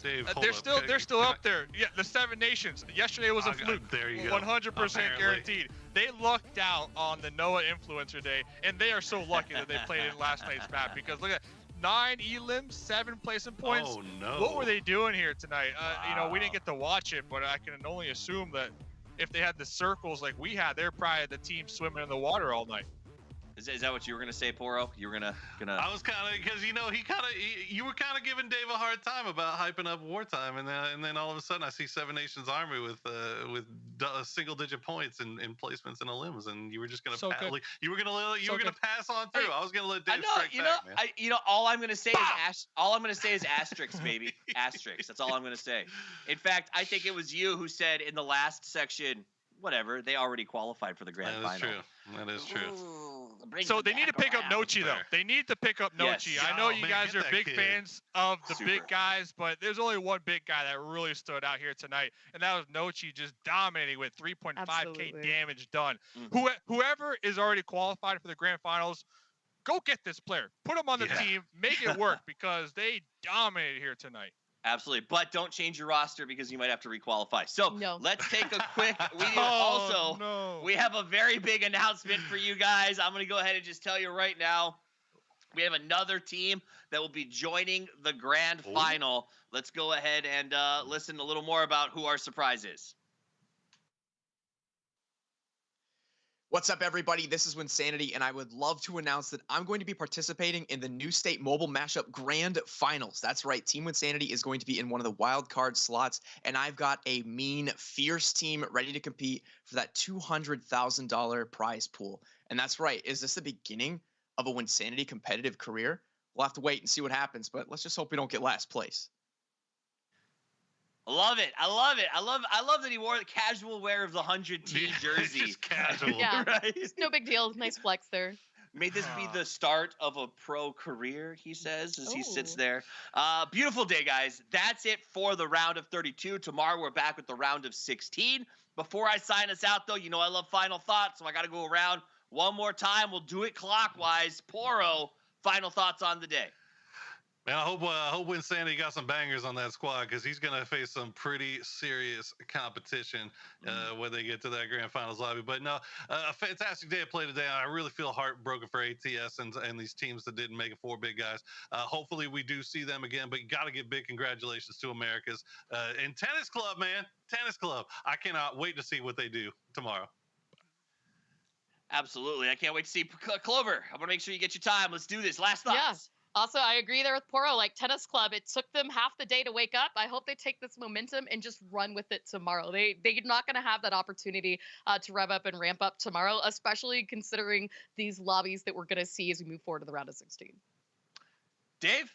Dave, they're still up there. Yeah, the 7 Nations. Yesterday was a fluke. There you go. 100% Apparently. guaranteed. They lucked out on the Noah Influencer Day, and they are so lucky that they played in last night's map, because look at 9 elims, 7 placement points. Oh no! What were they doing here tonight? You know, we didn't get to watch it, but I can only assume that if they had the circles like we had, they're probably the team swimming in the water all night. Is that what you were gonna say, Poro? You were gonna. I was kind of, because you know you were kind of giving Dave a hard time about hyping up Wartime, and then all of a sudden I see 7 Nations Army with single-digit points in placements and elims, and you were just gonna you were gonna pass on through. I was gonna let Dave strike back, man. All I'm gonna say is asterisks, baby. Asterisks. That's all I'm gonna say. In fact, I think it was you who said in the last section, whatever, they already qualified for the grand final. That is true. So they need to pick up Nochi, though. They need to pick up Nochi. Yes. I know Oh, you man, guys get are that big kid. fans of the Super. big guys, but there's only one big guy that really stood out here tonight, and that was Nochi, just dominating with 3.5k Absolutely. damage done. Mhm. Whoever is already qualified for the grand finals, go get this player. Put him on the team. Make it work, because they dominated here tonight. Absolutely, but don't change your roster because you might have to requalify. So No. let's take a quick. No. We have a very big announcement for you guys. I'm gonna go ahead and just tell you right now. We have another team that will be joining the grand final. Let's go ahead and listen a little more about who our surprise is. What's up, everybody? This is Winsanity, and I would love to announce that I'm going to be participating in the new State Mobile Mashup Grand Finals. That's right, Team Winsanity is going to be in one of the wild card slots, and I've got a mean, fierce team ready to compete for that $200,000 prize pool. And that's right, is this the beginning of a Winsanity competitive career? We'll have to wait and see what happens, but let's just hope we don't get last place. I love it. I love it. I love that he wore the casual wear of the 100T jersey. Just casual. Yeah, Right? no big deal. Nice flex there. May this be the start of a pro career, he says, as he sits Ooh. there. Beautiful day, guys. That's it for the round of 32. Tomorrow we're back with the round of 16. Before I sign us out, though, you know I love final thoughts, so I got to go around one more time. We'll do it clockwise. Poro, final thoughts on the day. Man, I hope Winsanity got some bangers on that squad, because he's going to face some pretty serious competition when they get to that grand finals lobby. But no, a fantastic day of play today. I really feel heartbroken for ATS and these teams that didn't make it, 4 big guys. Hopefully we do see them again, but you got to give big congratulations to Americas. And Tennis Club, man, Tennis Club. I cannot wait to see what they do tomorrow. Absolutely. I can't wait to see Clover. I'm going to make sure you get your time. Let's do this. Last thoughts. Yeah. Also, I agree there with Poro. Like Tennis Club, it took them half the day to wake up. I hope they take this momentum and just run with it tomorrow. They're not going to have that opportunity to rev up and ramp up tomorrow, especially considering these lobbies that we're going to see as we move forward to the round of 16. Dave?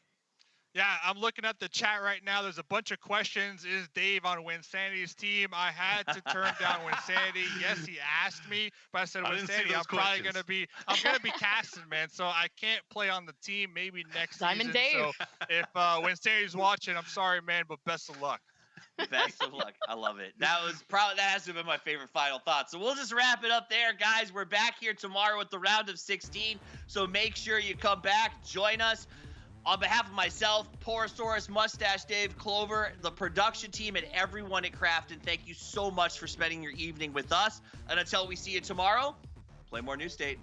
Yeah, I'm looking at the chat right now. There's a bunch of questions. Is Dave on Winsanity's team? I had to turn down Winsanity. Yes, he asked me, but I said Winsanity, I'm probably gonna be casting, man. So I can't play on the team. Maybe next Diamond season. Dave. So if Winsanity's watching, I'm sorry, man, but best of luck. Best of luck. I love it. That has to have been my favorite final thought. So we'll just wrap it up there, guys. We're back here tomorrow with the round of 16. So make sure you come back, join us. On behalf of myself, Porosaurus, Mustache Dave, Clover, the production team, and everyone at KRAFTON, thank you so much for spending your evening with us. And until we see you tomorrow, play more New State.